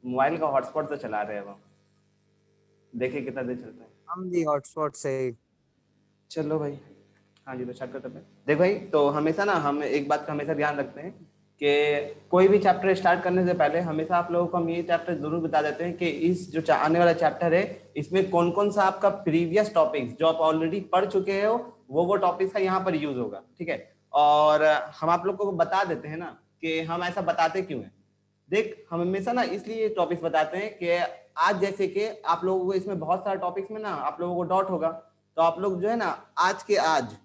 Mobile का hotspot तो चला रहे हैं वो, देखिए कितना देर चलता है। हम भी हॉटस्पॉट से। चलो भाई, हाँ जी तो स्टार्ट करते हैं। देख भाई, तो हमेशा ना हम एक बात का हमेशा ध्यान रखते हैं कि कोई भी चैप्टर स्टार्ट करने से पहले हमेशा आप लोगों को हम ये चैप्टर जरूर बता देते हैं कि इस जो आने वाला चैप्टर है इसमें कौन कौन सा आपका प्रीवियस टॉपिक्स जो आप ऑलरेडी पढ़ चुके हो वो टॉपिक्स का यहाँ पर यूज होगा, ठीक है। और हम आप लोग को बता देते हैं ना कि हम ऐसा बताते क्यों हैं। देख, हम हमेशा ना इसलिए टॉपिक्स बताते हैं कि आज जैसे कि आप लोगों को इसमें बहुत सारे टॉपिक्स में ना आप लोगों को डाउट होगा, तो आप लोग जो है ना आज के आज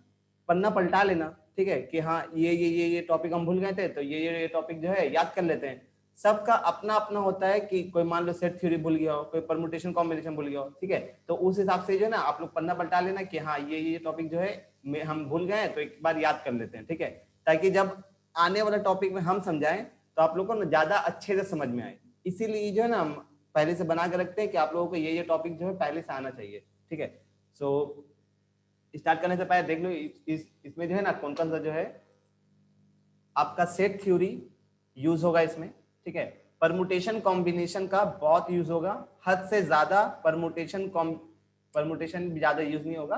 पन्ना पलटा लेना, ठीक है, कि हाँ ये टॉपिक हम भूल गए थे तो ये टॉपिक जो है याद कर लेते हैं। सबका अपना अपना होता है कि कोई मान लो सेट थ्योरी भूल गया हो, कोई परमुटेशन कॉम्बिनेशन भूल गया हो, ठीक है, तो उस हिसाब से जो है ना आप लोग पन्ना पलटा लेना कि हाँ ये टॉपिक जो है हम भूल गए तो एक बार याद कर लेते हैं, ठीक है, ताकि जब आने वाला टॉपिक में हम समझाएं तो आप लोग को ना ज्यादा अच्छे से समझ में आए। इसीलिए जो है ना हम पहले से बना के रखते हैं कि आप लोगों को ये टॉपिक जो है पहले से आना चाहिए, ठीक है। सो स्टार्ट करने से पहले देख लो इसमें जो है ना कौन कौन सा जो है आपका सेट थ्योरी यूज होगा इसमें, ठीक है। परमुटेशन कॉम्बिनेशन का बहुत यूज होगा, हद से ज्यादा परमुटेशन भी ज्यादा यूज नहीं होगा।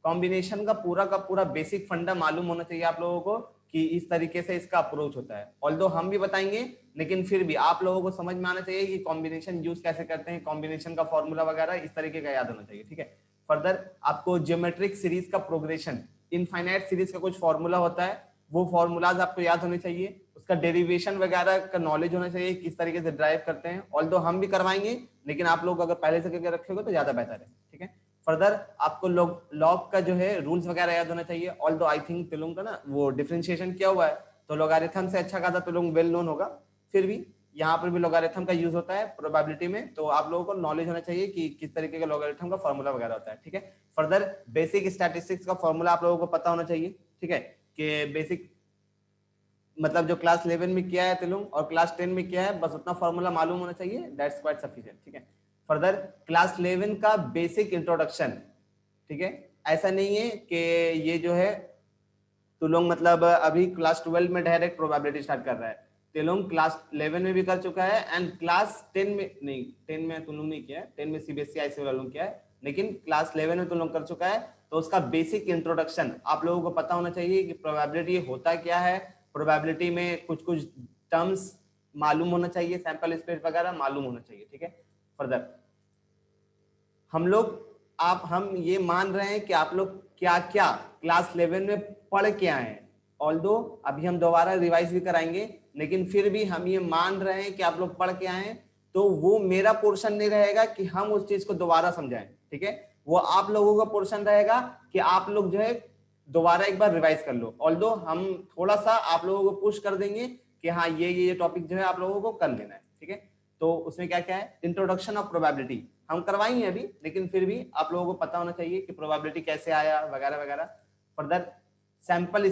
कॉम्बिनेशन का पूरा बेसिक फंडा मालूम होना चाहिए आप लोगों को कि इस तरीके से इसका अप्रोच होता है। ऑल्दो हम भी बताएंगे लेकिन फिर भी आप लोगों को समझ में आना चाहिए कि कॉम्बिनेशन यूज कैसे करते हैं, कॉम्बिनेशन का फॉर्मूला वगैरह इस तरीके का याद होना चाहिए, ठीक है। फर्दर आपको ज्योमेट्रिक सीरीज का प्रोग्रेशन, इनफाइनाइट सीरीज का कुछ फॉर्मूला होता है, वो फॉर्मूलाज आपको याद होने चाहिए, उसका डेरिवेशन वगैरह का नॉलेज होना चाहिए किस तरीके से ड्राइव करते हैं। ऑल्दो हम भी करवाएंगे लेकिन आप लोग अगर पहले से करके रखेंगे तो ज्यादा बेहतर है, ठीक है। फर्दर आपको लॉग का जो है रूल्स वगैरह याद होना चाहिए। ऑल्दो आई थिंक तुलुंग का ना वो डिफरेंशिएशन किया हुआ है तो लॉगरिथम से अच्छा खासा तुलुंग वेल नोन होगा, फिर भी यहाँ पर भी लॉगरिथम का यूज होता है प्रोबेबिलिटी में, तो आप लोगों को नॉलेज होना चाहिए कि किस तरीके का लॉगरिथम का फॉर्मूला वगैरह होता है, ठीक है। फर्दर बेसिक स्टैटिस्टिक्स का फॉर्मूला आप लोगों को पता होना चाहिए, ठीक है, कि बेसिक मतलब जो क्लास 11 में किया है तुलुंग और क्लास 10 में किया है बस उतना फॉर्मूला मालूम होना चाहिए, दैट्स क्वाइट सफिशिएंट, ठीक है। फर्दर क्लास 11 का बेसिक इंट्रोडक्शन, ठीक है, ऐसा नहीं है कि ये जो है तुलुंग मतलब अभी क्लास 12 में डायरेक्ट प्रोबेबिलिटी स्टार्ट कर रहा है। तुलुंग क्लास 11 में भी कर चुका है एंड क्लास 10 में नहीं, 10 में तुलुंग नहीं किया है, 10 में सीबीएसई आईसी वालों किया है, लेकिन क्लास 11 में तुलुंग कर चुका है। तो उसका बेसिक इंट्रोडक्शन आप लोगों को पता होना चाहिए कि प्रोबेबिलिटी होता क्या है, प्रोबेबिलिटी में कुछ कुछ टर्म्स मालूम होना चाहिए, सैंपल स्पेस वगैरह मालूम होना चाहिए, ठीक है। फर्दर हम ये मान रहे हैं कि आप लोग क्या क्या क्लास 11 में पढ़ के आए हैं। ऑल्दो अभी हम दोबारा रिवाइज भी कराएंगे लेकिन फिर भी हम ये मान रहे हैं कि आप लोग पढ़ के आए हैं, तो वो मेरा पोर्शन नहीं रहेगा कि हम उस चीज को दोबारा समझाएं, ठीक है, वो आप लोगों का पोर्शन रहेगा कि आप लोग जो है दोबारा एक बार रिवाइज कर लो। ऑल्दो हम थोड़ा सा आप लोगों को पुश कर देंगे कि हाँ ये टॉपिक जो है आप लोगों को कर लेना है, ठीक है। तो उसमें क्या क्या है, इंट्रोडक्शन ऑफ प्रोबेबिलिटी हम करवाएंगे अभी, लेकिन फिर भी आप लोगों को पता होना चाहिए कि प्रोबेबिलिटी कैसे आया वगैरह वगैरह। फर्दर सैंपल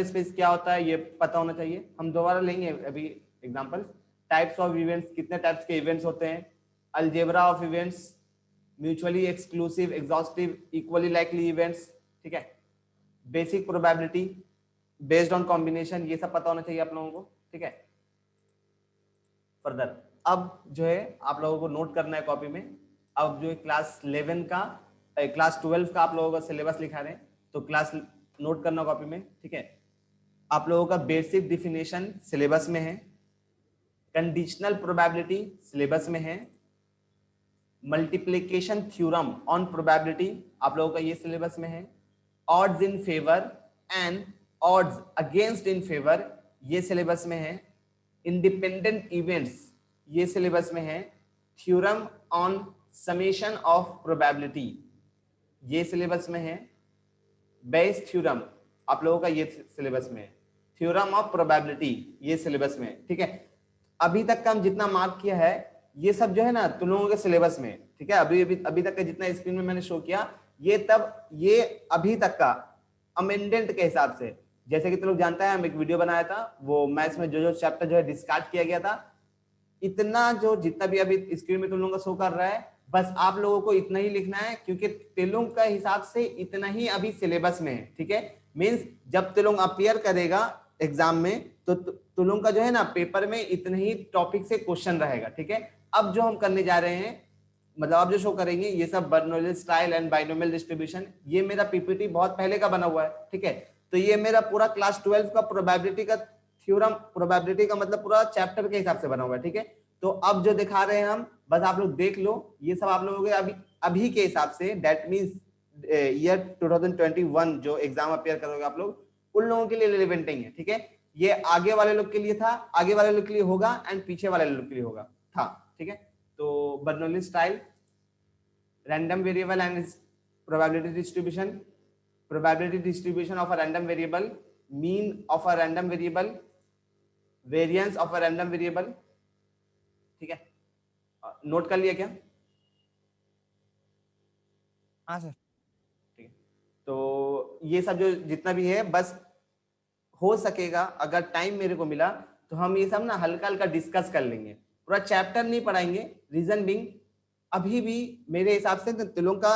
स्पेस क्या होता है ये पता होना चाहिए, हम दोबारा लेंगे अभी एग्जांपल्स। टाइप्स ऑफ इवेंट्स, कितने टाइप्स के इवेंट्स होते हैं, algebra of events, mutually exclusive, exhaustive, equally likely events, ठीक है। Basic probability based on combination, ये सब पता होना चाहिए आप लोगों को, ठीक है। फर्दर अब जो है आप लोगों को नोट करना है कॉपी में, अब जो है क्लास 11 का क्लास 12 का आप लोगों का सिलेबस लिखा रहे हैं तो क्लास नोट करना कॉपी में, ठीक है। आप लोगों का बेसिक डिफिनेशन सिलेबस में है, कंडीशनल प्रोबेबिलिटी सिलेबस में है, मल्टीप्लिकेशन थ्योरम ऑन प्रोबेबिलिटी आप लोगों का ये सिलेबस में है, odds in favour and odds against in favour ये सिलेबस में है, इंडिपेंडेंट इवेंट्स ये सिलेबस में है, theorem on summation of probability ये सिलेबस में है, बेस थ्योरम आप लोगों का ये सिलेबस में है, थ्योरम ऑफ प्रोबेबिलिटी ये सिलेबस में है, ठीक है। अभी तक का हम जितना मार्क किया है ये सब जो है ना तुम लोगों के सिलेबस में, ठीक है। अभी तक का जितना स्क्रीन में मैंने शो किया ये अभी तक का अमेंडेंट के हिसाब से, जैसे कि तुम लोग जानते हैं हम एक वीडियो बनाया था वो मैथ्स में जो चैप्टर जो है डिस्कार्ड किया गया था, इतना जो जितना भी अभी स्क्रीन में तुम लोगों का शो कर रहा है बस आप लोगों को इतना ही लिखना है क्योंकि तेलुगु का हिसाब से इतना ही अभी सिलेबस में है, ठीक है। मींस जब तेलुगु अपीयर करेगा एग्जाम में, तो तुम लोगों का जो है ना पेपर में इतने ही टॉपिक से क्वेश्चन रहेगा, ठीक है। अब जो हम करने जा रहे हैं, मतलब आप जो शो करेंगे ये सब Bernoulli style and binomial distribution, ये मेरा पीपीटी बहुत पहले का बना हुआ है, ठीक है। तो ये मेरा पूरा क्लास 12 का प्रोबेबिलिटी का थ्योरम, प्रोबेबिलिटी का मतलब पूरा चैप्टर के हिसाब से बना हुआ है, ठीक है। तो अब जो दिखा रहे हैं हम, बस आप लोग देख लो, ये सब आप लोगों के अभी अभी के हिसाब से, दैट मीन्स ईयर 2021 जो एग्जाम अपेयर करोगे आप लोग, उन लोगों के लिए रिलेवेंट नहीं है, ठीक है। ये आगे वाले लोग के लिए था, आगे वाले लोग के लिए होगा, एंड पीछे वाले लोग के लिए होगा था, ठीक है। तो Bernoulli style, random variable and its probability distribution of a random variable, mean of a random variable, variance of a random variable, ठीक है। नोट कर लिया क्या? हाँ सर। ठीक है, तो ये सब जो जितना भी है, बस हो सकेगा अगर टाइम मेरे को मिला तो हम ये सब ना हल्का हल्का डिस्कस कर लेंगे, पूरा चैप्टर नहीं पढ़ाएंगे। रीजन बिंग, अभी भी मेरे हिसाब से तिलों का,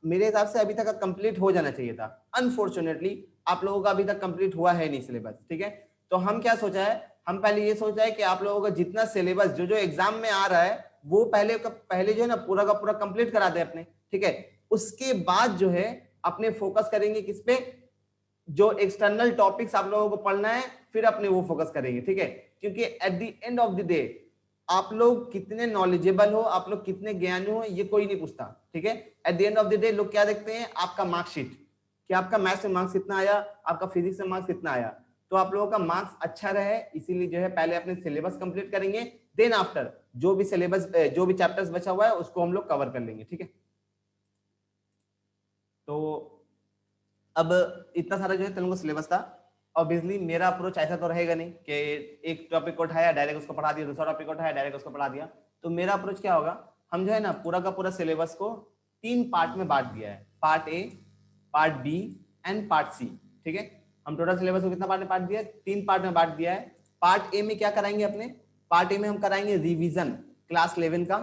मेरे हिसाब से अभी तक कंप्लीट हो जाना चाहिए था। अनफॉर्चुनेटली आप लोगों का अभी तक कंप्लीट हुआ है नहीं सिलेबस, ठीक है। तो हम क्या सोचा है, हम पहले ये सोचा है कि आप लोगों का जितना सिलेबस जो जो एग्जाम में आ रहा है वो पहले जो है ना पूरा का पूरा कंप्लीट करा दे अपने, ठीक है। उसके बाद जो है अपने फोकस करेंगे किस पे, जो एक्सटर्नल टॉपिक्स आप लोगों को पढ़ना है फिर अपने वो फोकस करेंगे, ठीक है। क्योंकि at the end of the day आप लोग कितने नॉलेजेबल हो, आप लोग कितने ज्ञानी हो, ये कोई नहीं पूछता, ठीक है। At the end of the day लोग क्या देखते हैं, आपका मार्कशीट, कि आपका मैथ्स में मार्क्स कितना आया, आपका फिजिक्स में मार्क्स कितना आया। तो आप लोगों का मार्क्स अच्छा रहे, इसीलिए जो है पहले अपने सिलेबस कंप्लीट करेंगे, देन आफ्टर जो भी सिलेबस, जो भी चैप्टर्स बचा हुआ है उसको हम लोग कवर कर लेंगे, ठीक है। तो अब इतना सारा जो है तेलुगु सिलेबस था। ऑब्वियसली मेरा अप्रोच ऐसा तो रहेगा नहीं कि एक टॉपिक को उठाया डायरेक्ट उसको पढ़ा दिया, दूसरा टॉपिक को उठाया डायरेक्ट उसको पढ़ा दिया। तो मेरा अप्रोच क्या होगा, हम जो है ना पूरा का पूरा सिलेबस को 3 पार्ट में बांट दिया है, part A, part B and part C, ठीक है। हम टोटल सिलेबस को कितना पार्ट में बांट दिया है, 3 पार्ट में बांट दिया है। पार्ट ए में क्या कराएंगे अपने, पार्ट ए में हम कराएंगे रिविजन क्लास 11 का,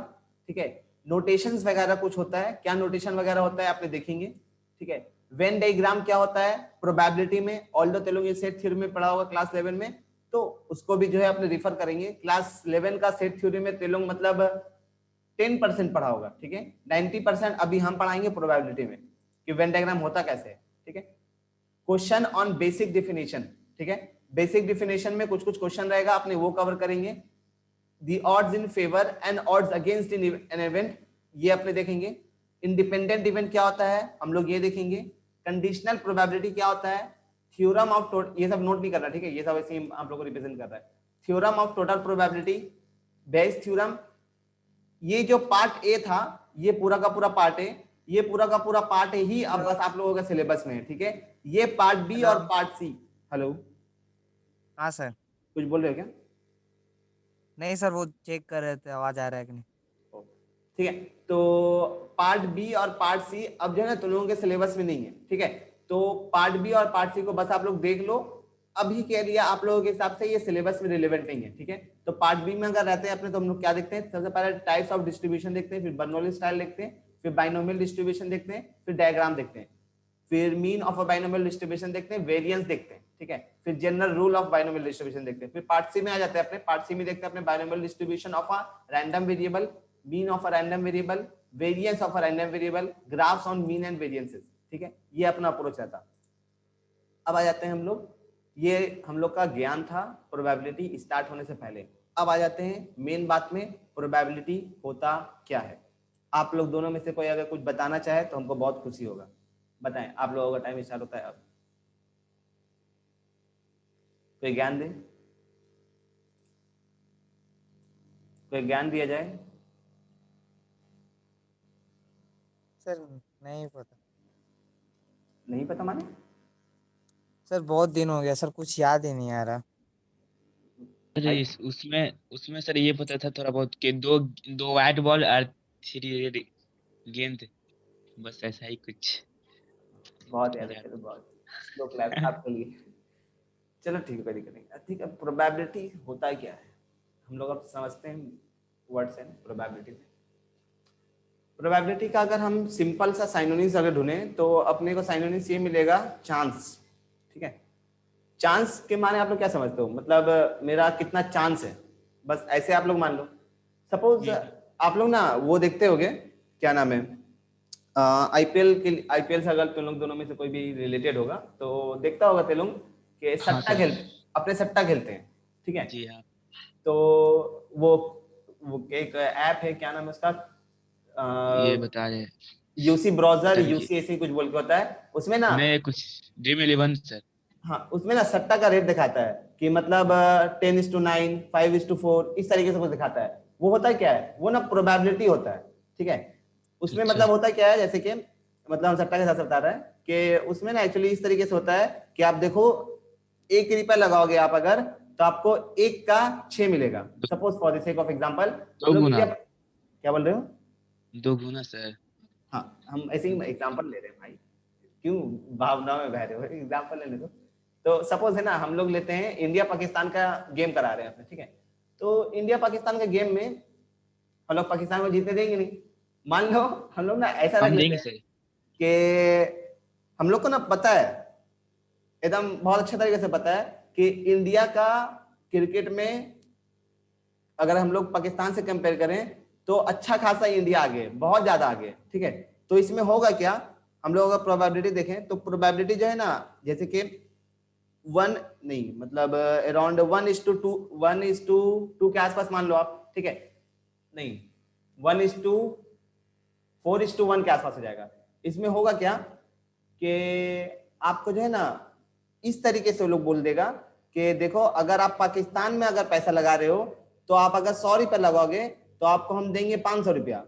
ठीक है। नोटेशंस वगैरह कुछ होता है, क्या नोटेशन वगैरह होता है आपने देखेंगे, ठीक है। वेन डायग्राम क्या होता है प्रोबेबिलिटी में, ऑल्दो तेलुगु सेट थ्योरी में पढ़ा होगा क्लास 11 में, तो उसको भी जो है अपने रिफर करेंगे। क्लास 11 का सेट थ्योरी में तेलुगु मतलब 10% पढ़ा होगा, ठीक है। 90% अभी हम पढ़ाएंगे प्रोबेबिलिटी में कि वेन डायग्राम होता कैसे है, ठीक है। क्वेश्चन ऑन बेसिक डिफिनेशन, ठीक है। बेसिक डिफिनेशन में कुछ कुछ क्वेश्चन रहेगा, अपने वो कवर करेंगे। The odds in favour and odds against in an event, ये अपने देखेंगे। इंडिपेंडेंट इवेंट क्या होता है हम लोग ये देखेंगे। कंडीशनल प्रोबेबिलिटी क्या होता है, थ्योरम ऑफ टोटल, ये सब नोट नहीं करना, ठीक है, ये सब ऐसे ही आप लोगों को रिप्रेजेंट कर रहा है। Theorem of total probability, Bayes theorem, ये जो पार्ट ए था ये पूरा का पूरा पार्ट है, ये पूरा का पूरा पार्ट है ही, अब बस आप लोगों का सिलेबस में है, ठीक है। ये पार्ट बी और पार्ट सी। हेलो, हाँ सर। कुछ बोल रहे हो क्या? नहीं सर, वो चेक कर रहे थे आवाज आ रहा है कि नहीं। ठीक है, तो पार्ट बी और पार्ट सी अब जो है ना तुम लोगों के सिलेबस में नहीं है, ठीक है। तो पार्ट बी और पार्ट सी को बस आप लोग देख लो, अभी के लिए आप लोगों के हिसाब से ये सिलेबस में रिलेवेंट नहीं है, ठीक है। तो पार्ट बी में अगर रहते हैं अपने, तो हम लोग क्या देखते हैं, सबसे पहले टाइप्स ऑफ डिस्ट्रीब्यूशन देखते हैं, फिर बर्नौली स्टाइल देखते हैं, फिर बाइनोमियल डिस्ट्रीब्यूशन देखते हैं, फिर डायग्राम देखते हैं, फिर mean of a binomial distribution देखते हैं, वेरिएंस देखते हैं, ठीक है। फिर general rule of binomial distribution देखते हैं। फिर पार्ट सी में आ जाते हैं अपने, पार्ट सी में देखते हैं अपने binomial distribution of a random variable, mean of a random variable, variance of a random variable, graphs on mean and variances, ठीक है। ये अपना अप्रोच रहता। अब आ जाते हैं हम लोग, ये हम लोग का ज्ञान था प्रोबेबिलिटी स्टार्ट होने से पहले। अब आ जाते हैं मेन बात में, प्रोबेबिलिटी होता क्या है। आप लोग दोनों में से कोई अगर कुछ बताना चाहे तो हमको बहुत खुशी होगा, बताएं। आप लोगों का टाइम स्टार्ट होता है अब, कोई ज्ञान दे, कोई ज्ञान दिया जाए। सर नहीं पता। नहीं पता माने? सर बहुत दिन हो गया सर, कुछ याद ही नहीं आ रहा। अरे भाई उसमें उसमें सर ये पता था थोड़ा बहुत कि दो दो व्हाइट बॉल और 3 गेंद, बस ऐसा ही कुछ बहुत याद है, याद चलो बहुत स्लो क्लास आपके लिए। चलो ठीक है, कोई दिक्कत नहीं। ठीक है, प्रोबेबिलिटी होता क्या है हम लोग अब समझते हैं वर्ड्स एंड प्रोबेबिलिटी में। प्रोबेबिलिटी का अगर हम सिंपल सा साइनोनिम्स अगर ढूंढें तो अपने को साइनोनिम्स ये मिलेगा, चांस, ठीक है। चांस के माने आप लोग क्या समझते हो, मतलब मेरा कितना चांस है, बस ऐसे आप लोग मान लो। सपोज आप लोग ना वो देखते होगे, क्या नाम है, आईपीएल के, आईपीएल से अगर तुम लोग दोनों में से कोई भी रिलेटेड होगा तो देखता होगा तुम लोग कि हाँ सट्टा सर। खेलते, अपने सट्टा खेलते हैं, ठीक है। जी हाँ। तो वो एक ऐप है, क्या नाम है उसका, ये बता रहे हैं यूसी ब्राउजर, पता नहीं कि यूसी ऐसे ही कुछ बोल के होता है उसमें ना। नहीं कुछ ड्रीम 11 सर। हाँ, उसमें ना सट्टा का रेट दिखाता है कि मतलब 10:9, 5:4, इस तरीके से कुछ दिखाता है। वो होता है क्या है, वो ना प्रोबेबिलिटी होता है, ठीक है। उसमें अच्छा मतलब होता क्या है, जैसे कि मतलब हम सट्टा के हिसाब से बता रहे हैं कि उसमें ना एक्चुअली इस तरीके से होता है कि आप देखो 1 रुपया लगाओगे आप अगर, तो आपको 1 का 6 मिलेगा। Suppose for the sake of example हम दो लोग गुना, इंडिया, क्या बोल रहे हो? 2 गुना सर। हाँ, हम ऐसे ही एग्जाम्पल ले रहे हैं भाई, क्यों भावनाओं में बह रहे हो, एग्जाम्पल लेने दो। तो सपोज है ना, हम लोग लेते हैं इंडिया पाकिस्तान का गेम करा रहे हैं अपने, ठीक है। तो इंडिया पाकिस्तान का गेम में हम लोग पाकिस्तान को जीतने देंगे नहीं। मान लो हम लोग ना ऐसा रख हम लेते देंगे हैं सर। कि हम लोग को ना पता है, एकदम बहुत अच्छे तरीके से पता है कि इंडिया का क्रिकेट में अगर हम लोग पाकिस्तान से कंपेयर करें तो अच्छा खासा इंडिया आगे है, बहुत ज्यादा आगे है, ठीक है। तो इसमें होगा क्या, हम लोग अगर प्रोबेबिलिटी देखें तो प्रोबेबिलिटी जो है ना, जैसे कि 1 नहीं, मतलब अराउंड 1:2, 1:2 के आसपास मान लो आप, ठीक है। नहीं, 1:4:1 के आसपास हो जाएगा। इसमें होगा क्या कि आपको जो है ना इस तरीके से वो लोग बोल देगा कि देखो अगर आप पाकिस्तान में अगर पैसा लगा रहे हो तो आप अगर 100 रुपया लगाओगे तो आपको हम देंगे 500 रुपया,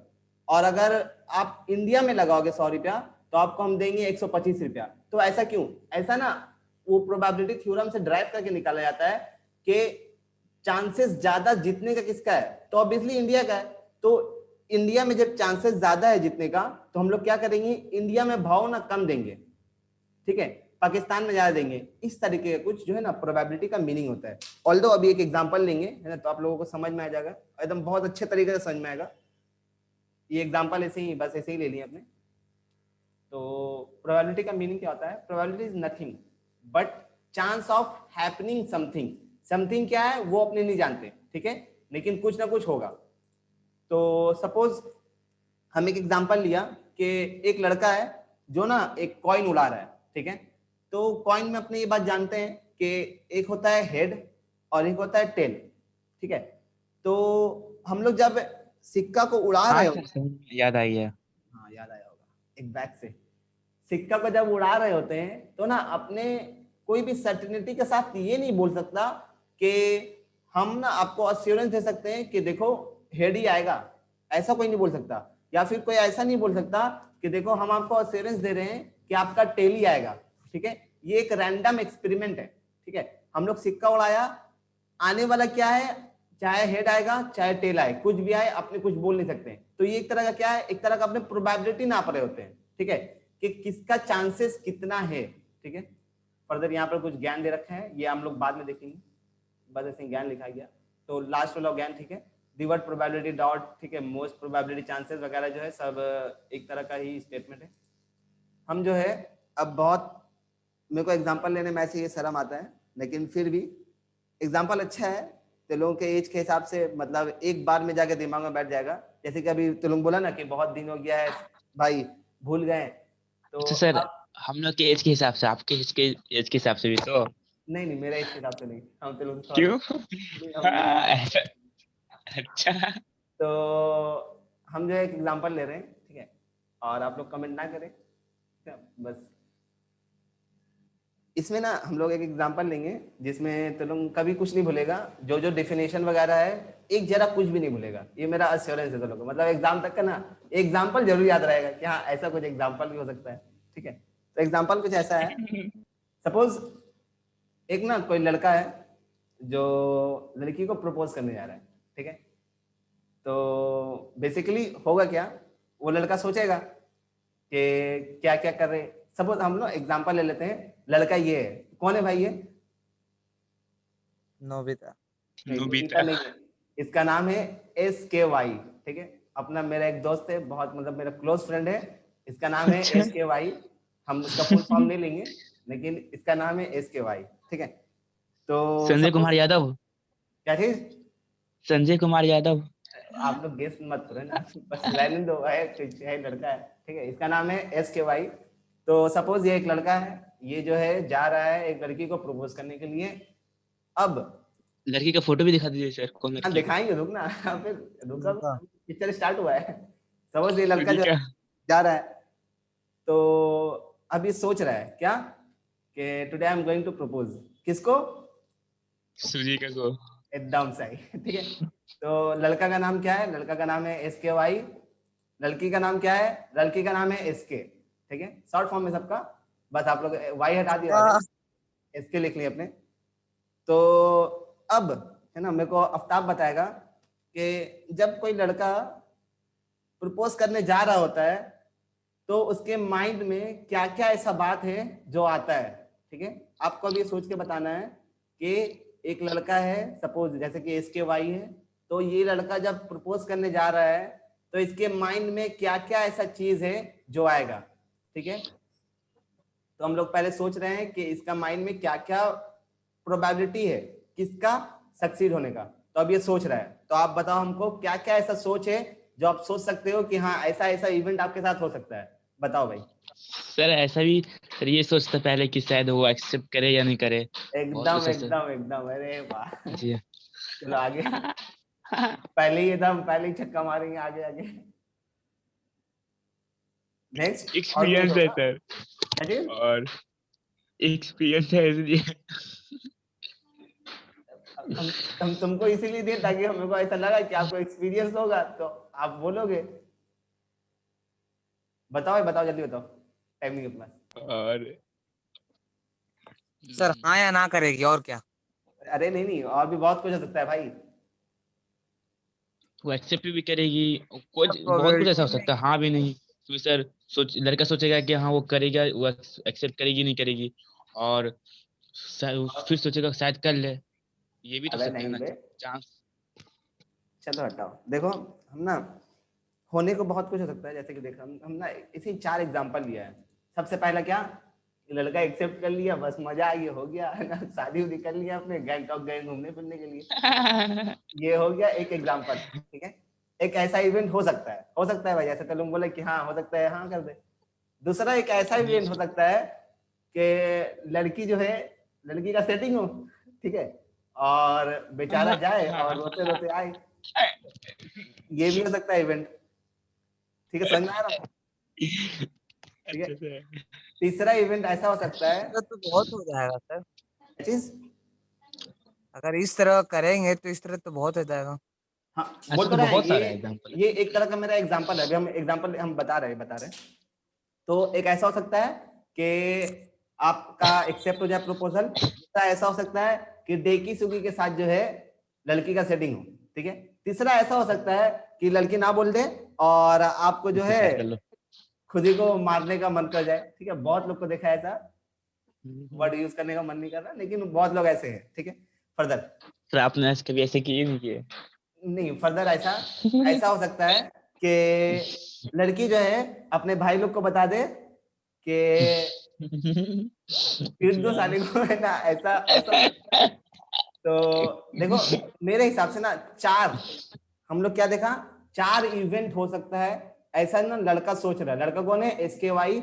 और अगर आप इंडिया में लगाओगे 100 रुपया तो आपको हम देंगे 125 रुपया। तो ऐसा क्यों, ऐसा ना वो प्रोबेबिलिटी थ्योरम से ड्राइव करके निकाला जाता है कि चांसेस ज्यादा जीतने का किसका है, तो ऑब्वियसली इंडिया का है। तो इंडिया में जब चांसेस ज्यादा है जीतने का तो हम लोग क्या करेंगे, इंडिया में भाव ना कम देंगे, ठीक है, पाकिस्तान में ज्यादा देंगे। इस तरीके का कुछ जो है ना प्रोबेबिलिटी का मीनिंग होता है। ऑल्दो अभी एक एग्जांपल लेंगे है ना, तो आप लोगों को समझ में आ जाएगा, एकदम बहुत अच्छे तरीके से समझ में आएगा। ये एग्जांपल ऐसे ही, बस ऐसे ही ले लिया आपने। तो प्रोबेबिलिटी का मीनिंग क्या होता है, probability is nothing but chance of happening something. Something क्या है वो अपने नहीं जानते, ठीक है, लेकिन कुछ ना कुछ होगा। तो सपोज हम एक एग्जांपल लिया कि एक लड़का है जो ना एक कॉइन उड़ा रहा है, ठीक है। तो कॉइन में अपने ये बात जानते हैं कि एक होता है हेड और एक होता है टेल, ठीक है। तो हम लोग जब सिक्का को उड़ा हाँ रहे सर होते हैं, सही याद आई है। हाँ याद आया होगा, एक बैग से सिक्का को जब उड़ा रहे होते हैं तो ना अपने कोई भी सर्टिनिटी के साथ ये नहीं बोल सकता कि हम ना आपको अश्योरेंस दे सकते हैं कि देखो हेड ही आएगा, ऐसा कोई नहीं बोल सकता। या फिर कोई ऐसा नहीं बोल सकता कि देखो हम आपको अश्योरेंस दे रहे हैं कि आपका टेल ही आएगा, ठीक है। ये एक रैंडम एक्सपेरिमेंट है, ठीक है। हम लोग सिक्का उड़ाया, आने वाला क्या है, चाहे हेड आएगा चाहे टेल आए, कुछ भी आए, अपने कुछ बोल नहीं सकते। तो ये एक तरह का क्या है, एक तरह का अपने प्रोबेबिलिटी नाप रहे होते हैं, ठीक है, कि किसका चांसेस कितना है, ठीक है। फर्दर यहाँ पर कुछ ज्ञान दे रखा है, ये हम लोग बाद में देखेंगे, बस ऐसे ज्ञान लिखा गया। तो लास्ट वाला ज्ञान, ठीक है, दी वर्ड प्रोबेबिलिटी डॉट, ठीक है, मोस्ट प्रोबेबिलिटी चांसेस वगैरह जो है सब एक तरह का ही स्टेटमेंट है। हम जो है अब बहुत, मेरे को एग्जांपल लेने में ऐसे ये शर्म आता है, लेकिन फिर भी एग्जांपल अच्छा है तो लोगों के एज के हिसाब से, मतलब एक बार में जाके दिमाग में बैठ जाएगा। जैसे कि अभी तुम लोग बोला ना कि बहुत दिन हो गया है भाई, भूल गए, तो अच्छा सर, अब हम लोग के एज के हिसाब से, आपके एज के हिसाब से भी तो। नहीं नहीं, मेरे एज के हिसाब से नहीं, हम तो लोग क्यों? हम लोग हाँ, ऐसा। अच्छा। तो हम जो है एक एग्जांपल ले रहे हैं, ठीक है, और आप लोग कमेंट ना करें, ठीक है, बस इसमें ना हम लोग एक एग्जांपल लेंगे जिसमें तो लोग कभी कुछ नहीं भूलेगा, जो जो डेफिनेशन वगैरह है एक जरा कुछ भी नहीं भूलेगा, ये मेरा अश्योरेंस है तो लोगों, मतलब एग्जाम तक का ना एग्जांपल जरूर याद रहेगा कि हाँ ऐसा कुछ एग्जांपल भी हो सकता है, ठीक है। तो एग्जांपल कुछ ऐसा है, सपोज एक ना कोई लड़का है जो लड़की को प्रपोज करने जा रहा है, ठीक है। तो बेसिकली होगा क्या, वो लड़का सोचेगा कि क्या क्या कर रहे, सपोज हम लोग एग्जांपल ले लेते हैं, लड़का ये है, कौन है भाई ये, नोबिता। नहीं नोबिता नोबिता। नहीं है, इसका नाम है SKY, ठीक है। अपना मेरा एक दोस्त है, बहुत मतलब मेरा क्लोज फ्रेंड है, इसका नाम है अच्छा। SKY। हम उसका फुल फॉर्म नहीं लेंगे, लेकिन इसका नाम है SKY, ठीक है। तो संजय सपोज कुमार यादव। क्या चीज, संजय कुमार यादव। आप लोग गेस मत करो ना, बस रहने दो, है लड़का है, ठीक है, इसका नाम है SKY। तो सपोज ये एक लड़का है, ये जो है जा रहा है एक लड़की को प्रपोज करने के लिए। अब लड़की का फोटो भी दिखा दीजिए सर, कौन हाँ लड़की है? दिखाएंगे, रुक ना फिर रुका, उनका पिक्चर स्टार्ट हुआ है। सपोज ये लड़का सूजी जो का। जा रहा है, तो अब ये सोच रहा है क्या कि today I am going to propose, किसको, सूजी का को। एकदम सही, ठीक है। तो लड़का का नाम क्या है, लड़का का नाम है SKY, लड़की का नाम क्या है, लड़की का नाम है SK, ठीक है, शॉर्ट फॉर्म में सबका, बस आप लोग वाई हटा दिया हाँ, SK लिख लिए अपने। तो अब है ना, मेरे को आफ्ताब बताएगा कि जब कोई लड़का प्रपोज करने जा रहा होता है तो उसके माइंड में क्या क्या ऐसा बात है जो आता है, ठीक है। आपको अभी सोच के बताना है कि एक लड़का है, सपोज जैसे कि SKY है, तो ये लड़का जब प्रपोज करने जा रहा है तो इसके माइंड में क्या क्या ऐसा चीज है जो आएगा, ठीक है। तो हम लोग पहले सोच रहे हैं कि इसका माइंड में क्या क्या प्रोबेबिलिटी है किसका सक्सीड होने का। तो अब ये सोच रहा है, तो आप बताओ हमको क्या क्या ऐसा सोच है जो आप सोच सकते हो कि हाँ ऐसा ऐसा इवेंट आपके साथ हो सकता है, बताओ भाई। सर ऐसा भी, सर ये सोचता पहले कि शायद वो एक्सेप्ट करे या नहीं करे। बहुत कुछ एकदम है सर। एकदम एकदम, अरे वाह, जी। चलो आगे, पहले ही एकदम पहले ही छक्का मारेंगे, आगे आगे, नेक्स्ट और भी कुछ एक्सपीरियंस है होगा सर, क्या चीज, और एक्सपीरियंस है इसलिए। हम तुमको इसीलिए दिए ताकि हमें को ऐसा लगा कि आपको एक्सपीरियंस होगा तो आप बोलोगे। बताओ बताओ जल्दी बताओ, टाइम नहीं है अपने पास। और सर हाँ या ना करेगी और क्या। अरे नहीं नहीं, और भी बहुत कुछ हो सकता है भाई। वो एक्सेप्ट भी करेगी, कुछ बहुत कुछ ऐसा हो प्रोबेबिलिटी में सकता है, हाँ भी नहीं। तो सर सोच, लड़का सोचेगा कि हाँ वो करेगा, वो एक्सेप्ट करेगी नहीं करेगी, और फिर सोचेगा शायद कर ले। ये भी तो अबे सकता है नहीं ना बे, चांस। चलो हटाओ, देखो हम ना होने को बहुत कुछ हो सकता है, जैसे कि देखो हम ना इसी 4 एग्जांपल लिया है। सबसे पहला क्या, लड़का एक्सेप्ट कर लिया, बस मजा आ गया, हो गया है ना, शादी उदी कर लिया अपने, गैंगटॉक गए घूमने फिरने के लिए, ये हो गया एक एग्जांपल, ठीक है। एक ऐसा इवेंट हो सकता है भाई, जैसे तुम बोले कि हाँ हो सकता है, हाँ कर दे। दूसरा एक ऐसा इवेंट हो सकता है कि लड़की जो है, लड़की का सेटिंग हो, ठीक है, और बेचारा जाए और रोते रोते आए, ये भी हो सकता है इवेंट, ठीक है, समझ में आ रहा, ठीक है। अच्छा से। तीसरा इवेंट ऐसा हो सकता है, तो बहुत हो जाएगा सर। चीज, अगर इस तरह करेंगे तो इस तरह तो बहुत हो जाएगा। हाँ बोल ऐसा तो तो रहे हैं, बहुत सारा एग्जांपल है। ये एक तरह का मेरा एग्जांपल है, अभी हम एग्जांपल हम बता रहे। तो एक ऐसा हो सकता है कि आपका एक्सेप्ट हो जाए प्रपोजल, दूसरा ऐसा हो सकता है कि डेकी सुगी के साथ जो है लड़की का सेटिंग हो, ठीक है। तीसरा ऐसा हो सकता है कि लड़की ना बोल दे और आपको जो है सुसाइड कर लो। खुद ही को मारने का मन कर जाए, ठीक है, बहुत लोग को देखा है ऐसा, वर्ड यूज करने का मन नहीं कर रहा लेकिन बहुत लोग ऐसे हैं, ठीक है। फर्दर सर आपने ऐसे कभी ऐसे किए नहीं किए? नहीं, फर्दर ऐसा ऐसा हो सकता है कि लड़की जो है अपने भाई लोग को बता दे कि पीट दो साले को, है ना, ऐसा ऐसा हो सकता है। तो देखो मेरे हिसाब से ना 4, हम लोग क्या देखा, 4 इवेंट हो सकता है ऐसा ना, लड़का सोच रहा है, लड़का कौन है, SKY,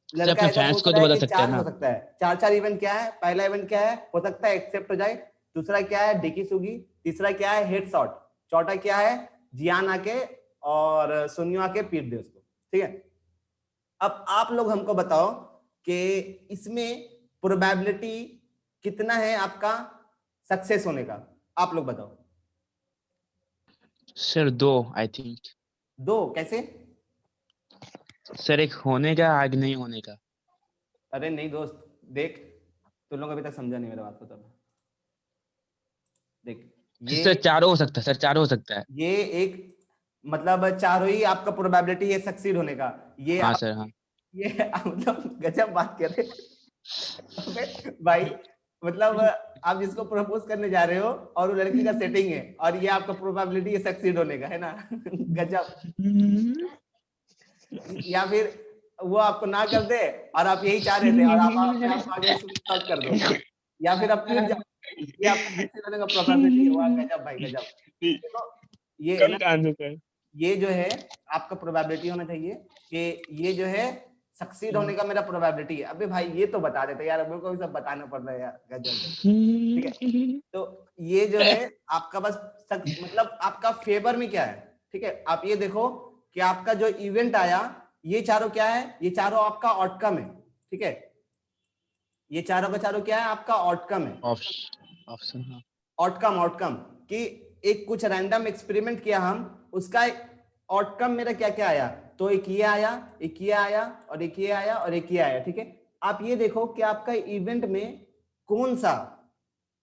सर लड़का अपने ऐसा फैंस सोच को रहा तो है बता कि सकते हैं 4 हो ना। सकता है, 4 इवेंट क्या है, पहला इवेंट क्या है, हो सकता है एक्सेप्ट हो जाए, दूसरा क्या है डिकी सुगी, तीसरा क्या है हेड शॉट, चौथा क्या है जियान आके और सुनियो आके पीट दे उसको, ठीक है। अब आप लोग हमको बताओ कि इसमें प्रोबेबिलिटी कितना है आपका सक्सेस होने का, आप लोग बताओ। Sir 2 I think. 2 कैसे, सर एक होने का, आग नहीं होने का। अरे नहीं दोस्त, देख तुम लोग अभी तक समझा नहीं मेरा बात को, तब देख ये सर चारों हो सकता है, सर चारों हो सकता है। ये एक मतलब चारों ही आपका प्रोबेबिलिटी है सक्सीड होने का, ये हाँ आप सर हाँ। ये मतलब गजब बात कर रहे अबे भाई, मतलब आप जिसको प्रपोज करने जा रहे हो और वो लड़की का सेटिंग है और ये आपका प्रोबेबिलिटी है सक्सीड होने का, है ना, गजब। या फिर वो आपको ना कर दे और आप यही चाह रहे थे और आप अपने आप को आगे शक कर दो, या फिर आप पीट जाओ, ये आपका सक्सीड होने का प्रोबेबिलिटी हुआ। गजब भाई गजब। देखो ये है कम ना, का आंसर सर। ये जो है आपका प्रोबेबिलिटी होना चाहिए कि ये जो है सक्सीड होने का मेरा प्रोबेबिलिटी है। अबे भाई ये तो बता देते यार, मेरे को भी सब बताना पड़ रहा है यार। गजब। ठीक है, तो ये जो है आपका बस मतलब आपका फेवर में क्या है। ठीक है, आप ये देखो कि आपका जो इवेंट आया, ये चारों क्या है, ये चारों आपका आउटकम है। ठीक है, ये चारों का चारों क्या है, आपका आउटकम है। ऑप्शन हाँ। आउटकम आउटकम कि एक कुछ रैंडम एक्सपेरिमेंट किया हम, उसका आउटकम मेरा क्या क्या आया, तो एक ये आया, एक ये आया, और एक ये आया, और एक ये आया। ठीक है, आप ये देखो कि आपका इवेंट में कौन सा,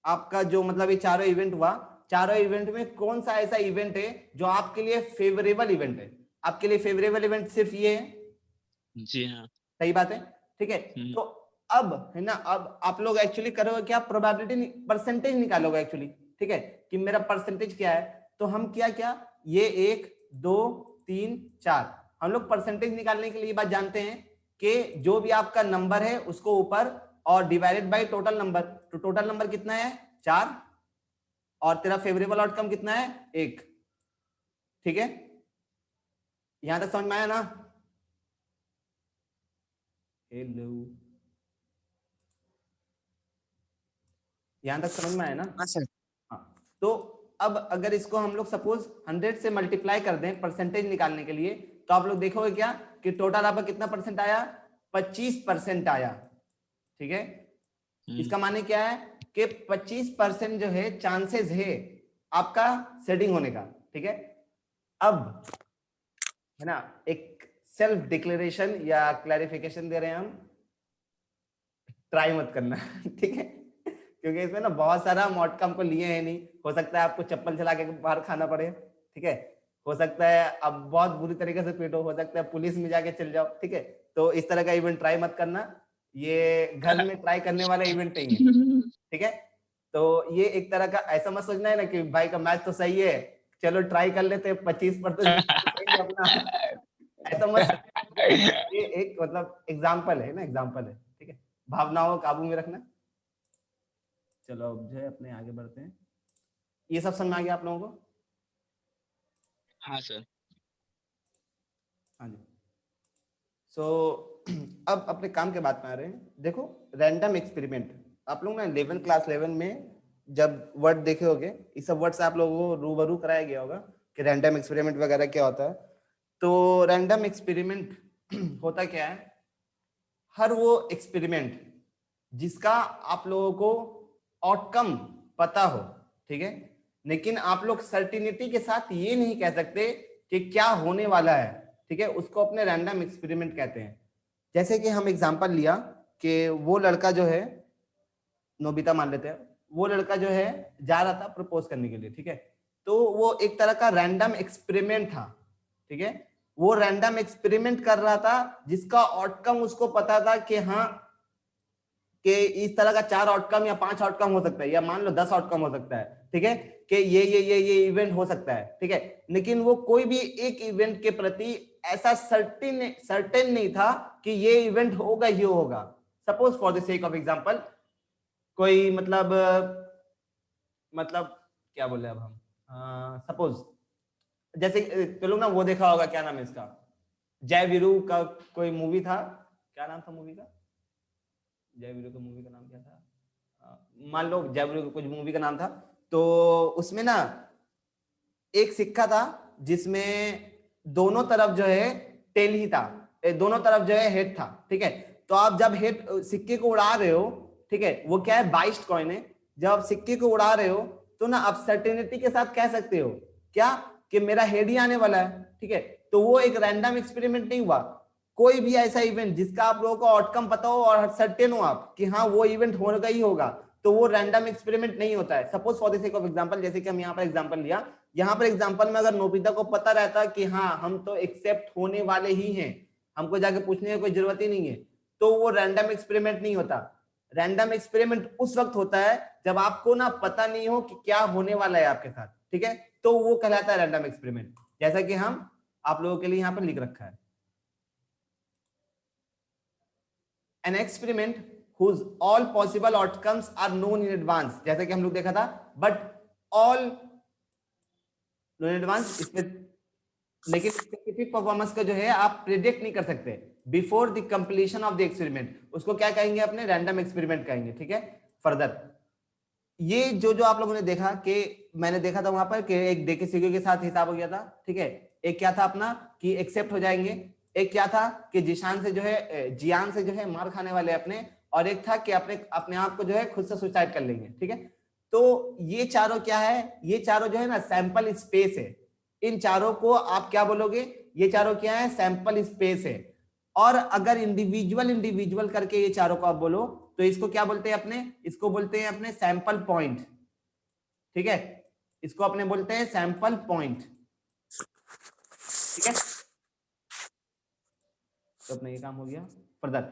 आपका जो मतलब ये चारों इवेंट हुआ, चारों इवेंट में कौन सा ऐसा इवेंट है जो आपके लिए फेवरेबल इवेंट है। आपके लिए फेवरेबल इवेंट सिर्फ ये है। जी हाँ। सही बात है। ठीक है, तो अब है ना, अब आप लोग एक्चुअली करोगे क्या, प्रोबेबिलिटी परसेंटेज निकालोगे एक्चुअली। ठीक है, कि मेरा परसेंटेज क्या है। तो हम क्या क्या, ये 1 2 3 4, हम लोग परसेंटेज निकालने के लिए बात जानते हैं कि जो भी आपका नंबर है उसको ऊपर और डिवाइडेड बाय टोटल नंबर। तो टोटल नंबर कितना है 4, और तेरा फेवरेबल आउटकम कितना है 1। ठीक है, यहां तक समझ में आया ना। हेलो, यहां तक समझ में आया ना। हाँ सर। हाँ, तो अब अगर इसको हम लोग सपोज 100 से मल्टीप्लाई कर दें परसेंटेज निकालने के लिए, तो आप लोग देखोगे क्या कि टोटल आपका कितना परसेंट आया, 25% आया। ठीक है, इसका माने क्या है कि 25% जो है चांसेस है आपका सेटिंग होने का। ठीक है, अब है ना, एक सेल्फ डिक्लेरेशन या क्लैरिफिकेशन दे रहे हैं हम, ट्राई मत करना। ठीक है, क्योंकि इसमें ना बहुत सारा हम आउटकम को लिए हैं नहीं, हो सकता है आपको चप्पल चला के बाहर खाना पड़े। ठीक है, हो सकता है अब बहुत बुरी तरीके से पीटो, हो सकता है पुलिस में जाके चल जाओ। ठीक है, तो इस तरह का इवेंट ट्राई मत करना, ये घर में ट्राई करने वाला इवेंट नहीं है। ठीक है, तो ये एक तरह का ऐसा मत सोचना है ना कि भाई का मैच तो सही है, चलो ट्राई कर लेते हैं, 25% सही है अपना। ऐसा मत सोचना। ये एक मतलब एग्जाम्पल है ना, एग्जाम्पल है। ठीक है, भावनाओं को काबू में रखना। चलो अब जो है अपने आगे बढ़ते हैं। ये सब समझ में आ गया आप लोगों को। हाँ सर। हाँ जी, सो अब अपने काम के बात में आ रहे हैं। देखो रैंडम एक्सपेरिमेंट, आप लोग ना 11 क्लास 11 में जब वर्ड देखे होंगे, इस सब वर्ड से आप लोगों को रूबरू कराया गया होगा कि रैंडम एक्सपेरिमेंट वगैरह क्या होता है। तो रैंडम एक्सपेरिमेंट होता क्या है, हर वो एक्सपेरिमेंट जिसका आप लोगों को आउटकम पता हो। ठीक है, लेकिन आप लोग सर्टिनिटी के साथ ये नहीं कह सकते कि क्या होने वाला है। ठीक है, उसको अपने रैंडम एक्सपेरिमेंट कहते हैं। जैसे कि हम एग्जांपल लिया कि वो लड़का जो है, नोबिता मान लेते हैं, वो लड़का जो है जा रहा था प्रपोज करने के लिए। ठीक है, तो वो एक तरह का रैंडम एक्सपेरिमेंट था। ठीक है, वो रैंडम एक्सपेरिमेंट कर रहा था जिसका आउटकम उसको पता था कि हाँ, कि इस तरह का 4 आउटकम या 5 आउटकम हो सकता है, या मान लो 10 आउटकम हो सकता है। ठीक है, कि ये इवेंट हो सकता है। ठीक है, लेकिन वो कोई भी एक इवेंट के प्रति ऐसा सर्टेन नहीं था कि ये इवेंट होगा ही होगा। Suppose for the sake of example, कोई मतलब क्या बोले अब हम, सपोज जैसे तो लोग ना वो देखा होगा, क्या नाम है इसका, जय वीरू का कोई मूवी था, क्या नाम था मूवी का, जय वीरू का मूवी का नाम क्या था, मान लो जय वीरू का कुछ मूवी का नाम था। तो उसमें ना एक सिक्का था जिसमें दोनों तरफ जो है टेल ही था, दोनों तरफ जो है हेड था। ठीक है, तो आप जब हेड सिक्के को उड़ा रहे हो, ठीक है, वो क्या है, बाइस्ड कॉइन है, जब आप सिक्के को उड़ा रहे हो तो ना आप सर्टेनिटी के साथ कह सकते हो क्या, कि मेरा हेड ही आने वाला है। ठीक है, तो वो एक रैंडम एक्सपेरिमेंट नहीं हुआ। कोई भी ऐसा इवेंट जिसका आप लोगों को आउटकम पता हो और सर्टेन हो आप कि हाँ वो इवेंट होगा ही होगा, तो वो रैंडम एक्सपेरिमेंट नहीं होता है। Suppose for the sake of example, जैसे कि हम यहाँ पर एग्जांपल लिया, यहाँ पर एग्जांपल में अगर नोबिता को पता रहता कि हाँ हम तो एक्सेप्ट होने वाले ही हैं, हमको जाके पूछने की कोई जरूरत ही नहीं है, तो वो रैंडम एक्सपेरिमेंट नहीं होता। रैंडम एक्सपेरिमेंट उस वक्त होता है जब आपको ना पता नहीं हो कि क्या होने वाला है आपके साथ। ठीक है, तो वो कहलाता है रैंडम एक्सपेरिमेंट, जैसा कि हम आप लोगों के लिए यहाँ पर लिख रखा है। An experiment whose all possible outcomes are known in advance, जैसे कि हम लोग देखा था, but all known in advance, इसमें लेकिन स्पेसिफिक परफॉर्मेंस का जो है आप प्रिडिक्ट नहीं कर सकते before the completion of the experiment, उसको क्या कहेंगे अपने रैंडम एक्सपेरिमेंट कहेंगे, ठीक है। फर्दर ये जो आप लोगों ने देखा कि मैंने देखा था वहां पर कि एक देखे सीखे के साथ हिसाब हो गया था, ठीक है। एक क्या था अपना कि एक्सेप्ट हो जाएंगे, एक क्या था कि जिशान से जो है जियान से जो है मार खाने वाले अपने, और एक था कि अपने आप को जो है खुद से सुसाइड कर लेंगे, ठीक है। तो ये चारों क्या है, ये चारों जो है ना सैंपल स्पेस है, इन चारों को आप क्या बोलोगे, ये चारों क्या है, सैंपल स्पेस है। और अगर इंडिविजुअल करके ये चारों को आप बोलो तो इसको क्या बोलते हैं अपने, इसको बोलते हैं अपने सैंपल पॉइंट, ठीक है। इसको अपने बोलते हैं सैंपल पॉइंट, ठीक है। तो अपना ये काम हो गया। फर्दर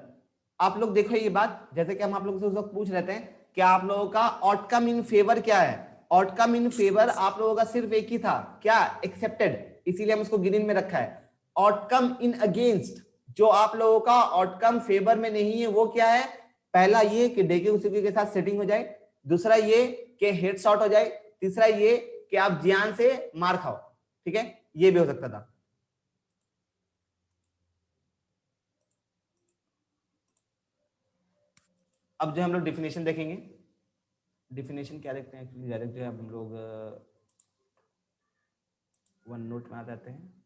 आप लोग देखो ये बात, जैसे कि हम आप लोगों से उस वक्त पूछ रहे थे कि आप लोगों का आउटकम इन फेवर क्या है, आउटकम इन फेवर आप लोगों का सिर्फ एक ही था, क्या, एक्सेप्टेड, इसीलिए हम उसको ग्रीन में रखा है। आउटकम इन अगेंस्ट, जो आप लोगों का आउटकम फेवर में नहीं है वो क्या है, पहला ये कि डेके उसी के साथ सेटिंग हो जाए, दूसरा ये कि हेडशॉट हो जाए, तीसरा ये कि आप जियान से मार खाओ, ठीक है, ये भी हो सकता था। अब जो हम लोग डिफिनेशन देखेंगे, डिफिनेशन क्या देखते हैं एक्चुअली, डायरेक्ट जो है हम लोग वन नोट में आ जाते हैं।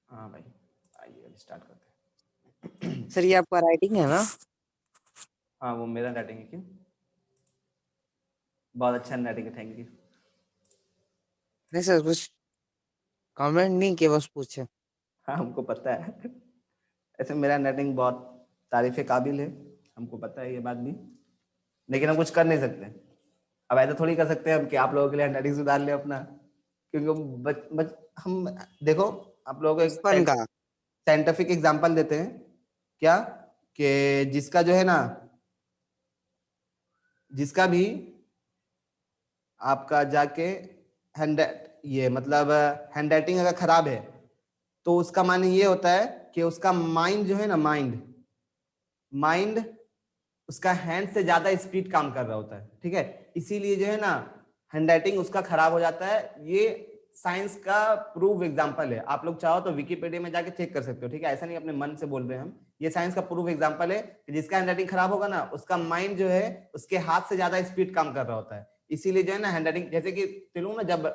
हाँ भाई आइए स्टार्ट करते हैं। सर ये आपका राइटिंग है ना? हाँ वो मेरा राइटिंग है, क्यों, बहुत अच्छा राइटिंग है, थैंक यू। नहीं सर कुछ कमेंट नहीं किया, बस पूछे। हाँ हमको पता है ऐसे मेरा राइटिंग बहुत तारीफ काबिल है, हमको पता है ये बात भी, लेकिन हम कुछ कर नहीं सकते। अब ऐसा थोड़ी कर सकते हैं हम कि आप लोगों के लिए हैंडराइटिंग सुधार ले अपना, क्योंकि हम देखो आप लोगों को बचपन का साइंटिफिक एग्जांपल देते हैं क्या, कि जिसका जो है ना, जिसका भी आपका जाके हैंड ये मतलब हैंडराइटिंग अगर खराब है तो उसका माने ये होता है कि उसका माइंड जो है ना, माइंड उसका हैंड से ज्यादा स्पीड काम कर रहा होता है, ठीक है। इसीलिए जो है ना हैंडराइटिंग उसका खराब हो जाता है। ये साइंस का प्रूव एग्जांपल है, आप लोग चाहो तो विकिपीडिया में जाके चेक कर सकते हो, ठीक है, ऐसा नहीं अपने मन से बोल रहे हैं हम, ये साइंस का प्रूव एग्जांपल है कि जिसका हैंडराइटिंग खराब होगा ना उसका माइंड जो है उसके हाथ से ज्यादा स्पीड काम कर रहा होता है। इसीलिए जो है ना हैंडराइटिंग, जैसे कि तेलुगु ना जब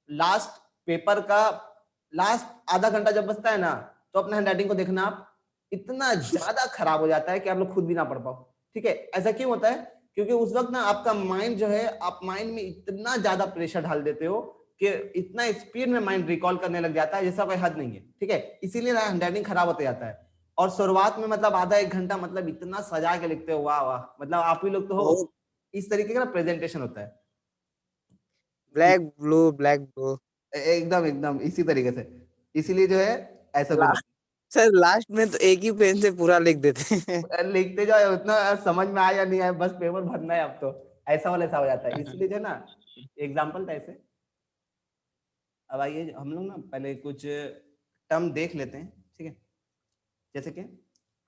लास्ट पेपर का लास्ट आधा घंटा जब बचता है ना, तो अपने हैंडराइटिंग को देखना आप, इतना ज्यादा खराब हो जाता है कि आप लोग खुद भी ना पढ़ पाओ, ठीक है। ऐसा क्यों होता है, क्योंकि उस वक्त ना आपका माइंड जो है, आप माइंड में इतना ज्यादा प्रेशर डाल देते हो कि इतना स्पीड में माइंड रिकॉल करने लग जाता है जैसा कोई हद नहीं है, ठीक है। इसीलिए हैंडराइटिंग खराब होते जाता है। और शुरुआत में मतलब आधा एक घंटा मतलब इतना सजा के लिखते हो, वाह वाह, मतलब आप ही लोग तो हो, इस तरीके का प्रेजेंटेशन होता है, ब्लैक ब्लू एकदम एकदम इसी तरीके से। इसीलिए जो है ऐसा कुछ सर लास्ट में तो एक ही पेन से पूरा लिख देते हैं। लिखते जाओ, उतना समझ में आया नहीं आया, बस पेपर भरना है अब तो, ऐसा वाला ऐसा हो जाता है। इसलिए जो है ना एग्जाम्पल था ऐसे। अब आइए हम लोग ना पहले कुछ टर्म देख लेते हैं, ठीक है। जैसे कि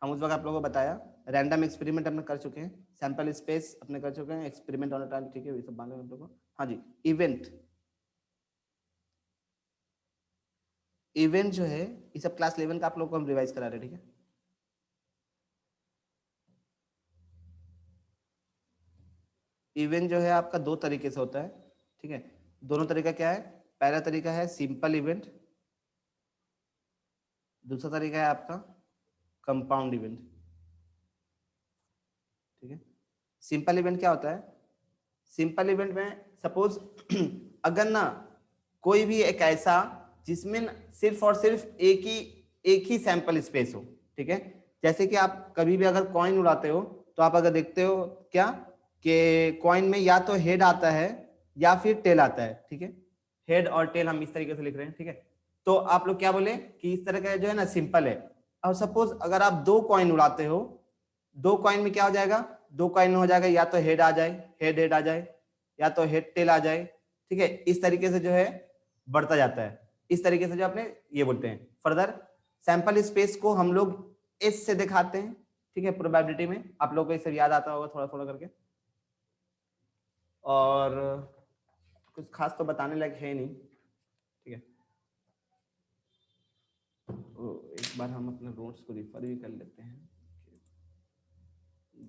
हम उस वक्त आप लोगों को बताया रैंडम एक्सपेरिमेंट हमने कर चुके हैं, सैंपल स्पेस अपने कर चुके हैं, एक्सपेरिमेंट ऑन टाइम, ठीक है, ये सब मालूम है हम लोग को। हाँ जी, इवेंट, इवेंट जो है ये सब क्लास 11 का आप लोग को हम रिवाइज करा रहे हैं, ठीक है। इवेंट जो है आपका दो तरीके से होता है, ठीक है। दोनों तरीका क्या है, पहला तरीका है सिंपल इवेंट, दूसरा तरीका है आपका कंपाउंड इवेंट, ठीक है। सिंपल इवेंट क्या होता है, सिंपल इवेंट में सपोज अगर ना कोई भी एक ऐसा जिसमें सिर्फ और सिर्फ एक ही सैंपल स्पेस हो, ठीक है। जैसे कि आप कभी भी अगर कॉइन उड़ाते हो तो आप अगर देखते हो क्या कि कॉइन में या तो हेड आता है या फिर टेल आता है, ठीक है। हेड और टेल हम इस तरीके से लिख रहे हैं, ठीक है। तो आप लोग क्या बोले कि इस तरह का जो है ना सिंपल है। और सपोज अगर आप दो कॉइन उड़ाते हो, दो कॉइन में क्या हो जाएगा, दो कॉइन में हो जाएगा या तो हेड आ जाए, हेड आ जाए, या तो हेड टेल आ जाए, ठीक है। इस तरीके से जो है बढ़ता जाता है। इस तरीके से जो अपने ये बोलते हैं। फर्दर सैंपल स्पेस को हम लोग एस से दिखाते हैं, ठीक है, प्रोबेबिलिटी में। आप लोगों को ये सब याद आता होगा थोड़ा थोड़ा करके, और कुछ खास तो बताने लायक है नहीं, ठीक है। तो एक बार हम अपने नोट्स को रिफर भी कर लेते हैं।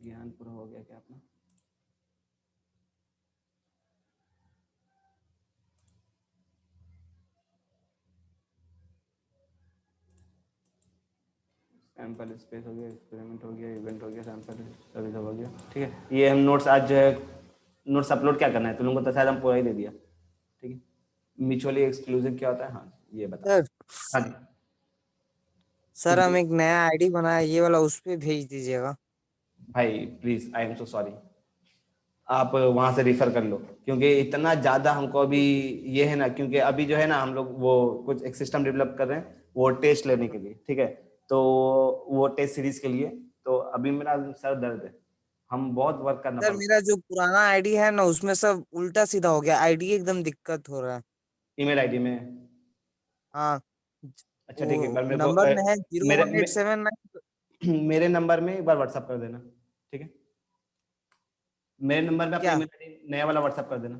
ज्ञान पूरा हो गया क्या अपना? सैंपल स्पेस हो गया, एक्सपेरिमेंट हो गया, इवेंट हो गया, सैंपल सभी सब हो गया, ठीक है। ये हम नोट्स आज जो है नोट्स अपलोड क्या करना है तुम लोगों को तो शायद हम पूरा ही दे दिया, ठीक है। म्यूचुअली एक्सक्लूसिव क्या होता है? हाँ ये बता। सर हाँ जी सर हम एक नया आईडी बनाया, ये वाला उस पे भेज दीजिएगा। भाई please, I am so sorry, आप वहां से रिफर कर लो, क्योंकि इतना ज्यादा हमको अभी ये है ना, क्योंकि अभी जो है ना हम लोग वो कुछ एक सिस्टम डेवलप कर रहे हैं वो टेस्ट लेने के लिए, ठीक है। तो वो टेस्ट सीरीज के लिए, तो अभी मेरा सर दर्द है, हम बहुत वर्क करना सर पड़ रहा मेरा जो पुराना आईडी है ना, उसमें सब उल्टा सीधा हो गया, आईडी एकदम दिक्कत हो रहा है। है ईमेल आईडी में। हाँ, अच्छा ठीक है, एक वो बार मेरे को नंबर में है जीरो मेरे वन एट सेवन नाइन मेरे नंबर में एक बार व्हाट्सअप कर देना, ठीक है। मेरे नंबर पे अपना क्या? ईमेल आईडी नया वाला व्हाट्सअप कर देना।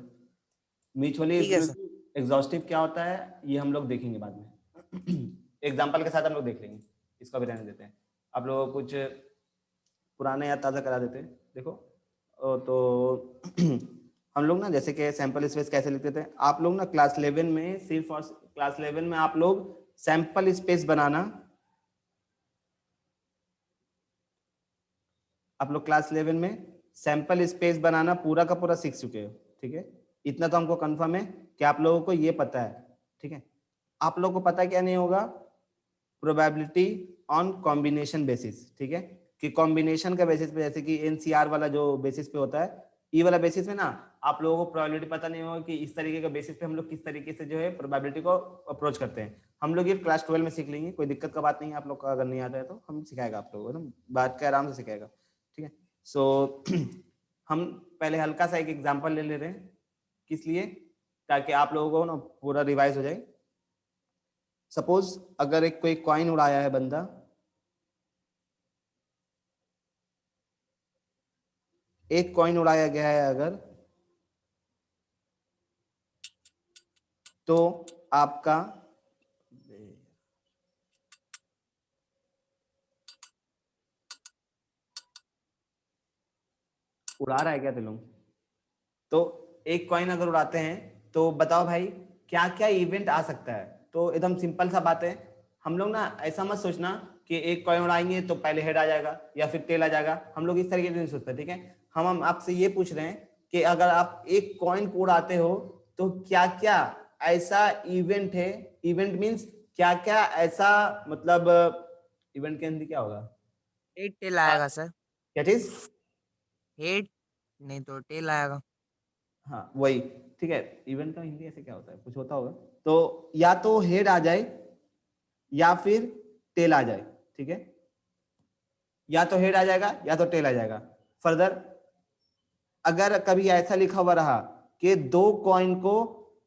म्यूचुअली ठीक है सर। एग्जॉस्टिव क्या होता है ये हम लोग देखेंगे बाद में। एग्जाम्पल के साथ हम लोग देख लेंगे, इसका भी रहने देते हैं। आप लोगों को कुछ पुराने याद ताज़ा करा देते हैं। देखो तो हम लोग ना जैसे कि सैंपल स्पेस कैसे लिखते थे, आप लोग ना क्लास 11 में सिर्फ और क्लास 11 में आप लोग सैंपल स्पेस बनाना, आप लोग क्लास 11 में सैंपल स्पेस बनाना पूरा का पूरा सीख चुके हो, ठीक है। इतना तो हमको कंफर्म है कि आप लोगों को ये पता है, ठीक है। आप लोगों को पता क्या नहीं होगा? प्रोबेबिलिटी ऑन कॉम्बिनेशन बेसिस, ठीक है, कि कॉम्बिनेशन का बेसिस पे, जैसे कि एनसीआर वाला जो बेसिस पे होता है, ई वाला बेसिस में ना आप लोगों को प्रोबेबिलिटी पता नहीं होगा कि इस तरीके का बेसिस पे हम लोग किस तरीके से जो है प्रोबेबिलिटी को अप्रोच करते हैं। हम लोग ये क्लास 12 में सीख लेंगे, कोई दिक्कत का बात नहीं है। आप लोग का अगर नहीं आता है तो हम सिखाएगा आप लोगों को ना, बात के आराम से सिखाएगा, ठीक है। सो हम पहले हल्का सा एक एग्जाम्पल ले ले रहे हैं, किस लिए? ताकि आप लोगों को ना पूरा रिवाइज हो जाए। सपोज अगर एक कोई कॉइन उड़ाया है बंदा, एक कॉइन उड़ाया गया है अगर, तो आपका उड़ा रहा है क्या तुम लोग? तो एक कॉइन अगर उड़ाते हैं तो बताओ भाई क्या क्या इवेंट आ सकता है? तो एकदम सिंपल सा बात है, हम लोग ना ऐसा मत सोचना कि एक कॉइन उड़ाएंगे तो पहले हेड आ जाएगा या फिर टेल आ जाएगा, हम लोग इस तरीके से नहीं सोचते, ठीक है। हम आपसे ये पूछ रहे हैं कि अगर आप एक कॉइन को उड़ाते हो तो क्या क्या ऐसा इवेंट है, इवेंट मीन्स क्या क्या ऐसा, मतलब इवेंट के हिंदी क्या होगा? हेड टेल आएगा सर। क्या चीज? हेड नहीं तो टेल आएगा। हाँ वही, ठीक है। इवेंट का हिंदी ऐसे क्या होता है, कुछ होता होगा। तो या तो हेड आ जाए या फिर टेल आ जाए, ठीक है। या तो हेड आ जाएगा या तो टेल आ जाएगा। फर्दर अगर कभी ऐसा लिखा हुआ रहा कि दो कॉइन को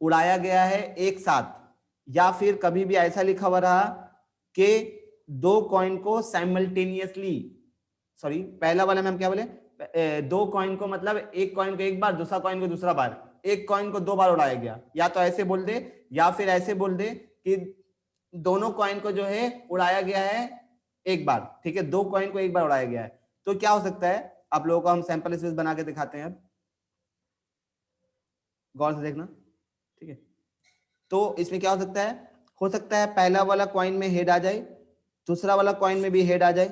उड़ाया गया है एक साथ, या फिर कभी भी ऐसा लिखा हुआ रहा कि दो कॉइन को साइमल्टेनियसली, सॉरी पहला वाला में हम क्या बोले, दो कॉइन को मतलब एक कॉइन को एक बार, दूसरा कॉइन को दूसरा बार, एक कॉइन को दो बार उड़ाया गया, या तो ऐसे बोल दे या फिर ऐसे बोल दे कि दोनों कॉइन को जो है उड़ाया गया है एक बार, ठीक है, दो कॉइन को एक बार उड़ाया गया है। तो क्या हो सकता है? आप लोगों को हम सैंपल स्पेस बना के दिखाते हैं, अब गौर से देखना, ठीक है। तो इसमें क्या हो सकता है पहला वाला कॉइन में हेड आ जाए, दूसरा वाला कॉइन में भी हेड आ जाए,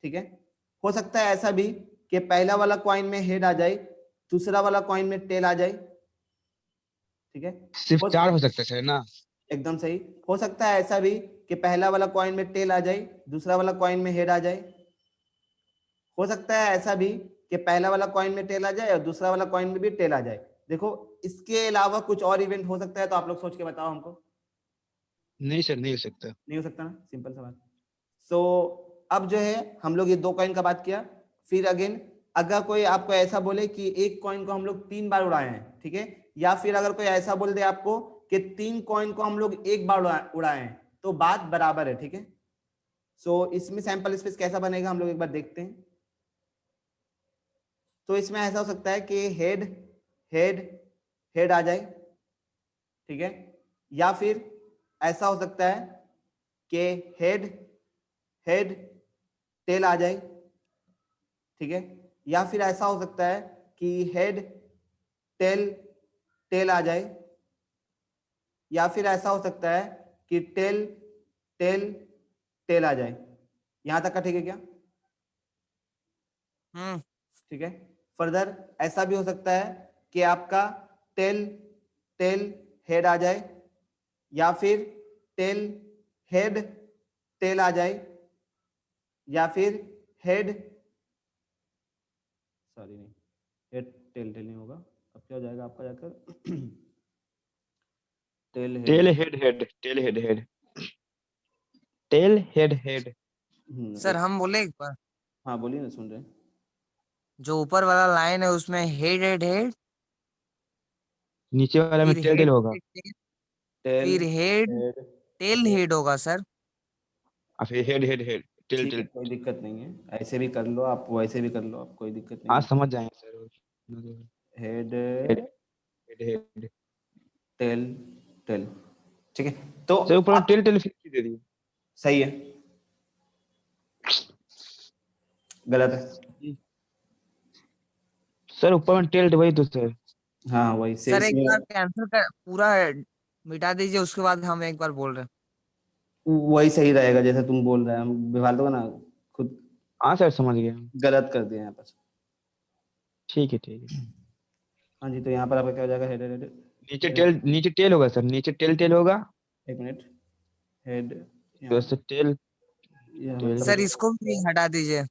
ठीक है। हो सकता है ऐसा भी कि पहला वाला कॉइन में हेड आ जाए, दूसरा वाला कॉइन में टेल आ जाए, ठीक है। सिर्फ 4 हो सकते थे ना? एकदम सही। हो सकता है ऐसा भी कि पहला वाला कॉइन में टेल आ जाए, दूसरा वाला कॉइन में हेड आ जाए। हो सकता है ऐसा भी कि पहला वाला कॉइन में टेल आ जाए और दूसरा वाला कॉइन में भी टेल आ जाए। देखो इसके अलावा कुछ और इवेंट हो सकता है, तो आप लोग सोच के बताओ हमको। नहीं सर, नहीं हो सकता। नहीं हो सकता ना, सिंपल सा बात। सो अब जो है हम लोग ये दो कॉइन का बात किया। फिर अगेन अगर कोई आपको ऐसा बोले कि एक कॉइन को हम लोग 3 बार उड़ाए हैं, ठीक है, या फिर अगर कोई ऐसा बोल दे आपको कि 3 कॉइन को हम लोग एक बार उड़ाएं तो बात बराबर है, ठीक है। सो इसमें सैंपल स्पेस कैसा बनेगा हम लोग एक बार देखते हैं। तो इसमें ऐसा हो सकता है कि हेड हेड हेड आ जाए, ठीक है, या फिर ऐसा हो सकता है कि हेड हेड टेल आ जाए, ठीक है, या फिर ऐसा हो सकता है कि हेड टेल टेल आ जाए, या फिर ऐसा हो सकता है कि टेल टेल टेल आ जाए। यहां तक का ठीक है क्या? ठीक है। फर्दर ऐसा भी हो सकता है कि आपका टेल टेल हेड आ जाए, या फिर टेल हेड टेल आ जाए, या फिर हेड सॉरी नहीं हेड टेल टेल नहीं होगा, अब क्या हो जाएगा आपका जाकर tell head tail head head tail head head tail head head. Sir हम बोले एक बार, हाँ बोलिए ना, सुन रहे हैं। जो ऊपर वाला लाइन है उसमें हेड हेड हेड, नीचे वाला में फिर टेल टेल हेड होगा, टेल फिर हेड हेड टेल हेड होगा सर। और फिर हेड हेड हेड टेल ठीक है, टेल। कोई दिक्कत नहीं है, ऐसे भी कर लो आप, वैसे भी कर लो आप, कोई दिक्कत नहीं आज है। समझ जाएंगे sir. Head head head head tail tail, ठीक है। तो सर ऊपर में आप टेल टेल फिर दे दिए। सही है, गलत है। सर ऊपर में टेल वही तो सर। हाँ वही से सर एक इसमें बार कैंसिल कर पूरा मिटा दीजिए, उसके बाद हम एक बार बोल रहे हैं। वही सही रहेगा जैसे तुम बोल रहे हैं, हम बिहार ना खुद हाँ सर समझ गया। गलत कर दिया यहाँ पर। ठीक है ठीक है। हाँ जी, तो यहाँ पर आपका क्या हो जाएगा, हेड हेड नीचे टेल होगा सर, नीचे टेल टेल होगा। एक मिनट, हेड तो यहाँ सर टेल यह टेल सर मतलब इसको भी हटा दीजिए,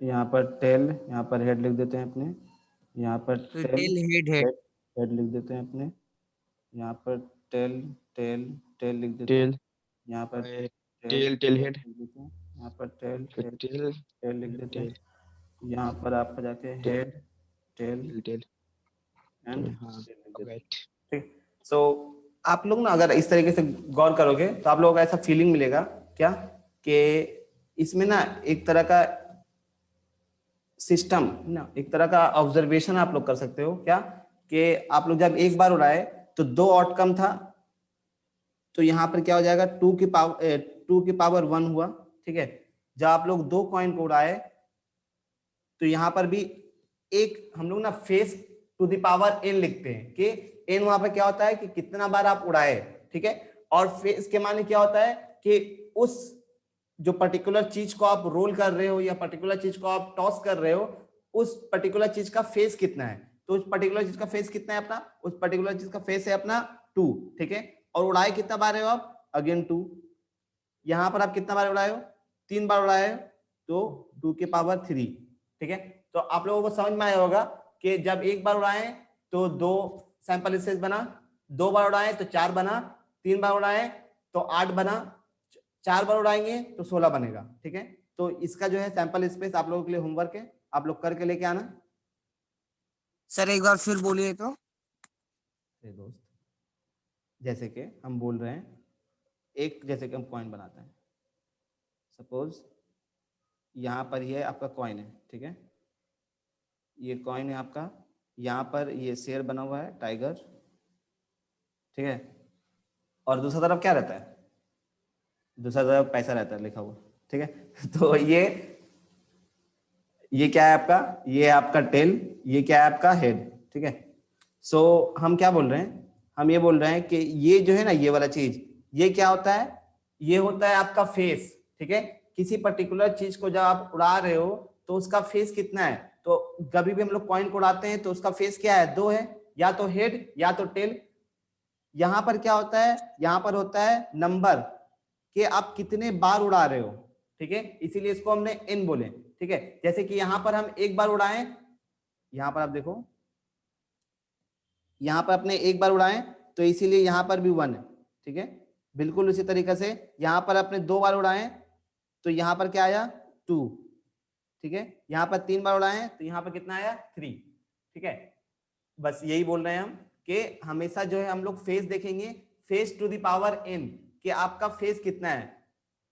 यहाँ पर टेल, यहाँ पर हेड लिख देते हैं अपने, यहाँ पर फिर tail tail head head. Head head लिख देते हैं अपने, यहाँ पर टेल टेल टेल लिख देते हैं, टेल यहाँ पर टेल टेल टेल हेड लिख देते हैं, यहाँ पर टेल फिर हेड टेल टेल लिख देते टेल हैं, यहाँ पर आपका जाके tail head tail tail tail and tail. हाँ टेल लिख देते हैं, राइट। ठीक। सो आप लोग ना अगर इस तरीके से गौर करोगे तो आप लोगों को ऐसा फीलिंग मिलेगा क्या कि इसमें ना एक तरह का सिस्टम ना, एक तरह का ऑब्जर्वेशन आप लोग कर सकते हो क्या, कि आप लोग जब एक बार उड़ाए तो 2 आउटकम था, तो यहाँ पर क्या हो जाएगा 2 की पावर 1 हुआ, ठीक है। जब आप लोग 2 कॉइन को उड़ाए तो यहाँ पर भी एक हम लोग ना face to the power n लिखते हैं कि n वहां पर क्या होता है कि कितना बार आप उड़ाए, ठीक है। और फेस के माने क्या होता है कि उस जो पर्टिकुलर चीज को आप रोल कर रहे हो या पर्टिकुलर चीज को आप टॉस कर रहे हो, उस पर्टिकुलर चीज का फेस कितना है। तो उस पर्टिकुलर चीज का फेस कितना है अपना, उस पर्टिकुलर चीज का फेस है अपना 2, ठीक है। और उड़ाए कितना बार रहे हो आप, अगेन 2। यहां पर आप कितना बार उड़ाए हो, 3 बार उड़ाए हो, तो 2 की पावर 3, ठीक है। तो आप लोगों को समझ में आया होगा कि जब एक बार उड़ाए तो 2 सैंपल स्पेस बना, 2 बार उड़ाए तो 4 बना, 3 बार उड़ाए तो 8 बना, 4 बार उड़ाएंगे तो 16 बनेगा, ठीक है। तो इसका जो है सैंपल स्पेस आप लोगों के लिए होमवर्क है, आप लोग करके लेके आना। सर एक बार फिर बोलिए तो। दोस्त जैसे कि हम बोल रहे हैं, एक जैसे कि हम कॉइन बनाते हैं, सपोज यहाँ पर ये आपका कॉइन है, ठीक है, ये कॉइन है आपका, यहाँ पर ये शेर बना हुआ है टाइगर, ठीक है। और दूसरा तरफ क्या रहता है, दूसरा तरफ पैसा रहता है लिखा हुआ, ठीक है। तो ये क्या है आपका, ये है आपका टेल, ये क्या है आपका हेड, ठीक है। सो हम क्या बोल रहे हैं, हम ये बोल रहे हैं कि ये जो है ना, ये वाला चीज, ये क्या होता है, ये होता है आपका फेस, ठीक है। किसी पर्टिकुलर चीज को जब आप उड़ा रहे हो तो उसका फेस कितना है, तो कभी भी हम लोग कॉइन को उड़ाते हैं तो उसका फेस क्या है, 2 है, या तो हेड या तो टेल। यहां पर क्या होता है, यहां पर होता है नंबर कि आप कितने बार उड़ा रहे हो, ठीक है, इसीलिए इसको हमने n बोले, ठीक है। जैसे कि यहां पर हम एक बार उड़ाएं, यहां पर आप देखो, यहां पर अपने एक बार उड़ाएं तो इसीलिए यहां पर भी 1 है, ठीक है। बिल्कुल उसी तरीके से यहां पर अपने 2 बार उड़ाएं तो यहां पर क्या आया 2, ठीक है। यहां पर 3 बार उड़ाएं तो यहां पर कितना आया 3, ठीक है। बस यही बोल रहे हैं हम कि हमेशा जो है हम लोग फेस देखेंगे, face to the power n, कि आपका फेस कितना है।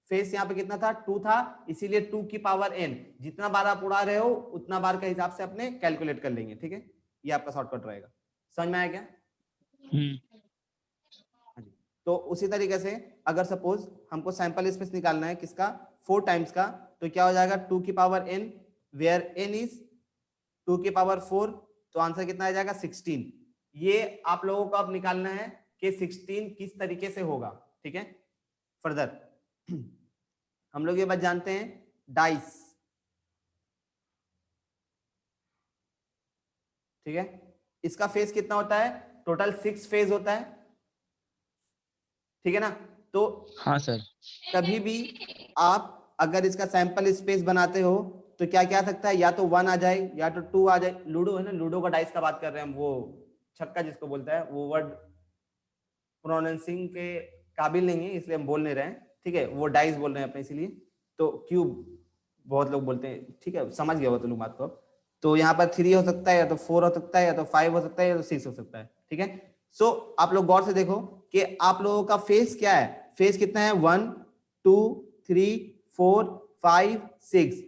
फेस यहाँ पे कितना था, 2 था, इसीलिए 2 की पावर n, जितना बार आप उड़ा रहे हो उतना बार के हिसाब से अपने कैलकुलेट कर लेंगे। ठीक है, ये आपका शॉर्टकट रहेगा। समझ में आया क्या? तो उसी तरीके से अगर सपोज हमको सैंपल स्पेस निकालना है किसका, 4 टाइम्स का, तो क्या हो जाएगा, 2 की power n, where n is 2 की पावर 4, तो आंसर कितना आ जाएगा, 16। ये आप लोगों को अब निकालना है कि 16 किस तरीके से होगा। ठीक है, फर्दर हम लोग ये बात जानते हैं, डाइस। ठीक है, इसका फेज कितना होता है, टोटल 6 फेज होता है। ठीक है ना, तो हाँ सर। कभी भी आप अगर इसका सैंपल स्पेस बनाते हो तो क्या क्या आ सकता है, या तो 1 आ जाए या तो 2 आ जाए। लूडो है ना, लूडो का डाइस का बात कर रहे हैं हम, वो छक्का जिसको बोलता है, वो वर्ड प्रोनाउंसिंग के काबिल नहीं है इसलिए हम बोल नहीं रहे हैं। ठीक है, वो डाइस बोल रहे हैं अपने, इसीलिए तो क्यूब बहुत लोग बोलते हैं। ठीक है, समझ गया वो तो लोग बात को। तो यहाँ पर 3 हो सकता है, या तो 4 हो सकता है, या तो 5 हो सकता है, या तो 6 हो सकता है। ठीक है, सो आप लोग गौर से देखो कि आप लोगों का फेस क्या है, फेस कितना है, 1 2 3 4 5 6,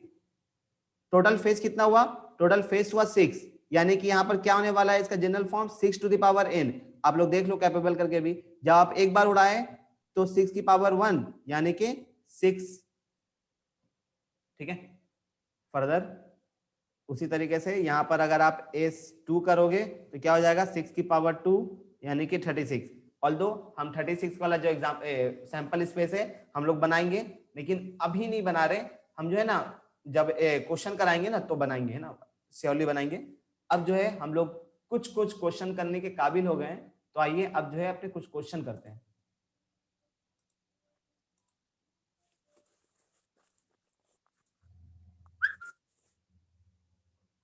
टोटल फेस कितना हुआ, टोटल फेस हुआ 6, यानी कि यहाँ पर क्या होने वाला है, इसका general form 6 to the power n। आप लोग देख लो कैपेबल करके भी, जब आप एक बार उड़ाए तो 6 की पावर 1 यानी कि 6। ठीक है, फर्दर उसी तरीके से यहाँ पर अगर आप S2 करोगे तो क्या हो जाएगा, 6 की पावर 2 यानी कि 36। ऑल्दो हम 36 वाला जो एग्जाम सैंपल स्पेस है हम लोग बनाएंगे, लेकिन अभी नहीं बना रहे हम, जो है ना जब क्वेश्चन कराएंगे ना तो बनाएंगे, है ना, श्योरली बनाएंगे। अब जो है हम लोग कुछ क्वेश्चन करने के काबिल हो गए हैं, तो आइए अब जो है अपने कुछ क्वेश्चन करते हैं।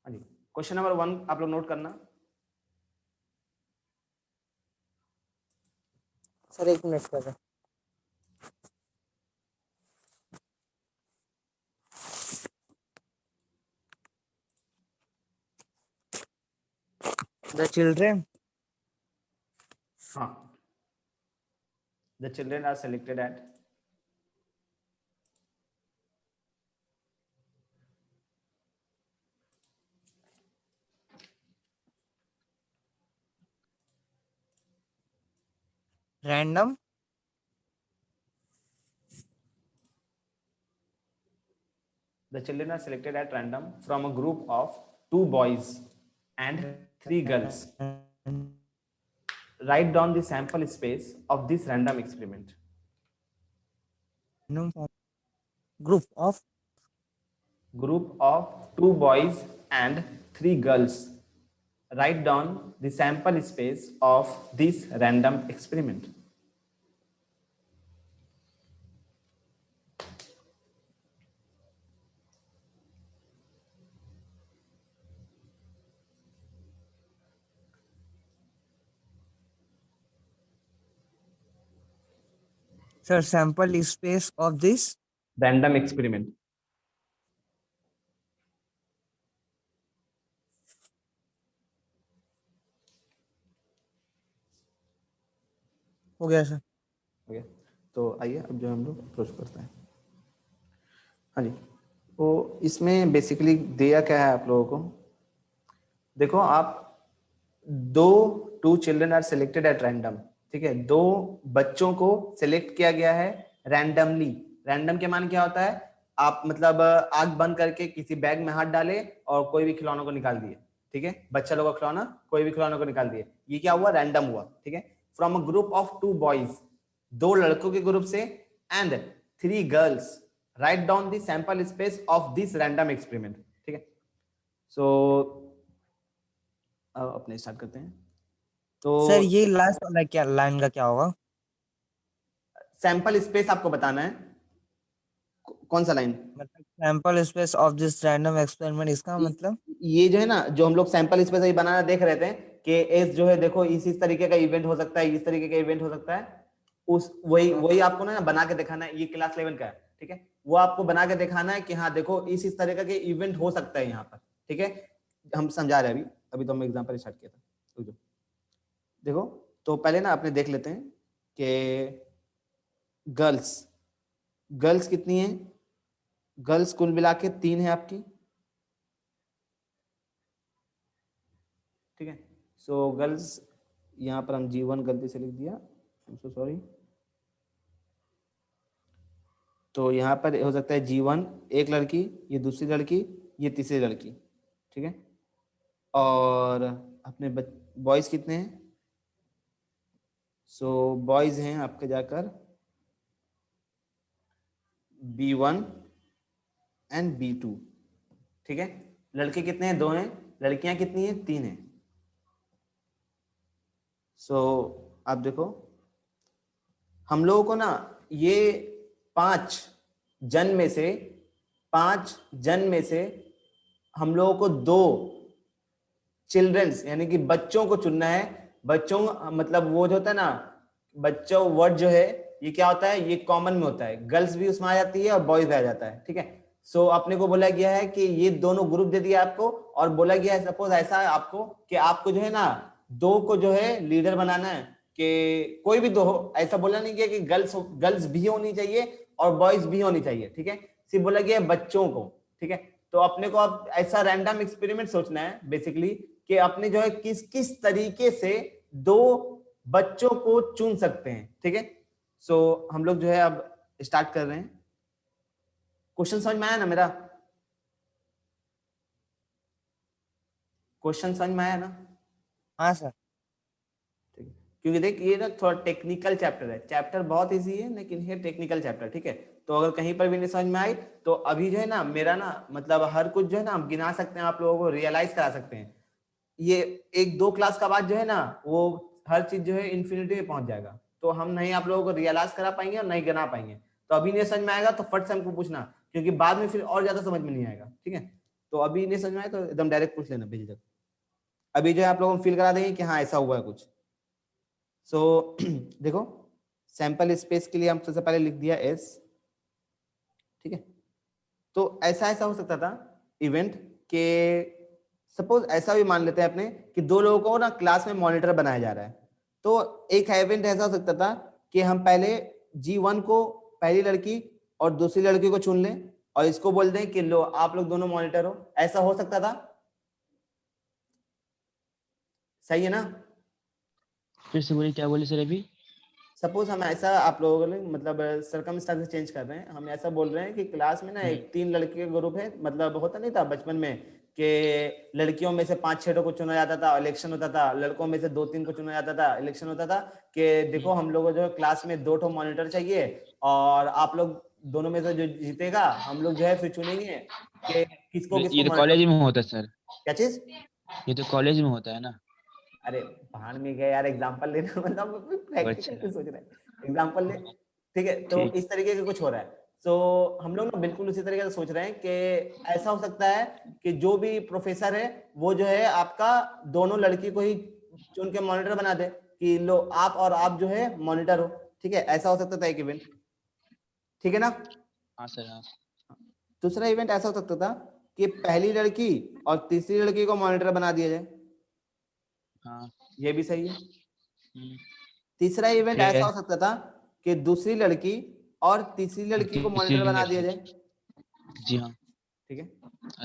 हाँ जी, क्वेश्चन नंबर 1 आप लोग नोट करना। सर 1 मिनट कर। The children हाँ, the children are selected at random the children are selected at random from a group of 2 boys and 3 girls. Write down the sample space of this random experiment. group of 2 boys and 3 girls. Write down the sample space of this random experiment. sir sample space of this Random experiment. हो गया sir. Okay, तो आइए अब जो हम लोग approach करते हैं। हाँ जी, तो इसमें बेसिकली दिया क्या है आप लोगों को, देखो आप two children are selected at random. ठीक है, 2 बच्चों को सिलेक्ट किया गया है रैंडमली। रैंडम के मान क्या होता है, आप मतलब आंख बंद करके किसी बैग में हाथ डाले और कोई भी खिलौनों को निकाल दिए। ठीक है, बच्चा लोग का खिलौना, कोई भी खिलौनों को निकाल दिए, ये क्या हुआ, रैंडम हुआ। ठीक है, from a group of 2 boys, 2 लड़कों के ग्रुप से, and 3 girls. Write down the sample space of this random experiment. ठीक है, सो अपने स्टार्ट करते हैं। तो सर ये लास्ट वाला क्या लाइन का क्या होगा, सैंपल स्पेस आपको बताना है, कौन सा लाइन, मतलब sample space of this random experiment, इसका मतलब ये जो है ना, जो हम लोग सैंपल स्पेस अभी बनाना देख रहे थे कि एस जो है, देखो इस तरीके का इवेंट हो सकता है, इस तरीके का इवेंट हो सकता है, उस वही आपको ना बना के दिखाना है। ये क्लास 11 का है। ठीक है, वो आपको बना के दिखाना है कि हाँ देखो इस तरीके के इवेंट हो सकता है यहाँ पर। ठीक है, हम समझा रहे हैं अभी, तो हम एग्जांपल स्टार्ट किया था। देखो तो पहले ना अपने देख लेते हैं कि गर्ल्स कितनी है। गर्ल्स कुल मिला के 3 है आपकी, ठीक है। सो गर्ल्स, यहाँ पर हम G1 गलती से लिख दिया, आई एम सो सॉरी। तो यहाँ पर हो सकता है G1 एक लड़की, ये दूसरी लड़की, ये तीसरी लड़की, ठीक है। और अपने बॉयज कितने हैं? सो बॉयज हैं आपके जाकर B1 एंड B2, ठीक है। लड़के कितने हैं? 2 हैं। लड़कियां कितनी हैं? 3 हैं। सो आप देखो, हम लोगों को ना ये 5 जन में से हम लोगों को 2 चिल्ड्रंस यानी कि बच्चों को चुनना है। बच्चों मतलब वो जो होता है ना, बच्चों वर्ड जो है ये क्या होता है, ये कॉमन में होता है, गर्ल्स भी उसमें आ जाती है और बॉयज भी आ जाता है, ठीक है। सो अपने को बोला गया है कि ये दोनों ग्रुप दे दिया आपको, और बोला गया है सपोज ऐसा है आपको कि आपको जो है ना 2 को जो है लीडर बनाना है, कि कोई भी 2 हो, ऐसा बोला नहीं गया कि गर्ल्स भी होनी चाहिए और बॉयज भी होनी चाहिए, ठीक है। सिर्फ बोला गया है बच्चों को, ठीक है। तो अपने को अब ऐसा रैंडम एक्सपेरिमेंट सोचना है बेसिकली कि अपने जो है किस किस तरीके से 2 बच्चों को चुन सकते हैं, ठीक है। सो हम लोग जो है अब स्टार्ट कर रहे हैं। क्वेश्चन समझ में आया ना मेरा? क्वेश्चन समझ में आया ना? हाँ सर। ठीक है, क्योंकि देख ये ना थोड़ा टेक्निकल चैप्टर है, चैप्टर बहुत इजी है लेकिन ये टेक्निकल चैप्टर, ठीक है। तो अगर कहीं पर भी नहीं समझ में आई तो अभी जो है ना मेरा ना मतलब हर कुछ जो है ना हम गिना सकते हैं, आप लोगों को रियलाइज करा सकते हैं। ये 1-2 क्लास का बाद जो है ना वो हर चीज जो है इन्फिनिटी में पहुंच जाएगा, तो हम नहीं आप लोगों को रियलाइज करा पाएंगे और नहीं गिना पाएंगे। तो अभी नहीं समझ में आएगा तो फट से हमको पूछना, क्योंकि बाद में फिर और ज्यादा समझ में नहीं आएगा, ठीक है। तो अभी नहीं समझ में आए तो एकदम डायरेक्ट पूछ लेना बेझिझक। अभी जो है आप लोगों को फील करा देंगे कि हाँ ऐसा हुआ है कुछ। सो देखो, सैंपल स्पेस के लिए हम सबसे पहले लिख दिया S, ठीक है। तो ऐसा हो सकता था इवेंट के, सपोज ऐसा भी मान लेते हैं अपने कि 2 लोगों को ना क्लास में मॉनिटर बनाया जा रहा है। तो एक इवेंट ऐसा हो सकता था कि हम पहले G1 को पहली लड़की और दूसरी लड़की को चुन लें और इसको बोल दें कि लो आप लोग दोनों मॉनिटर हो, ऐसा हो सकता था। सही है ना? फिर से बोलिए, क्या बोले सर अभी? सपोज हम ऐसा आप लोगों को मतलब सर्कमस्टेंसेस चेंज कर रहे हैं, हम ऐसा बोल रहे हैं कि क्लास में ना एक 3 लड़के का ग्रुप है, मतलब होता नहीं था बचपन में कि लड़कियों में से 5-6 को चुना जाता था, इलेक्शन होता था, लड़कों में से 2-3 को चुना जाता था, इलेक्शन होता था, कि देखो हम लोग जो है क्लास में 2 मॉनिटर चाहिए और आप लोग दोनों में से जो जीतेगा हम लोग जो है फिर चुनेंगे कि किसको ये तो मॉनिटर। कॉलेज में होता है सर, क्या चीज? ये तो कॉलेज में होता है ना। अरे भाड़ में गए यार, एग्जांपल लेना मतलब प्रैक्टिकल अच्छा, पे सोच रहे हैं, एग्जांपल ले, ठीक है। तो ठीक। इस तरीके का कुछ हो रहा है। सो हम लोग ना बिल्कुल उसी तरीके से सोच रहे हैं कि ऐसा हो सकता है कि जो भी प्रोफेसर है वो जो है आपका दोनों लड़की को ही चुन के मॉनिटर बना दे कि लो आप और आप जो है मॉनिटर हो, ठीक है। ऐसा हो सकता था एक इवेंट, ठीक है ना। हाँ सर, हाँ। दूसरा इवेंट ऐसा हो सकता था कि पहली लड़की और तीसरी लड़की को मॉनिटर बना दिया जाए, हाँ। ये भी सही है। हम्म, तीसरा इवेंट फिर ऐसा हो सकता था कि दूसरी लड़की और तीसरी लड़की को तीसरी मॉनिटर बना दिया लड़की, जाए, जी हाँ। ठीक है।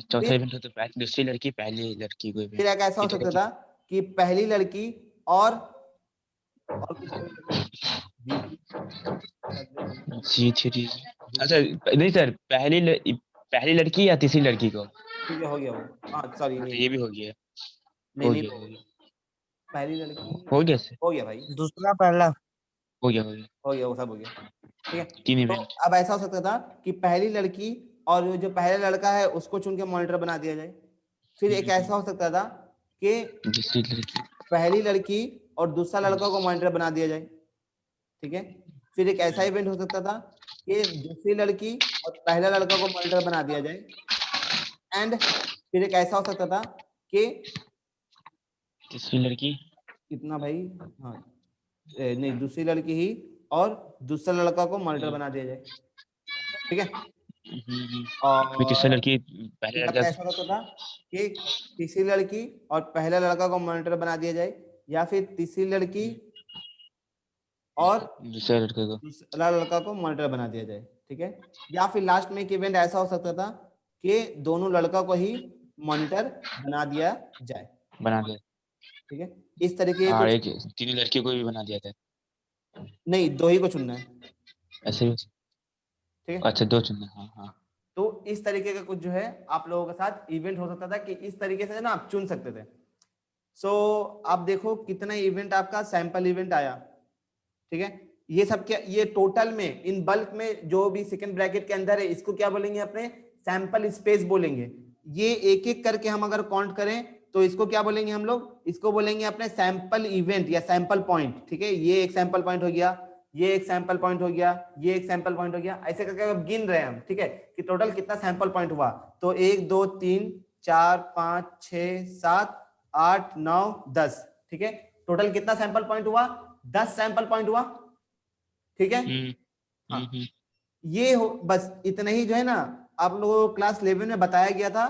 चौथा फिर इवेंट होता है दूसरी लड़की पहली लड़की को फिर इवेंट, एक ऐसा हो सकता था कि पहली लड़की और कुछ इवेंट होता था जी थ्री। अच्छा नहीं सर, पहली लड़की या तीसरी लड़की को? ठीक है, हो गया वो, हाँ सॉरी हाँ, तो नहीं ये भी हो गया, नहीं हो नहीं गया, वो हो गया, पहली लड़की हो गया सर, हो गया भाई, दूसरा पहला। हो गया, हो गया। हो गया, वो सब हो गया, ठीक है। 3 तो इवेंट। अब ऐसा हो सकता था कि पहली लड़की और जो पहला लड़का है उसको चुन के मॉनिटर बना दिया जाए। फिर एक ऐसा हो सकता था कि दूसरी लड़की। पहली लड़की और दूसरा लड़का को मॉनिटर बना दिया जाए, ठीक है। फिर एक ऐसा इवेंट हो सकता था कि दूसरी लड़की और पहला लड़का को मॉनिटर बना दिया जाए। एंड फिर एक ऐसा हो सकता था कि तीसरी लड़की। कितना भाई, हाँ नहीं दूसरी लड़की ही और दूसरा लड़का को मॉनिटर बना दिया जाए, ठीक है। फिर तीसरी और लड़की फिर पहले आपका लड़का। ऐसा हो सकता था कि तीसरी लड़की और पहला लड़का को मॉनिटर बना दिया जाए। या फिर तीसरी लड़की और दूसरे लड़के को दूसरा लड़का को मॉनिटर बना दिया जाए, ठीक है। या फिर लास्ट में एक इवेंट ऐसा हो सकता था कि दोनों लड़का को ही मॉनिटर बना दिया जाए, बना दिया, ठीक है। इस तरीके के और कुछ, एक तीनों लड़कियों को भी बना दिया था, नहीं 2 ही को चुनना है, ऐसे भी। ठीक है। अच्छा 2 चुनना, हाँ हाँ। तो इस तरीके का कुछ जो है आप लोगों के साथ इवेंट हो सकता था कि इस तरीके से ना आप चुन सकते थे। सो आप देखो कितना इवेंट आपका सैंपल इवेंट आया, ठीक है। ये सब क्या, ये टोटल में इन बल्क में जो भी सेकंड ब्रैकेट के अंदर है इसको क्या बोलेंगे, अपने सैंपल स्पेस बोलेंगे। ये एक एक करके हम अगर काउंट करें तो इसको क्या बोलेंगे हम लोग, इसको बोलेंगे अपने सैंपल इवेंट या सैंपल पॉइंट, ठीक है। ये एक सैंपल पॉइंट हो गया, ये एक सैंपल पॉइंट हो गया, ये एक सैंपल पॉइंट हो गया, ऐसे करके अब गिन रहे हैं हम, ठीक है, कि टोटल कितना सैंपल पॉइंट हुआ। तो 1 2 3 4 5 6 7 8 9 10, ठीक है। टोटल कितना सैंपल पॉइंट हुआ, 10 सैंपल पॉइंट हुआ, ठीक है। हाँ, ये हो, बस इतना ही जो है ना आप लोगों को क्लास 11 में बताया गया था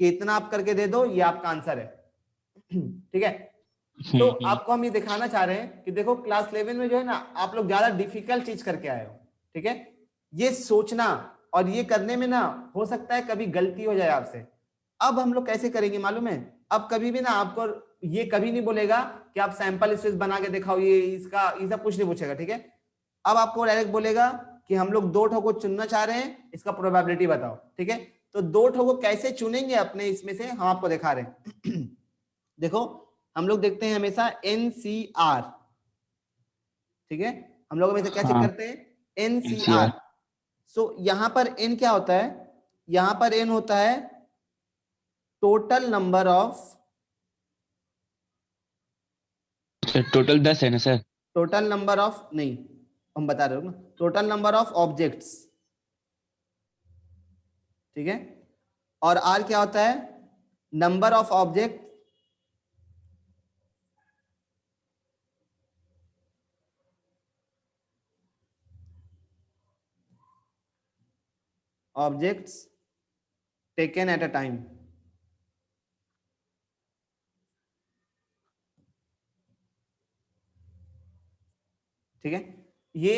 कि इतना आप करके दे दो, ये आपका आंसर है, ठीक है। तो आपको हम ये दिखाना चाह रहे हैं कि देखो क्लास 11 में जो है ना आप लोग ज्यादा डिफिकल्ट चीज करके आए हो, ठीक है। ये सोचना और ये करने में ना हो सकता है कभी गलती हो जाए आपसे। अब हम लोग कैसे करेंगे मालूम है, अब कभी भी ना आपको ये कभी नहीं बोलेगा कि आप सैंपल स्पेस बना के दिखाओ, ये इसका ये सब कुछ नहीं पूछेगा, ठीक है। अब आपको डायरेक्ट बोलेगा कि हम लोग 2 ठो को चुनना चाह रहे हैं, इसका प्रोबेबिलिटी बताओ, ठीक है। तो 2 ठो को कैसे चुनेंगे अपने इसमें से हम आपको दिखा रहे हैं। देखो हम लोग देखते हैं हमेशा NCR, ठीक है। हम लोग हमेशा क्या चेक हाँ, करते हैं, NCR। NCR। सो यहां पर n क्या होता है, यहां पर n होता है टोटल नंबर ऑफ, टोटल 10 है ना सर? टोटल नंबर ऑफ नहीं, हम बता रहे हो ना, टोटल नंबर ऑफ ऑब्जेक्ट्स, ठीक है। और R क्या होता है, number of object objects taken at a time, ठीक है। ये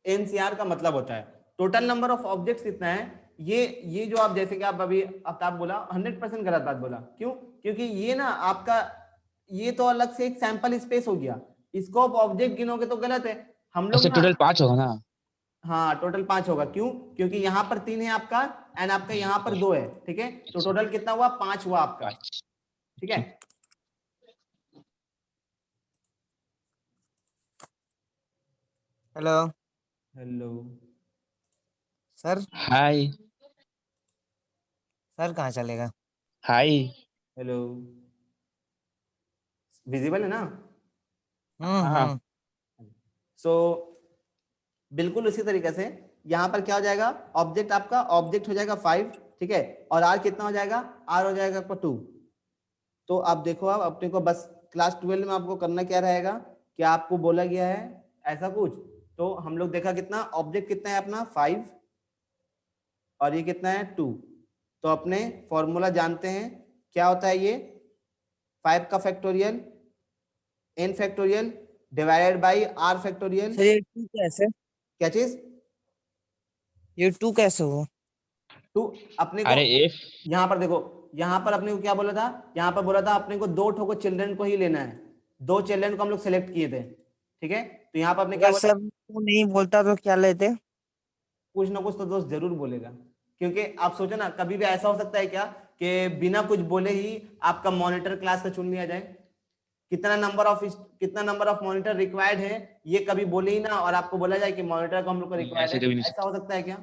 एनसीआर का मतलब होता है टोटल नंबर ऑफ ऑब्जेक्ट्स कितना है। ये जो आप जैसे कि आप अभी आफ्ताब बोला 100% गलत बात बोला, क्यों, क्योंकि ये ना आपका ये तो अलग से एक सैंपल स्पेस हो गया, इसको आप ऑब्जेक्ट गिनोगे तो गलत है। हम लोग अच्छा ना, टोटल 5 होगा ना? हाँ टोटल 5 होगा, क्यों, क्योंकि यहाँ पर 3 है आपका एंड आपका यहाँ पर 2 है, ठीक है। तो टोटल कितना हुआ, 5 हुआ आपका, 5। ठीक है। Hello hello sir. Hi. Sir कहाँ चलेगा? हाय। हेलो, विजिबल है ना। हाँ। हम्म। सो बिल्कुल उसी तरीके से यहाँ पर क्या हो जाएगा, ऑब्जेक्ट आपका ऑब्जेक्ट हो जाएगा 5, ठीक है। और आर कितना हो जाएगा, आर हो जाएगा आपका 2। तो आप देखो, आप अपने को बस क्लास 12 में आपको करना क्या रहेगा, कि आपको बोला गया है ऐसा कुछ, तो हम लोग देखा कितना ऑब्जेक्ट कितना है अपना 5 और ये कितना है 2। तो अपने फॉर्मूला जानते हैं क्या होता है, ये 5 का factorial n factorial divided by r factorial. Sir ये टू कैसे? क्या चीज, ये टू कैसे हुआ? तो अपने को अरे एफ। यहाँ पर देखो, यहाँ पर अपने को क्या बोला था, यहाँ पर बोला था अपने को 2 ठोको चिल्ड्रन को ही लेना है, 2 चिल्ड्रन को हम लोग सेलेक्ट किए थे, ठीक है। तो यहाँ पर अपने क्या अगर बोला, सर टू नहीं बोलता तो क्या लेते? कुछ ना कुछ तो दोस्त जरूर बोलेगा, क्योंकि आप सोचो ना कभी भी ऐसा हो सकता है क्या कि बिना कुछ बोले ही आपका मॉनिटर क्लास का चुन लिया जाए। कितना नंबर ऑफ मॉनिटर रिक्वायर्ड है ये कभी बोले ही ना, और आपको बोला जाए कि मॉनिटर को हम लोग को रिक्वायर्ड ऐसे है, कभी नहीं ऐसा हो सकता है क्या,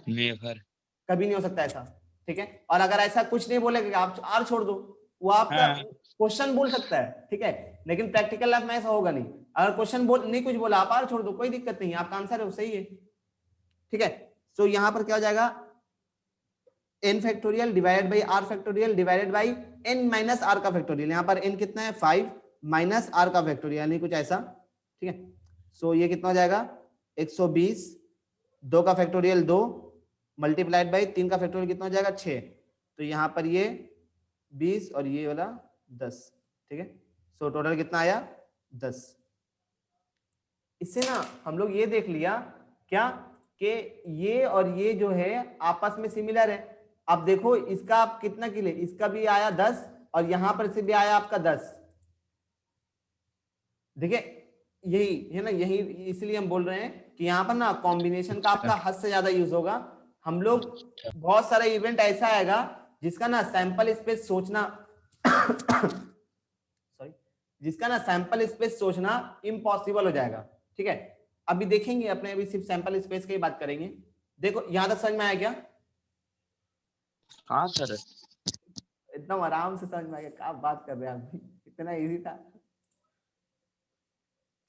नेवर। कभी नहीं हो सकता ऐसा, ठीक है। और अगर ऐसा कुछ नहीं बोलेगा आप आर छोड़ दो, वो आपका हाँ। क्वेश्चन बोल सकता है, ठीक है, लेकिन प्रैक्टिकल लाइफ में ऐसा होगा नहीं। अगर क्वेश्चन बोल नहीं कुछ बोला आप आर छोड़ दो, कोई दिक्कत नहीं है, आपका आंसर है वो सही है, ठीक है। तो यहाँ पर क्या हो जाएगा, n factorial divided by r factorial divided by n minus r का फैक्टोरियल। यहाँ पर n कितना है 5 माइनस r का फैक्टोरियल, यानी कुछ ऐसा, ठीक है। सो ये कितना हो जाएगा 120, 2 का फैक्टोरियल 2 मल्टीप्लाइड बाई 3 का फैक्टोरियल कितना हो जाएगा 6। तो यहाँ पर ये 20 और ये वाला 10, ठीक है। सो टोटल कितना आया 10। इससे ना हम लोग ये देख लिया क्या कि ये और ये जो है आपस में सिमिलर है। अब देखो इसका आप कितना के लिए, इसका भी आया 10 और यहां पर से भी आया आपका 10। देखिए यही है ना, यही इसलिए हम बोल रहे हैं कि यहाँ पर ना कॉम्बिनेशन का आपका हद से ज्यादा यूज होगा। हम लोग बहुत सारा इवेंट ऐसा आएगा जिसका ना सैंपल स्पेस सोचना सॉरी, जिसका ना सैंपल स्पेस सोचना इम्पॉसिबल हो जाएगा। ठीक है, अभी देखेंगे अपने, अभी सिर्फ सैंपल स्पेस की बात करेंगे। देखो यहां तक समझ में आया क्या? हाँ सर। एकदम आराम से समझ में आ गया, क्या बात कर रहे हैं आप, इतना इजी था।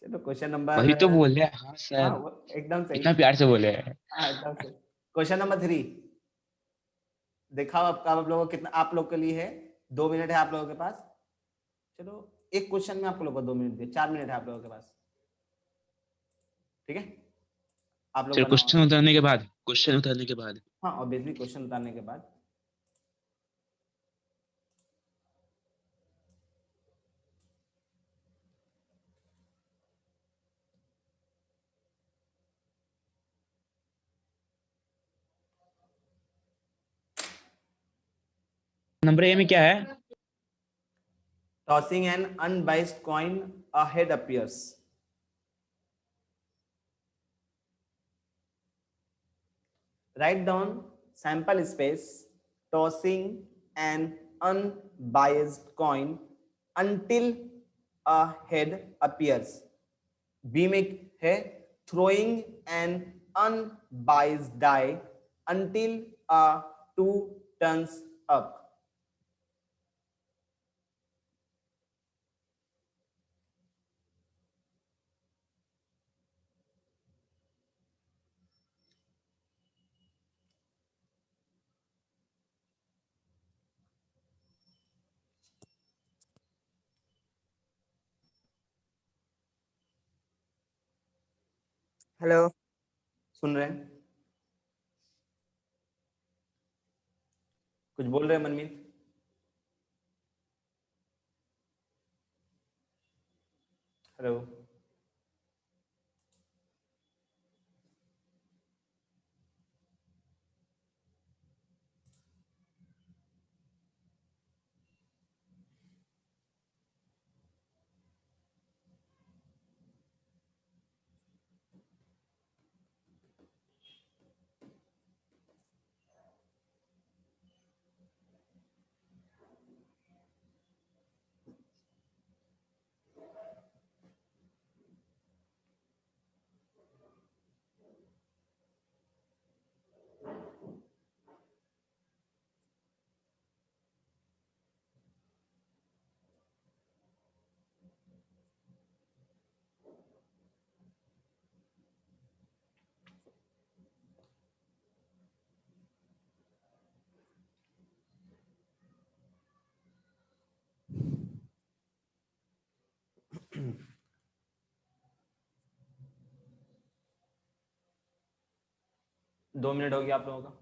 चलो क्वेश्चन नंबर, वही तो बोल रहे हैं, हाँ हाँ सर। एकदम सही, इतना प्यार से बोले हैं। हाँ एकदम सही। क्वेश्चन नंबर 3 दिखाओ आपका, आप लोगों को कितना, आप लोग के लिए है 2 मिनट है आप लोगों के पास। चलो एक क्वेश्चन में आप लोगों को 2 मिनट दिए, 4 मिनट है आप लोगों के पास। ठीक है, आप लोग चलो बनाओ। क्वेश्चन उतारने के बाद। हाँ ऑब्वियसली क्वेश्चन उतारने के बाद। नंबर ए में क्या है? Tossing an unbiased coin, a head appears. Write down sample space, tossing an unbiased coin until a head appears. B में है throwing an unbiased die until a 2 turns up. Hello. सुन रहे हैं? कुछ बोल रहे हैं मनमीत? हेलो। दो मिनट हो गया आप लोगों का।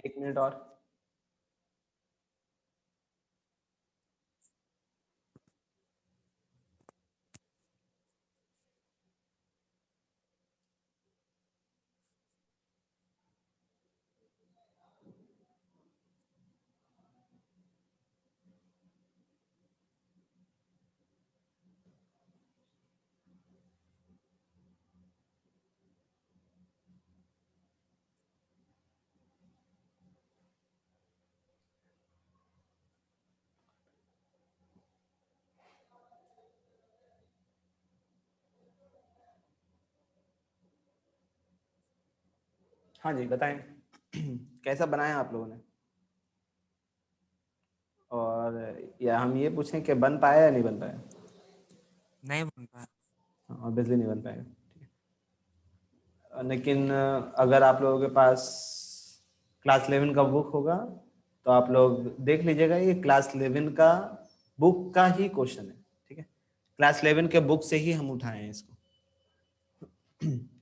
एक मिनट और। हाँ जी बताएं कैसा बनाया आप लोगों ने, और या हम ये पूछें कि बन पाया या नहीं बन पाया? नहीं बन पाया। ऑब्वियसली नहीं बन पाएगा, ठीक है। लेकिन अगर आप लोगों के पास क्लास 11 का बुक होगा तो आप लोग देख लीजिएगा, ये क्लास 11 का बुक का ही क्वेश्चन है, ठीक है। क्लास 11 के बुक से ही हम उठाए हैं इसको।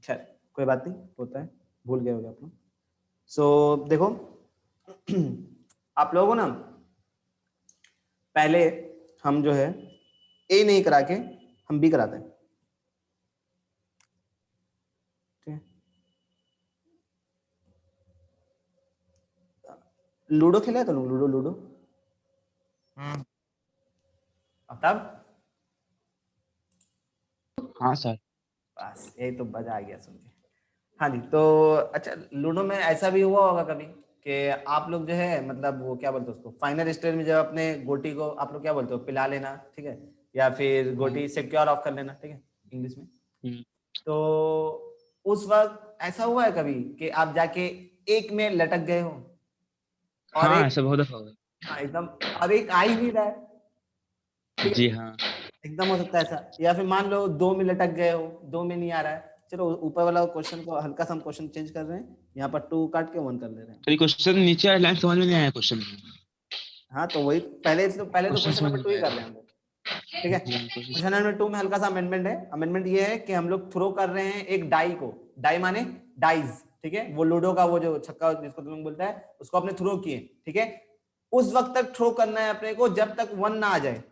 खैर कोई बात नहीं, होता है, भूल गए होगे आप लोग। सो देखो आप लोगों को ना पहले हम जो है ए नहीं करा के हम बी कराते हैं, ठीक है। लूडो खेला है तो लूडो लूडो आफ्ताब? हाँ सर। बस यही तो मजा आ गया सुन के। हाँ जी, तो अच्छा लूडो में ऐसा भी हुआ होगा कभी कि आप लोग जो है मतलब वो क्या बोलते हैं उसको, फाइनल स्टेज में जब अपने गोटी को आप लोग क्या बोलते हो, पिला लेना, ठीक है, या फिर गोटी सिक्योर ऑफ कर लेना, ठीक है, इंग्लिश में। हम्म, तो उस वक्त ऐसा हुआ है कभी कि आप जाके एक में लटक गए हो और हाँ एक, ऐसा बहुत दफा हुआ हाँ एकदम, और एक आ ही नहीं रहा है, है। ठीक जी है, हाँ। एकदम हो सकता है ऐसा। या फिर मान लो दो में लटक गए हो, दो में नहीं आ रहा है, चलो ऊपर वाला क्वेश्चन को हल्का सा हम क्वेश्चन चेंज कर रहे हैं, यहाँ पर टू काट के वन कर दे रहे हैं। फिर क्वेश्चन नीचे वाला लाइन समझ में नहीं आया क्वेश्चन। हाँ तो वही पहले तो क्वेश्चन क्वेश्चन समझ नंबर में टू नहीं ही आया। कर रहे हैं हम लोग, ठीक है। क्वेश्चन। क्वेश्चन नंबर टू में हल्का सा अमेंडमेंट है। अमेंडमेंट ये है कि हम लोग थ्रो कर रहे हैं एक डाई को, डाई माने डाइज, ठीक है, वो लूडो का वो जो छक्का जिसको तुम लोग बोलता है उसको आपने थ्रो किए, ठीक है। उस वक्त तक थ्रो करना है अपने को जब तक वन ना आ जाए।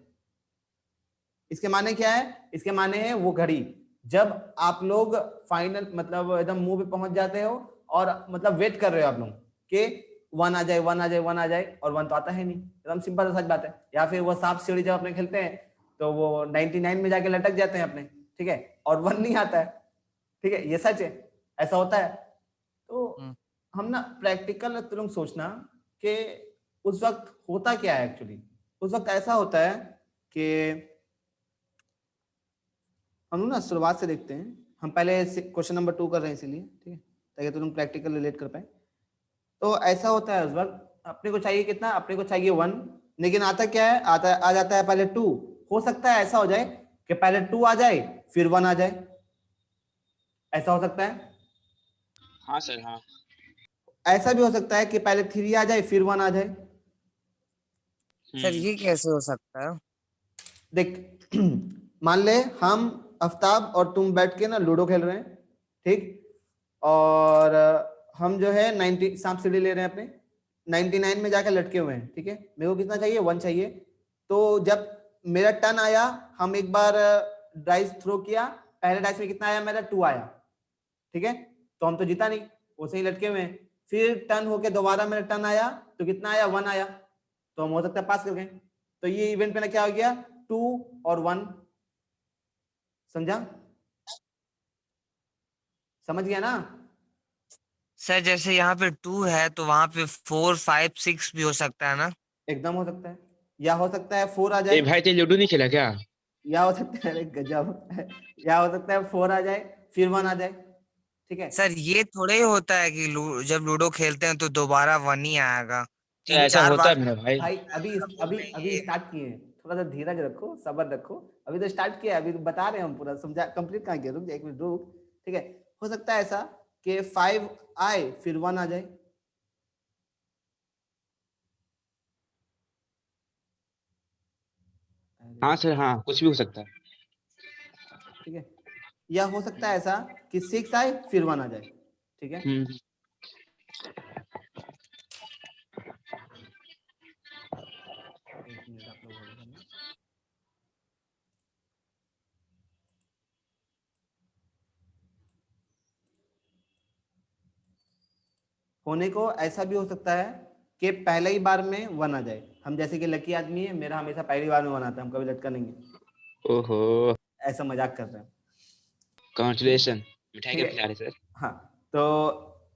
इसके माने क्या है, इसके माने है वो घड़ी जब आप लोग फाइनल मतलब एकदम मुंह पे पहुंच जाते हो और मतलब वेट कर रहे हो आप लोग कि वन आ जाए, वन आ जाए, वन आ जाए, और वन तो आता है नहीं, एकदम सिंपल सच बात है। या फिर वो सांप सीढ़ी जब अपने खेलते हैं तो वो 99 में जाके लटक जाते हैं अपने, ठीक है, और वन नहीं आता है, ठीक है, ये सच है, ऐसा होता है। तो हम ना प्रैक्टिकल तुम लोग सोचना कि उस वक्त होता क्या है एक्चुअली। उस वक्त ऐसा होता है कि हम लोग ना शुरुआत से देखते हैं, हम पहले क्वेश्चन नंबर 2 कर रहे हैं इसीलिए, ठीक है, ताकि तुम प्रैक्टिकल रिलेट कर पाए। तो ऐसा होता है उस वक्त अपने को चाहिए कितना, अपने को चाहिए वन, लेकिन आता क्या है, आता आ जाता है पहले टू। हो सकता है ऐसा हो जाए कि पहले टू आ जाए फिर वन आ जाए, ऐसा हो सकता है। हाँ सर हाँ। ऐसा भी हो सकता है कि पहले थ्री आ जाए फिर वन आ जाए। सर ये कैसे हो सकता है? देख मान ले हम आफ्ताब और तुम बैठ के ना लूडो खेल रहे हैं, ठीक, और हम जो है 90 सांप सीढ़ी ले रहे हैं अपने, 99 में जाकर लटके हुए हैं, ठीक है, मेरे को कितना चाहिए, वन चाहिए। तो जब मेरा टर्न आया, हम एक बार डाइस थ्रो किया, पहले डाइस में कितना आया मेरा, टू आया, ठीक है, तो हम तो जीता नहीं, वैसे ही लटके हुए हैं। फिर टर्न होके दोबारा मेरा टर्न आया तो कितना आया, वन आया, तो हम हो सकता है पास कर गए। तो ये इवेंट पे ना क्या हो गया, टू और वन, समझा, समझ गया ना? सर जैसे यहाँ पे 2 है तो वहां पे 4 5 6 भी हो सकता है ना? एकदम हो सकता है, या हो सकता है फोर आ ए जाए, भाई तेरे लूडो नहीं खेला क्या? या हो सकता है, अरे गजब है, या हो सकता है फोर आ जाए फिर वन आ जाए, ठीक है। सर ये थोड़े ही होता है कि जब लूडो खेलते हैं तो दोबारा 1 ही आएगा। सर तीन ऐसा चार होता बार है मेरा भाई। भाई अभी अभी नहीं अभी स्टार्ट किए हैं, थोड़ा सा धीरज रखो, सब्र रखो, अभी तो स्टार्ट किया है, अभी तो बता रहे हैं हम, पूरा समझा कंप्लीट कहाँ किया, रुक जा एक मिनट रुक, ठीक है। हो सकता है ऐसा कि फाइव आए फिर वन आ जाए, हाँ सर हाँ, कुछ भी हो सकता है। ठीक है, या हो सकता है ऐसा कि सिक्स आए फिर वन आ जाए, ठीक है। हम्म। एक मिनट आप लोग होल्ड करना। होने को ऐसा भी हो सकता है कि पहले ही बार में वन आ जाए, हम जैसे कि लकी आदमी है, मेरा हमेशा पहली बार में वन आता है, हम कभी लटका नहीं है, ओहो। ऐसा मजाक कर रहे हैं, कॉन्ग्रेचुलेशन। मिठाई ठीक का है। खिला रहे सर। हाँ तो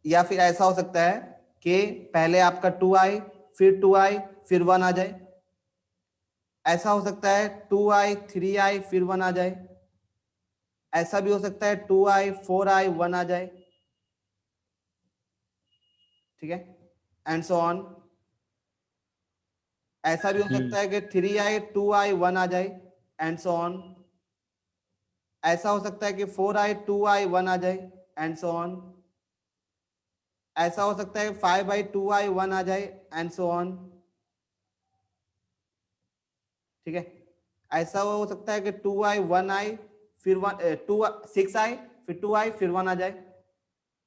या फिर ऐसा हो सकता है कि पहले आपका टू आए फिर टू आए फिर वन आ जाए, ऐसा हो सकता है टू आए थ्री आए फिर वन आ जाए, ऐसा भी हो सकता है टू आए फोर आए वन आ जाए, ठीक है, एंड सो ऑन। ऐसा भी हो सकता है कि 3i 2i 1 आ जाए, एंड सो ऑन। ऐसा हो सकता है कि 4i 2i 1 आ जाए, एंड सो ऑन। ऐसा हो सकता है 5i 2i 1 आ जाए, एंड सो ऑन। ठीक है, ऐसा हो सकता है कि 2i 1i फिर 6i फिर 2i फिर 1 आ जाए,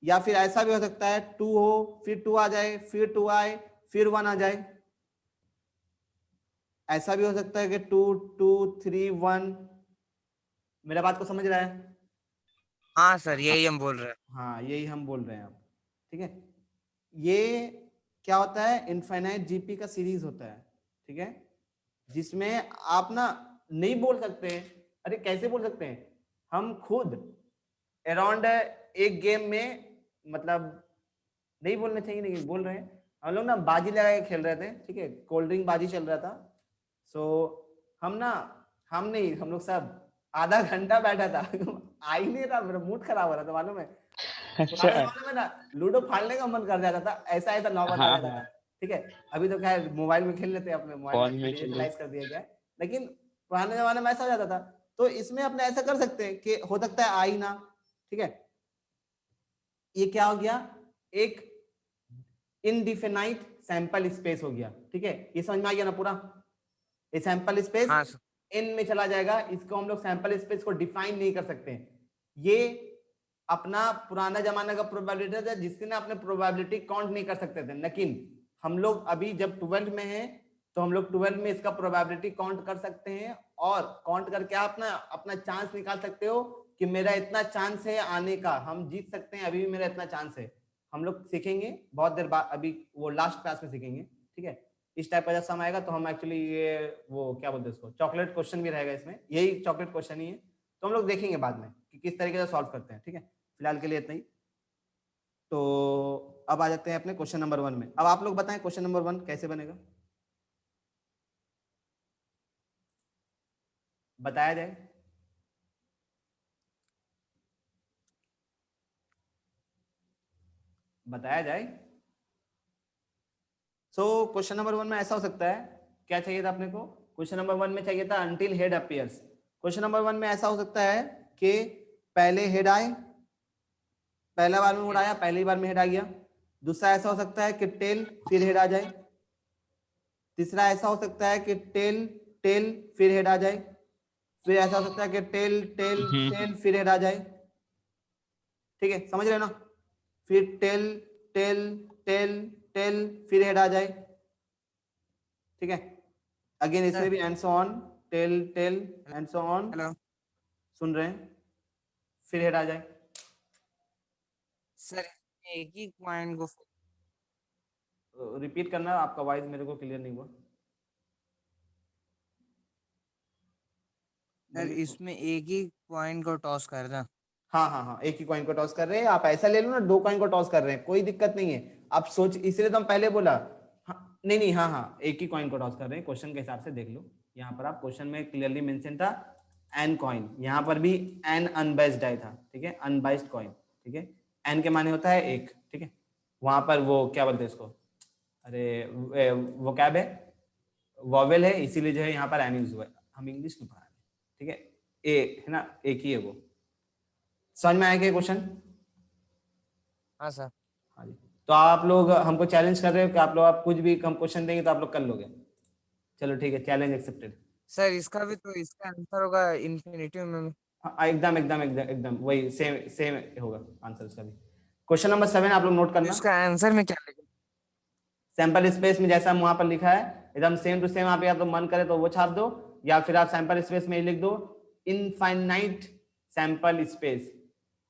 या फिर ऐसा भी हो सकता है 2 हो फिर 2 आ जाए फिर 2i फिर 1 आ जाए। ऐसा भी हो सकता है कि 2 2 3 1। मेरा बात को समझ रहा है? हाँ सर, यही हम बोल रहे हैं। हाँ, यही हम बोल रहे हैं अब। ठीक है, ये क्या होता है, इनफाइनाइट जीपी का सीरीज होता है। ठीक है, जिसमें आप ना नहीं बोल सकते हैं। अरे कैसे बोल सकते हैं, हम खुद अराउंड एक गेम में, मतलब नहीं बोलना चाहिए लेकिन बोल रहे हैं, हम लोग ना बाजी लगा के खेल रहे थे। ठीक है, कोल्ड ड्रिंक बाजी चल रहा था। सो हम नहीं, हम लोग सब आधा घंटा बैठा था आ ही नहीं रहा, मेरा मूड खराब हो रहा था मालूम है। अच्छा। पुराने जमाने में ना लूडो फाड़ने का मन कर जाता था, ऐसा ऐसा नौबत आ हाँ जाता था। हाँ, ठीक है, अभी तो खैर मोबाइल में खेल लेते हैं, अपने मोबाइल फोन में में खेलो। डिजिटलाइज कर दिया गया है। लेकिन पुराने जमाने में ऐसा हो जाता था। तो इसमें अपने ऐसा कर सकते हैं कि हो सकता है आ ही ना। ठीक है, ये क्या हो गया, एक इनडिफिनाइट सैंपल स्पेस हो गया। ठीक है, ये समझ में आ गया ना पूरा। ये सैंपल स्पेस हाँ सर। इन में चला जाएगा, इसको हम लोग सैंपल स्पेस को डिफाइन नहीं कर सकते। ये अपना पुराना जमाना का प्रोबेबिलिटी था, जिससे ना अपने प्रोबेबिलिटी काउंट नहीं कर सकते थे। लेकिन हम लोग अभी जब 12 में हैं, तो हम लोग 12 में इसका प्रोबेबिलिटी काउंट कर सकते हैं, और काउंट करके आप ना अपना चांस निकाल सकते हो कि मेरा इतना चांस है आने का, हम जीत सकते हैं, अभी भी मेरा इतना चांस है। हम लोग सीखेंगे बहुत देर बाद, अभी वो लास्ट क्लास में सीखेंगे। ठीक है, इस टाइप का जब समय आएगा तो हम एक्चुअली ये वो क्या बोलते हैं उसको, चॉकलेट क्वेश्चन भी रहेगा इसमें, यही चॉकलेट क्वेश्चन ही है। तो हम लोग देखेंगे बाद में कि किस तरीके से सॉल्व करते हैं। ठीक है, फिलहाल के लिए इतना ही। तो अब आ जाते हैं अपने क्वेश्चन नंबर 1 में। अब आप लोग बताएं क्वेश्चन नंबर 1 कैसे बनेगा, बताया जाए। बताया जाए। सो क्वेश्चन नंबर 1 में ऐसा हो सकता है, क्या चाहिए था अपने को, क्वेश्चन नंबर 1 में चाहिए था until head appears. Question number 1 में ऐसा हो सकता है कि पहले हेड आए, पहला बार में उड़ाया, पहली बार में हेड आ गया। दूसरा ऐसा हो सकता है कि टेल फिर हेड आ जाए। तीसरा ऐसा हो सकता है कि टेल टेल फिर हेड आ जाए। फिर ऐसा हो सकता है कि टेल टेल टेल फिर हेड आ जाए। ठीक है, समझ रहे हो ना? फिर टेल टेल टेल टेल फिर हेड आ जाए। ठीक है, अगेन इसमें सर भी and so on, tail tail and so on. Hello सुन रहे हैं? फिर हेड आ जाए। सर, एक ही पॉइंट को रिपीट करना, आपका वॉइस मेरे को क्लियर नहीं हुआ। सर, मनी, इसमें एक ही पॉइंट को टॉस करना। हाँ हाँ हाँ, एक ही कॉइन को टॉस कर रहे हैं। आप ऐसा ले लो ना, 2 कॉइन को टॉस कर रहे हैं, कोई दिक्कत नहीं है। आप सोच, इसलिए तो हम पहले बोला। हाँ, नहीं नहीं, हाँ हाँ, एक ही कॉइन को टॉस कर रहे हैं। क्वेश्चन के हिसाब से देख लो, यहाँ पर आप क्वेश्चन में क्लियरली मेंशन था एन कॉइन, यहाँ पर भी एन अनबाइस्ड डाई था। ठीक है, अनबाइस्ड कॉइन। ठीक है, एन के माने होता है एक। ठीक है, वहां पर वो क्या बोलते हैं इसको, अरे वो कैब है, वॉवेल है, इसीलिए जो है यहाँ पर एन यूज हुआ है। हम इंग्लिश क्यों पढ़ा रहे हैं? ठीक है, ए है ना, एक ही है वो। समझ में आया क्या क्वेश्चन? हाँ सर। हाँ जी। तो आप लोग हमको चैलेंज कर रहे हो कि आप लोग, आप कुछ भी हम क्वेश्चन देंगे तो आप लोग कर लोगे। चलो ठीक है, चैलेंज एक्सेप्टेड। सर, इसका भी तो इसका आंसर होगा इन्फिनिटिव में। हाँ, एकदम एकदम एकदम एकदम वही सेम सेम होगा आंसर उसका भी। क्वेश्चन नंबर 7 आप लोग नोट तो करना। इसका आंसर में क्या लिखा? सैंपल स्पेस में जैसा वहां पर लिखा है, एकदम सेम टू सेम। आप या तो मन करे तो वो छाप दो, या फिर आप सैंपल स्पेस में ही लिख दो इनफाइनाइट सैंपल स्पेस।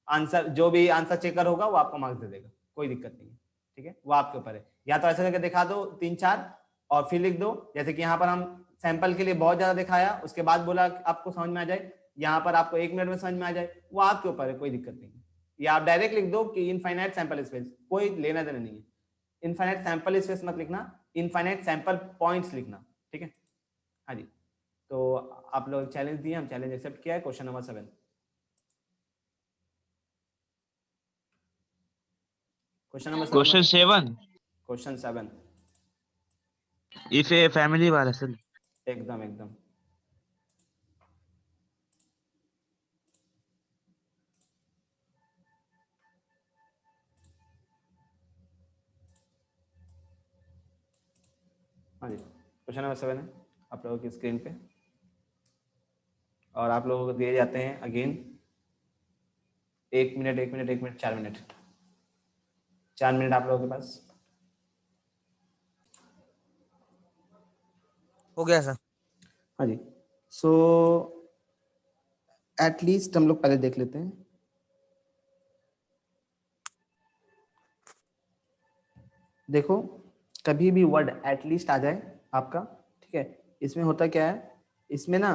आंसर, जो भी आंसर चेकर होगा वो आपको मार्क्स दे देगा, कोई दिक्कत नहीं है। ठीक है, वो आपके ऊपर है। या तो ऐसा करके दिखा दो 3-4, और फिर लिख दो, जैसे कि यहाँ पर हम सैंपल के लिए बहुत ज्यादा दिखाया, उसके बाद बोला आपको समझ में आ जाए, यहाँ पर आपको 1 मिनट में समझ में आ जाए, वो आपके ऊपर है, कोई दिक्कत नहीं है। या आप डायरेक्ट लिख दो कि इनफाइनाइट सैंपल स्पेस, कोई लेना देना नहीं है। इनफाइनाइट सैंपल स्पेस मत लिखना, इनफाइनाइट सैंपल पॉइंट्स लिखना। ठीक है, हाँ जी। तो आप लोग चैलेंज दिए, हम चैलेंज एक्सेप्ट किया है। Question number 7, question number 7 question 7। Question 7। If a family वाला सर। एकदम एकदम। हाँ जी, क्वेश्चन नंबर 7 है आप लोगों की स्क्रीन पे, और आप लोगों को दिए जाते हैं again 1 minute 1 minute 1 minute 4 minute, 4 minute आप लोगों के पास। हो गया सर। हाँ जी, सो एटलीस्ट हम लोग पहले देख लेते हैं। देखो कभी भी वर्ड एटलीस्ट आ जाए आपका, ठीक है, इसमें होता क्या है, इसमें ना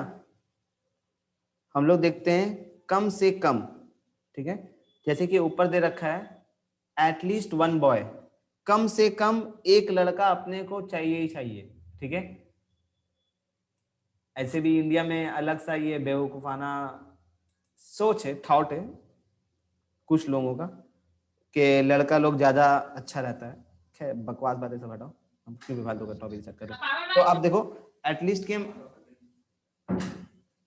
हम लोग देखते हैं कम से कम, ठीक है, जैसे कि ऊपर दे रखा है एटलीस्ट 1 बॉय, कम से कम एक लड़का अपने को चाहिए ही चाहिए, ठीक है। ऐसे भी इंडिया में अलग सा ये बेवकूफाना सोच है, थॉट है कुछ लोगों का कि लड़का लोग ज्यादा अच्छा रहता है। खैर बकवास बातें सब हटाओ, हम क्यों भी फालतू का टॉपिक चेक करें। तो आप देखो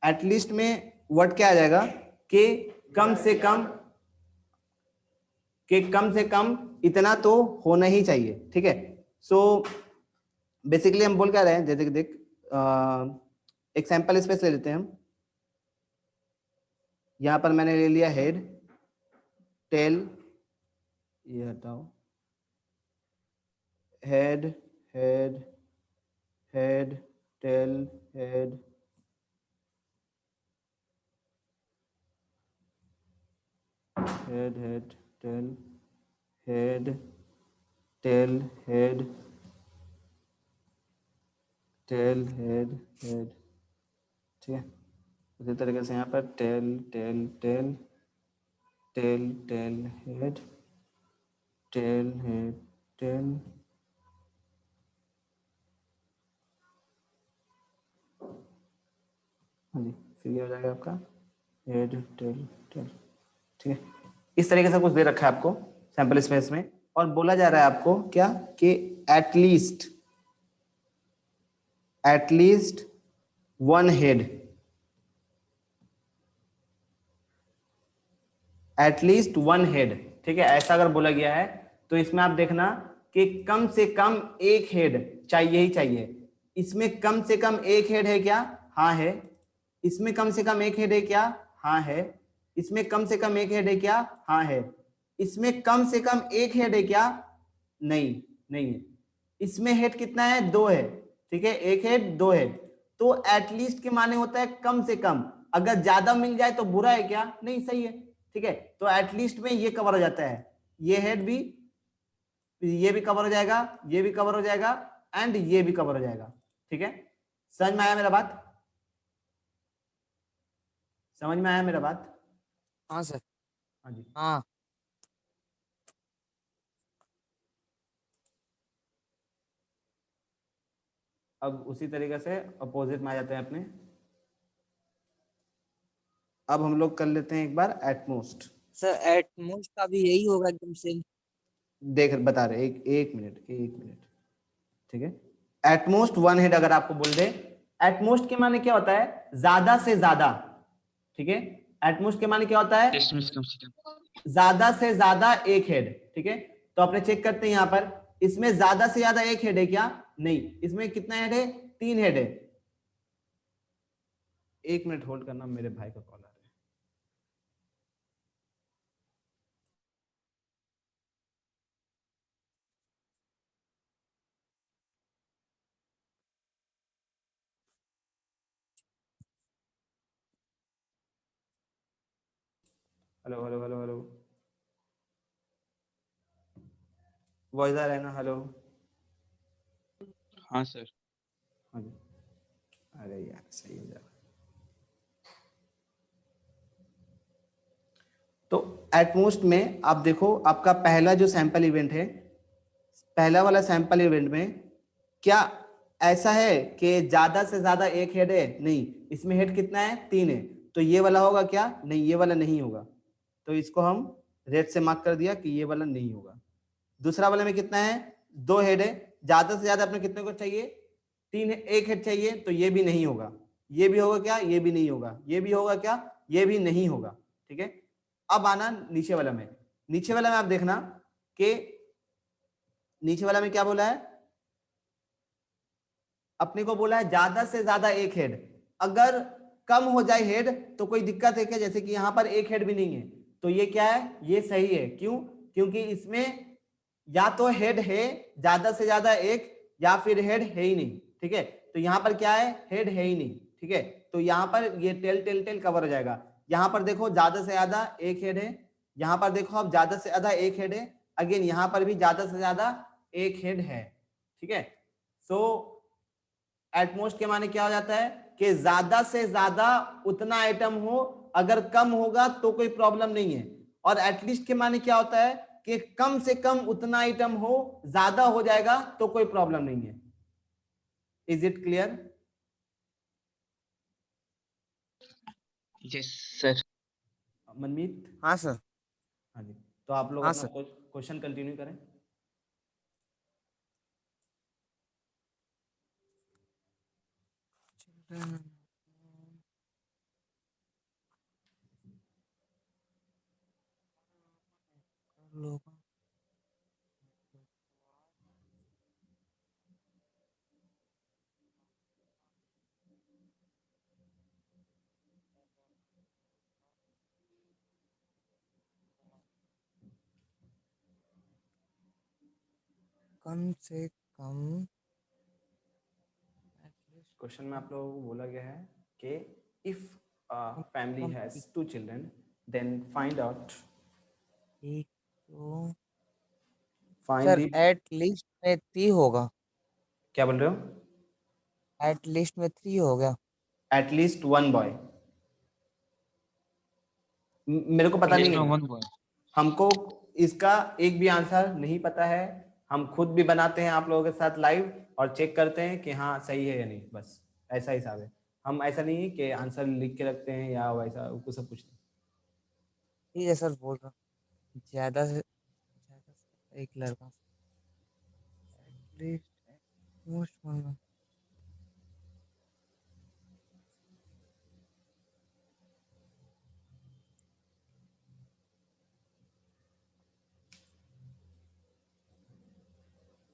एटलीस्ट में वर्ड क्या आ जाएगा कि कम से कम इतना तो होना ही चाहिए, ठीक है। सो बेसिकली हम बोल क्या रहे हैं, जैसे कि देख एक सैंपल स्पेस ले लेते हैं हम। यहां पर मैंने ले लिया हेड टेल, ये हटाओ, head head head tail head head head tail head tail head tail head head, ठीक है। उसी तरीके से यहाँ पर tail tail tail tail tail head tail head tail, हाँ जी, फिर ये हो जाएगा आपका हेड टेल टेल, ठीक है। इस तरीके से कुछ दे रखा है आपको सैंपल स्पेस में, और बोला जा रहा है आपको क्या कि एटलीस्ट 1 हेड, एटलीस्ट 1 हेड, ठीक है। ऐसा अगर बोला गया है तो इसमें आप देखना कि कम से कम एक हेड चाहिए ही चाहिए। इसमें कम से कम एक हेड है क्या? हाँ है। इसमें कम से कम एक हेड है क्या? हाँ है। इसमें कम से कम एक हेड है क्या? हाँ है। इसमें कम से कम एक हेड है क्या? नहीं, नहीं है। इसमें हेड कितना है? 2 है, ठीक है, एक हेड 2 हेड। तो एटलीस्ट के माने होता है कम से कम, अगर ज्यादा मिल जाए तो बुरा है क्या? नहीं, सही है, ठीक है। तो एटलीस्ट में ये कवर हो जाता है, ये हेड भी, ये भी कवर हो जाएगा, ये भी कवर हो जाएगा, एंड ये भी कवर हो जाएगा, ठीक है। समझ में आया मेरा बात? समझ में आया मेरा बात? हाँ सर। हाँ जी। हाँ। अब उसी तरीके से अपोजिट में आ जाते हैं अपने। अब हम लोग कर लेते हैं एक बार एटमोस्ट। सर एटमोस्ट का भी यही होगा एकदम सेम। देख बता रहे, एक मिनट, ठीक है। एटमोस्ट 1 हेड अगर आपको बोल दे, एटमोस्ट के माने क्या होता है? ज्यादा से ज्यादा, ठीक है। एटमोस्ट के माने क्या होता है? टेस्ट में कम से कम। ज्यादा से ज्यादा एक हेड, ठीक है। तो अपने चेक करते हैं यहाँ पर, इसमें ज्यादा से ज्यादा एक हेड है क्या? नहीं। इसमें कितना हेड है? 3 हेड है। 1 मिनट होल्ड करना, मेरे भाई का कॉल आ रहा है। Hello hello hello hello, voice आ रहा है ना? हेलो। हाँ सर। हाँ जी। अरे यार सही हो जाएगा। तो एटमोस्ट में आप देखो, आपका पहला जो सैंपल इवेंट है, पहला वाला सैंपल इवेंट में क्या ऐसा है कि ज्यादा से ज्यादा एक हेड है? नहीं। इसमें हेड कितना है? 3 है। तो ये वाला होगा क्या? नहीं, ये वाला नहीं होगा। तो इसको हम रेड से मार्क कर दिया कि ये वाला नहीं होगा। दूसरा वाले में कितना है? 2 हेड है, ज्यादा से ज्यादा अपने कितने को चाहिए, 3, 1 हेड चाहिए, तो ये भी नहीं होगा, ये भी होगा क्या, ये भी नहीं होगा, ये भी होगा क्या, ये भी नहीं होगा। ठीक है, अब आना नीचे वाला में, नीचे वाला में आप देखना कि नीचे वाला में क्या बोला है, अपने को बोला है ज्यादा से ज्यादा 1 हेड, अगर कम हो जाए हेड तो कोई दिक्कत है क्या, जैसे कि यहां पर 1 हेड भी नहीं है, तो ये क्या है, ये सही है, क्यों, क्योंकि इसमें या तो हेड है ज्यादा से ज्यादा 1, या फिर हेड है ही नहीं। ठीक है, तो यहाँ पर क्या है, हेड है ही नहीं। ठीक है, तो यहाँ पर ये टेल टेल टेल कवर हो जाएगा। यहाँ पर देखो ज्यादा से ज्यादा 1 हेड है, यहाँ पर देखो अब ज्यादा से ज्यादा 1 हेड है, अगेन यहाँ पर भी ज्यादा से ज्यादा 1 हेड है। ठीक है, सो एटमोस्ट के माने क्या हो जाता है कि ज्यादा से ज्यादा उतना आइटम हो, अगर कम होगा तो कोई प्रॉब्लम नहीं है, और एटलीस्ट के माने क्या होता है कि कम से कम उतना आइटम हो, ज्यादा हो जाएगा तो कोई प्रॉब्लम नहीं है। Is it clear? Yes sir. Manmeet? हाँ सर। हाँ जी, तो आप लोग हाँ अपना सर। क्वेश्चन कंटिन्यू करें। कम से कम क्वेश्चन में आप लोगों को बोला गया है कि if family has 2 children then find out, एक तो फाइंड सर दी, एट लिस्ट में 3 होगा, क्या बोल रहे हो, एट लिस्ट में 3 हो गया। At least 1 boy. मेरे को पता नहीं है, हमको इसका एक भी आंसर नहीं पता है, हम खुद भी बनाते हैं आप लोगों के साथ लाइव और चेक करते हैं कि हाँ सही है या नहीं, बस ऐसा हिसाब है। हम ऐसा नहीं है कि आंसर लिख के रखते हैं या वैसा कुछ, सब कुछ नहीं। ठीक है सर, बोल रहा हूँ ज्यादा से एक लड़का, एटलीस्ट मोस्ट वन।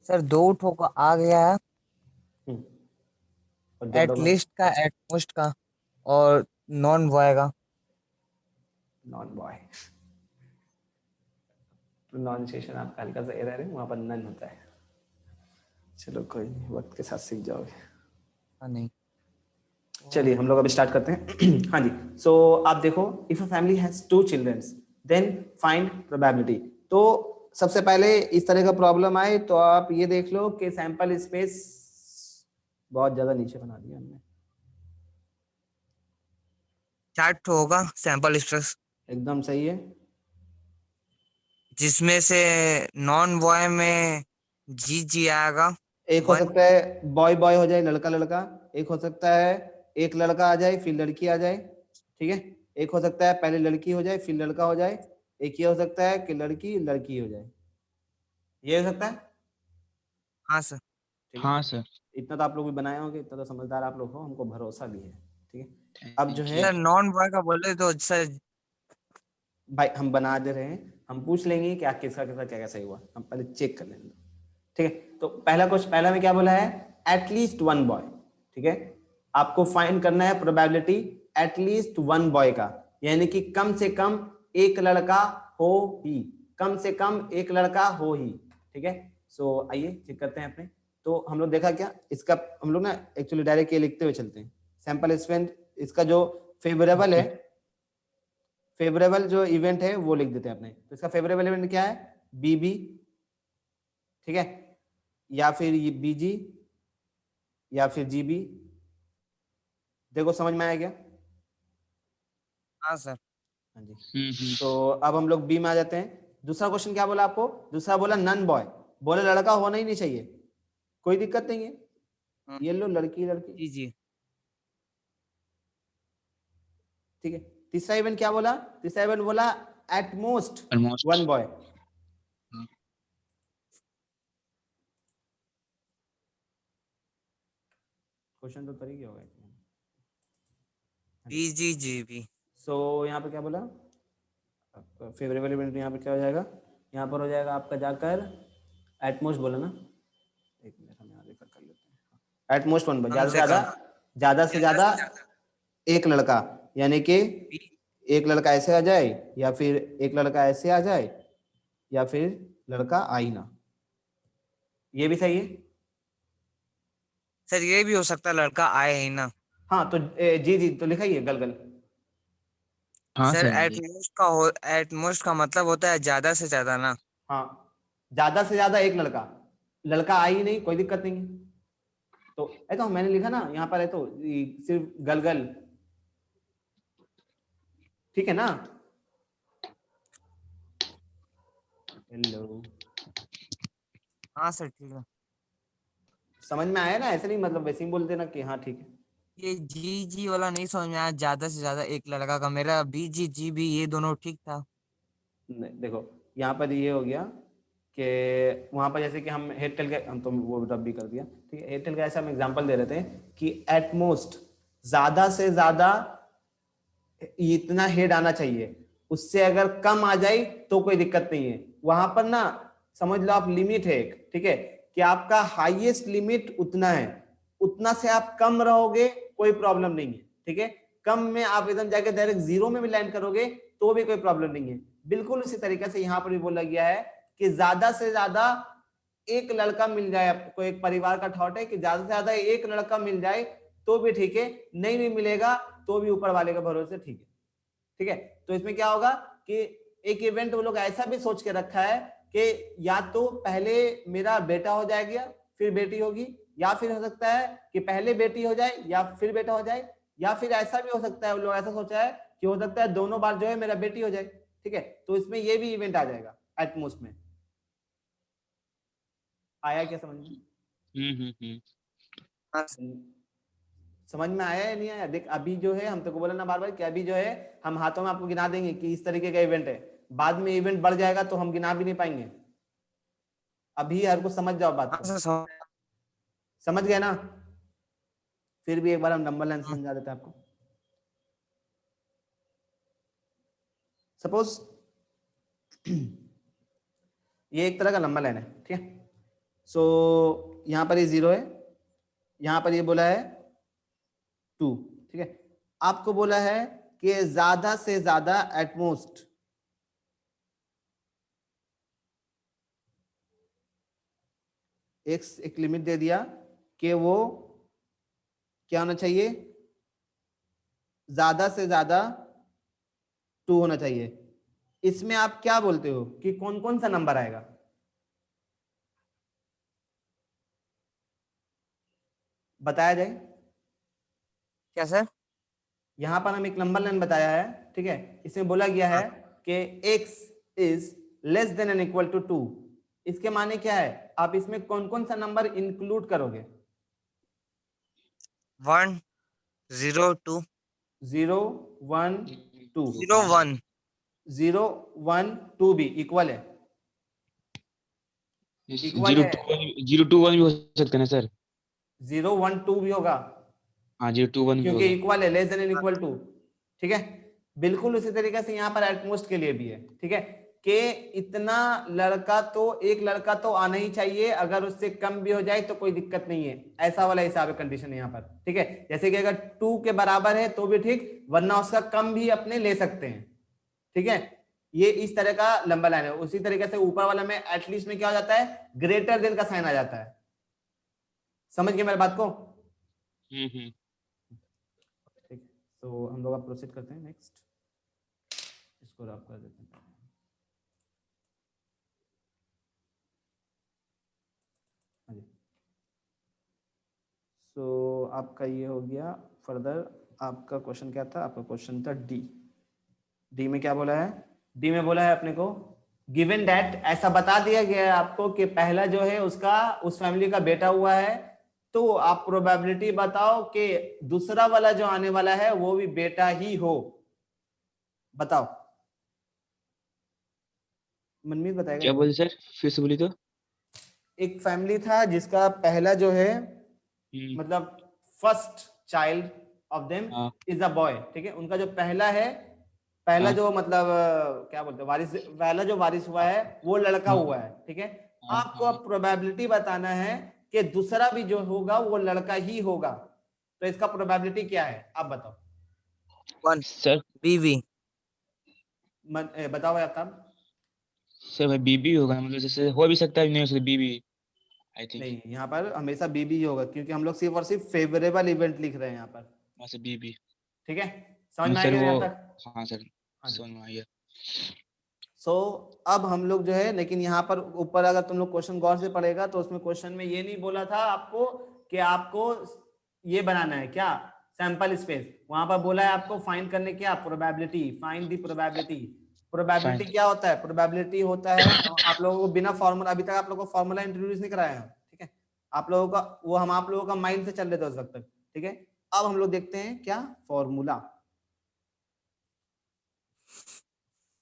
सर 2 ठो का आ गया है, और दो एट डबल लिस्ट का, एट मोस्ट का, और नॉन बॉय का। नॉन बॉय, प्रोनाउंसिएशन आपका हल्का सा एरर है, वहां पर नन होता है। चलो कोई नहीं, वक्त के साथ सीख जाओगे। हाँ नहीं, चलिए हम लोग अब स्टार्ट करते हैं। हाँ जी, सो आप देखो, if a family has 2 children then find probability. तो सबसे पहले इस तरह का प्रॉब्लम आए तो आप ये देख लो कि सैंपल स्पेस बहुत ज्यादा नीचे बना दिया हमने, 4 ठो होगा सैंपल स्पेस, एकदम सही है। जिसमें से नॉन बॉय में जी जी आएगा एक हो 1। सकता है बॉय बॉय हो जाए, लड़का लड़का, एक हो सकता है एक लड़का आ जाए फिर लड़की आ जाए, ठीक है, एक हो सकता है पहले लड़की हो जाए फिर लड़का हो जाए, एक ये हो सकता है कि लड़की लड़की हो जाए, ये हो सकता है। हाँ सर। ठीक है, हाँ सर। इतना तो आप लोग भी बनाए होंगे, इतना तो समझदार आप लोग हो, हमको भरोसा भी है। ठीक है, अब जो थैंक है यू। सर नॉन बॉय का बोले तो सर, भाई हम बना दे रहे हैं, हम पूछ लेंगे कि आप किसका किसका क्या क्या सही हुआ, हम पहले चेक कर लेंगे। ठीक है, तो पहला क्वेश्चन, पहला में क्या बोला है, एटलीस्ट 1 बॉय। ठीक है, आपको फाइंड करना है प्रोबेबिलिटी एटलीस्ट 1 बॉय का, यानी कि कम से कम एक लड़का हो ही, कम से कम एक लड़का हो ही। ठीक है, सो आइए चेक करते हैं अपने। तो हम लोग देखा क्या, इसका हम लोग ना एक्चुअली डायरेक्ट ये लिखते हुए चलते हैं, सैंपल स्पेस, इसका जो फेवरेबल है, फेवरेबल जो इवेंट है वो लिख देते हैं अपने। तो इसका फेवरेबल इवेंट क्या है, बीबी, ठीक है, या फिर ये बीजी, या फिर जीबी। देखो समझ में आया क्या? हाँ सर। हाँ जी, तो अब हम लोग बी में आ जाते हैं। दूसरा क्वेश्चन क्या बोला आपको, दूसरा बोला नन बॉय, बोले लड़का होना ही नहीं चाहिए, कोई दिक्कत नहीं है, हाँ, ये लो लड़की लड़की। जी जी। ठीक है, तीसरा इवेंट क्या बोला, तीसरा इवेंट बोला at most almost. 1 boy. Question तो उत्तर ही होगा। BGGB। सो यहाँ पे क्या बोला, फेवरेबल इवेंट यहाँ पे क्या हो जाएगा, यहाँ पर हो जाएगा आपका जाकर एटमोस्ट बोला ना, एक मिनट हम यहाँ रेफर कर लेते हैं। एटमोस्ट वन पर कम से ज्यादा कम ज्यादा से ज्यादा एक लड़का, यानी कि एक लड़का ऐसे आ जाए या फिर एक लड़का ऐसे आ जाए या फिर लड़का आ ही ना, ये भी सही है। सर ये भी हो सकता है लड़का आए ही ना। हाँ तो जी जी तो लिखा ही है गलगल। हाँ सर सर जी। एटमोस्ट का मतलब होता है ज्यादा से ज्यादा ना। हाँ ज्यादा से ज्यादा एक लड़का, लड़का आ ही नहीं कोई दिक्कत नहीं है। तो तो मैंने लिखा ना यहाँ पर है तो सिर्फ गलगल, ठीक है ना। हेलो, हाँ सर ठीक है। समझ में आया ना, ऐसे नहीं मतलब वैसे ही बोल देना कि हाँ ठीक है। ये GG वाला नहीं समझ में आया, ज्यादा से ज्यादा एक लड़का का। मेरा BGGB ये दोनों ठीक था। नहीं देखो यहाँ पर ये हो गया कि वहां पर जैसे कि हम हेड टेल का, हम तो वो रब भी कर दिया, ठीक है। हेड टेल का ऐसा हम एग्जांपल दे रहे थे कि एटमोस्ट ज्यादा से ज्यादा इतना हेड आना चाहिए, उससे अगर कम आ जाए तो कोई दिक्कत नहीं है। वहां पर ना समझ लो आप लिमिट है एक, ठीक है, कि आपका हाईएस्ट लिमिट उतना है, उतना से आप कम रहोगे कोई प्रॉब्लम नहीं है, ठीक है। कम में आप एकदम जाके डायरेक्ट जीरो में भी लैंड करोगे तो भी कोई प्रॉब्लम नहीं है। बिल्कुल उसी तरीके से यहाँ पर भी बोला गया है कि ज्यादा से ज्यादा एक लड़का मिल जाए आपको, एक परिवार का थॉट है कि ज्यादा से ज्यादा एक लड़का मिल जाए तो भी ठीक है, नहीं भी मिलेगा तो भी ऊपर वाले के भरोसे ठीक है, ठीक है। तो इसमें क्या होगा कि एक इवेंट वो लोग ऐसा भी सोच के रखा है कि या तो पहले मेरा बेटा हो जाएगा फिर बेटी होगी, या फिर हो सकता है कि पहले बेटी हो जाए या फिर बेटा हो जाए, या फिर ऐसा भी हो सकता है वो लोग ऐसा सोचा है कि हो सकता है दोनों बार जो है मेरा बेटी हो जाए, ठीक है। तो इसमें ये भी इवेंट आ जाएगा एटमोस्ट में। आया क्या समझ में? हम्म। हाँ समझ में आया या नहीं आया? देख अभी जो है हम तो को बोला ना बार बार कि अभी जो है हम हाथों में आपको गिना देंगे कि इस तरीके का इवेंट है, बाद में इवेंट बढ़ जाएगा तो हम गिना भी नहीं पाएंगे। अभी हर को समझ जाओ बात हाँ को, सर समझ गए ना। फिर भी एक बार हम नंबर लाइन समझा देते हैं आपको। सपोज ये एक तरह का नंबर लाइन है, ठीक है। सो यहाँ पर ये 0 है, यहाँ पर ये बोला है 2, ठीक है। आपको बोला है कि ज्यादा से ज्यादा एटमोस्ट एक लिमिट दे दिया कि वो क्या होना चाहिए, ज्यादा से ज्यादा 2 होना चाहिए। इसमें आप क्या बोलते हो कि कौन कौन सा नंबर आएगा? बताया जाए। क्या सर? यहां पर हम एक नंबर लाइन बताया है, ठीक है। इसमें बोला गया है कि x is less than and equal to 2। इसके माने क्या है, आप इसमें कौन कौन सा नंबर इंक्लूड करोगे? 1 0 2 0 1 2, 0 1। 0 1 2 भी इक्वल है, इक्वल जीरो है। टू जीरो टू वन भी हो सकता है ना सर? 0 1 2 भी होगा हाँ 0 2 1 भी क्योंकि होगा। इक्वल है, less than and equal to, ठीक है। बिल्कुल उसी तरीके से यहाँ पर एटमोस्ट के लिए भी है, ठीक है, कि इतना लड़का तो एक लड़का तो आना ही चाहिए, अगर उससे कम भी हो जाए तो कोई दिक्कत नहीं है, ऐसा वाला हिसाब है, कंडीशन है यहाँ पर, ठीक है। जैसे कि अगर 2 के बराबर है तो भी ठीक, वरना उसका कम भी अपने ले सकते हैं, ठीक है। ये इस तरह का लंबा लाइन है। उसी तरीके से ऊपर वाला में एटलीस्ट में क्या हो जाता है, ग्रेटर देन का साइन आ जाता है। समझ गए मेरी बात को? हम्म। ठीक, तो हम लोग अब प्रोसीड करते हैं नेक्स्ट, इसको रब कर देते हैं। हाँ जी, सो आपका ये हो गया। फर्दर आपका क्वेश्चन क्या था? आपका क्वेश्चन था डी में क्या बोला है? डी में बोला है अपने को गिवन दैट, ऐसा बता दिया गया है आपको कि पहला जो है उसका उस फैमिली का बेटा हुआ है, तो आप प्रोबेबिलिटी बताओ कि दूसरा वाला जो आने वाला है वो भी बेटा ही हो। बताओ, मनमीत बताएगा क्या ये। बोले सर, फिर से बोली तो? एक फैमिली था जिसका पहला जो है हम्म मतलब फर्स्ट चाइल्ड ऑफ देम हाँ इज अ बॉय, ठीक है, उनका जो पहला है, पहला हाँ जो मतलब क्या बोलते हैं वारिस, पहला जो वारिस हुआ है वो लड़का हाँ हुआ है, ठीक है। हाँ आपको हाँ अब प्रोबेबिलिटी बताना है कि दूसरा भी जो होगा वो लड़का ही होगा, तो इसका प्रोबेबिलिटी क्या है आप बताओ। 1 सर। BB। बताओ भाई आफ्ताब। सर भाई बीबी होगा, मतलब जैसे हो भी सकता है नहीं हो सकता बीबी, आई थिंक। नहीं, यहाँ पर हमेशा बीबी ही होगा, क्योंकि हम लोग सिर्फ और सिर्फ फेवरेबल इवेंट लिख रहे हैं यहाँ पर, वहाँ से बीबी। ठीक है, समझ में सर आएगा वो, यहाँ तक। हाँ सर हाँ जी। समझ में आ गया। सो अब हम लोग जो है, लेकिन यहाँ पर ऊपर अगर तुम लोग क्वेश्चन गौर से पढ़ेगा तो उसमें क्वेश्चन में ये नहीं बोला था आपको कि आपको ये बनाना है क्या, सैंपल स्पेस। वहां पर बोला है आपको फाइंड करने क्या, probability, find the probability. Fine. Probability क्या होता है, प्रोबेबिलिटी होता है, आप लोगों को बिना फॉर्मूला, अभी तक आप लोगों को फॉर्मूला इंट्रोड्यूस नहीं कराया है, ठीक है, आप लोगों का वो हम आप लोगों का माइंड से चल रहे थे उस वक्त तक, ठीक है। अब हम लोग देखते हैं क्या फॉर्मूला।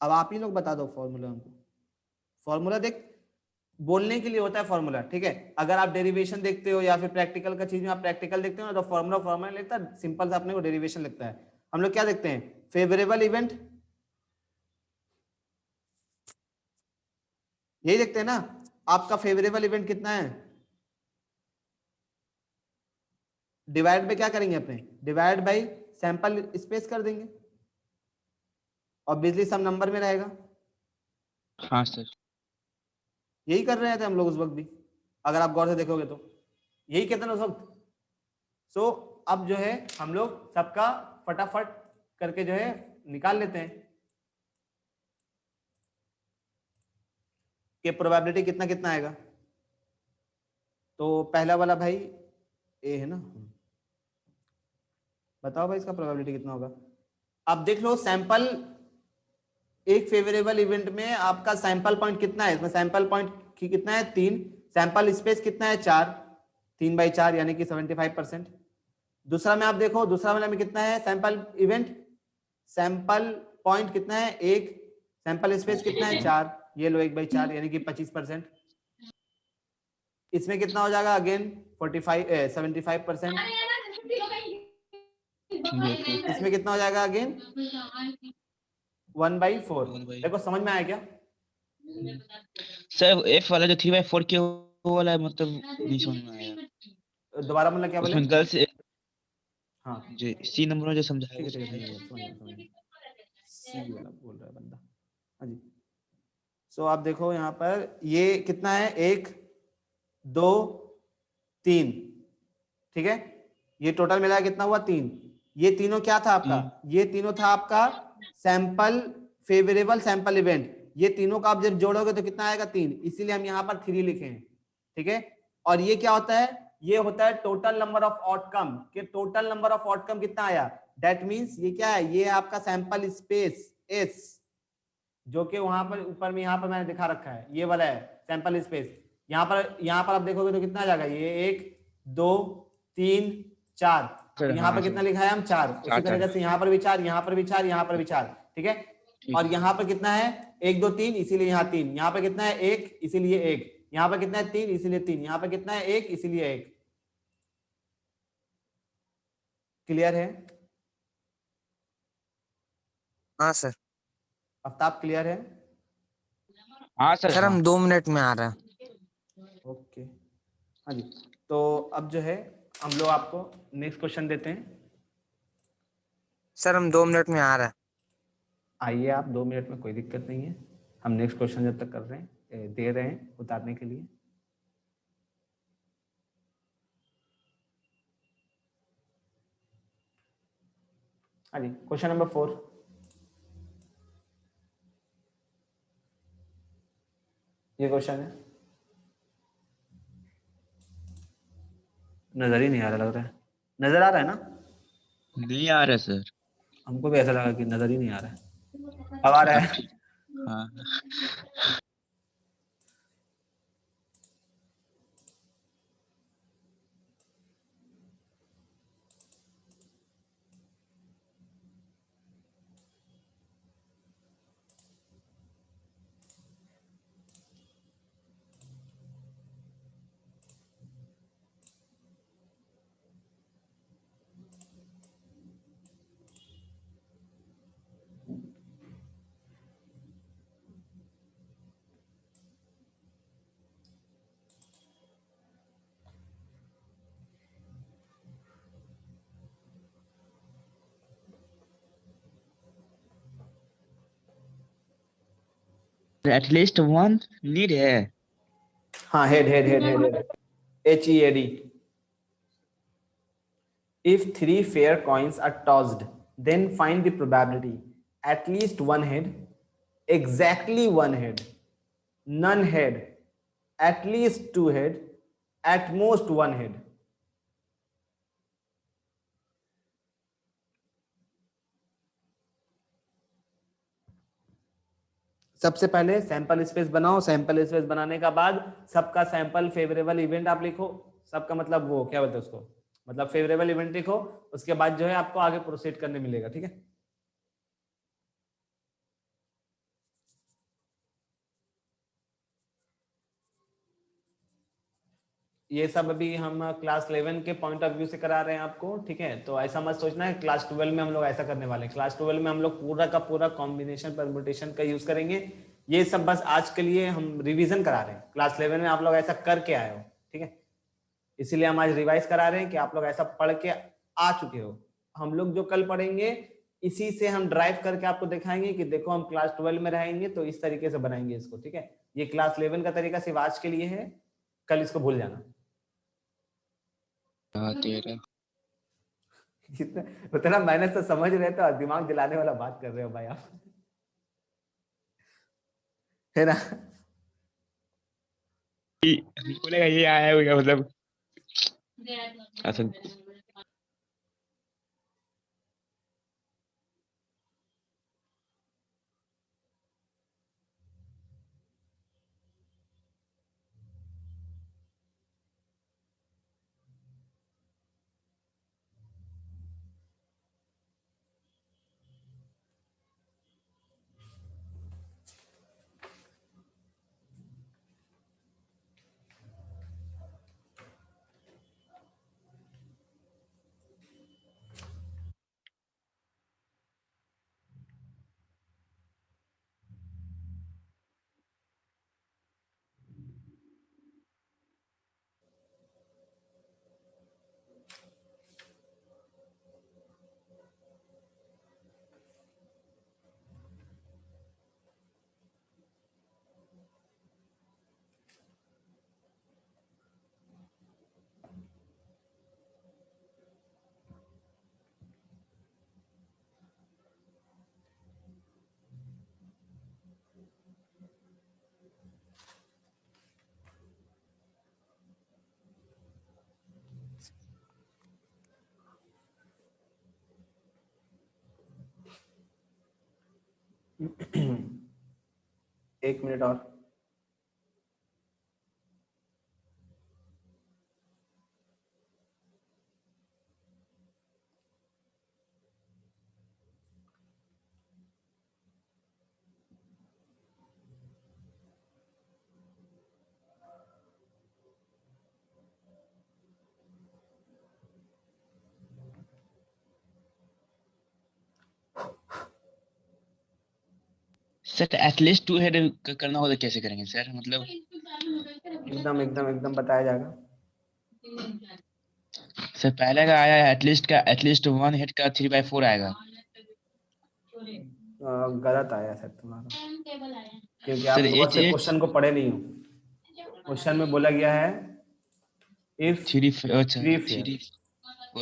अब आप ही लोग बता दो फॉर्मूला हमको। फॉर्मूला देख, बोलने के लिए होता है फॉर्मूला, ठीक है। अगर आप डेरिवेशन देखते हो या फिर प्रैक्टिकल का चीज में आप प्रैक्टिकल देखते हो ना, तो फॉर्मूला फॉर्मूला लिखता है, सिंपल सा अपने को डेरिवेशन लगता है। हम लोग क्या देखते हैं, फेवरेबल इवेंट, यही देखते हैं ना। आपका फेवरेबल इवेंट कितना है, डिवाइड बाय क्या करेंगे अपने, डिवाइड बाय सैंपल स्पेस कर देंगे, ऑब्वियसली सब नंबर में रहेगा। हाँ सर। यही कर रहे थे हम लोग उस वक्त भी, अगर आप गौर से देखोगे तो यही कहते हैं ना उस वक्त। सो अब जो है हम लोग सबका फटाफट करके जो है निकाल लेते हैं कि प्रोबेबिलिटी कितना कितना आएगा। तो पहला वाला भाई ए है ना, बताओ भाई इसका प्रोबेबिलिटी कितना होगा। अब देख लो सैंपल, एक फेवरेबल इवेंट में आपका सैंपल पॉइंट कितना है, इसमें सैंपल पॉइंट कितना है 3, सैंपल स्पेस कितना है 4, 3/4 यानी कि 75%। दूसरा में आप देखो, दूसरा वाला में कितना है सैंपल इवेंट, सैंपल पॉइंट कितना है 1, सैंपल स्पेस कितना है 4, ये लो 1/4 यानी कि 25%। इसमें कितना हो जाएगा अगेन 75%। इसमें कितना हो जाएगा अगेन 1/4। देखो समझ में आया क्या। सर एफ वाला जो 3/4 के वो वाला मतलब नहीं समझ में आया। दोबारा बोलना क्या बोले। उसमें गर्ल्स हाँ जो सी नंबर में जो समझाया ठीक है वो ठीक है समझ ठीक नहीं है, आया। समझ गया समझ गया, सी वाला बोल रहा है बंदा। हाँ जी। सो आप देखो यहाँ पर ये कितना है, 1 2 3, ठीक है, ये टोटल मिला कितना हुआ 3। ये तीनों क्या था आपका, ये तीनों था आपका सैंपल, फेवरेबल सैंपल इवेंट। ये तीनों का आप जब जोड़ोगे तो कितना आएगा 3, इसीलिए हम यहाँ पर 3 लिखे हैं, ठीक है। और ये क्या होता है, ये होता है टोटल नंबर ऑफ आउटकम, कि टोटल नंबर ऑफ आउटकम कितना आया। दैट मींस ये क्या है, ये आपका सैंपल स्पेस एस, जो कि वहां पर ऊपर में यहाँ पर मैंने दिखा रखा है, ये वाला है सैंपल स्पेस। यहाँ पर आप देखोगे तो कितना आ जाएगा, ये 1 2 3 4, सर यहाँ हाँ पर कितना सर लिखा है हम 4, उसी 4 तरीके से यहाँ पर भी 4, यहाँ पर भी 4, यहाँ पर भी 4, ठीक है। ठीक और है। यहाँ पर कितना है 1 2 3, इसीलिए यहाँ 3, यहाँ पर कितना है 1 इसीलिए 1, यहाँ पर कितना है 3 इसीलिए 3, यहाँ पर कितना है 1 इसीलिए 1। क्लियर है हाँ सर। आफ्ताब, क्लियर है। हाँ सर सर हाँ। हम 2 मिनट में आ रहे हैं। ओके हाँ जी। तो अब जो है हम लोग आपको नेक्स्ट क्वेश्चन देते हैं। सर हम 2 मिनट में आ रहे हैं। आइए आप 2 मिनट में, कोई दिक्कत नहीं है। हम नेक्स्ट क्वेश्चन जब तक कर रहे हैं दे रहे हैं उतारने के लिए। हाँ जी, क्वेश्चन नंबर 4। ये क्वेश्चन है, नजर ही नहीं आ रहा लग रहा है, नजर आ रहा है ना। नहीं आ रहा सर। हमको भी ऐसा लगा कि नजर ही नहीं आ रहा है, अब आ रहा अब है। ठीक। हाँ एटलीस्ट वन नीड है। हाँ, head head head head head, HEAD. If three fair coins are tossed, then find the probability. At least one head, exactly one head, none head, at least two head, at most one head. सबसे पहले sample space बनाओ, sample space बनाने का बाद सबका sample favourable event आप लिखो, सबका मतलब वो क्या बोलते हैं उसको, मतलब फेवरेबल इवेंट लिखो, उसके बाद जो है आपको आगे प्रोसीड करने मिलेगा, ठीक है। ये सब अभी हम क्लास 11 के पॉइंट ऑफ व्यू से करा रहे हैं आपको, ठीक है। तो ऐसा मत सोचना है क्लास 12 में हम लोग ऐसा करने वाले हैं। क्लास 12 में हम लोग पूरा का पूरा कॉम्बिनेशन परम्यूटेशन का यूज करेंगे। ये सब बस आज के लिए हम रिवीजन करा रहे हैं। क्लास 11 में आप लोग ऐसा करके आए हो, ठीक है, इसीलिए हम आज रिवाइज करा रहे हैं कि आप लोग ऐसा पढ़ के आ चुके हो। हम लोग जो कल पढ़ेंगे इसी से हम ड्राइव करके आपको दिखाएंगे कि देखो हम क्लास 12 में रहेंगे तो इस तरीके से बनाएंगे इसको, ठीक है। ये क्लास 11 का तरीका सिर्फ आज के लिए है, कल इसको भूल जाना। उतना मेहनत से समझ रहे तो दिमाग जलाने वाला बात कर रहे हो भाई आप, है ना। बोलेगा ये आया होगा मतलब अच्छा। एक मिनट और। सर एटलीस्ट टू हेड करना हो तो कैसे करेंगे सर, मतलब एकदम एकदम एकदम बताया जाएगा। सर पहले का आया एटलीस्ट वन हेड का 3/4 आएगा। गलत आया सर तुम्हारा, क्योंकि आप सर गौर एच से एच क्वेश्चन को पढ़े नहीं हो। क्वेश्चन में बोला गया है इफ थ्री अच्छा थ्री फेयर। थ्री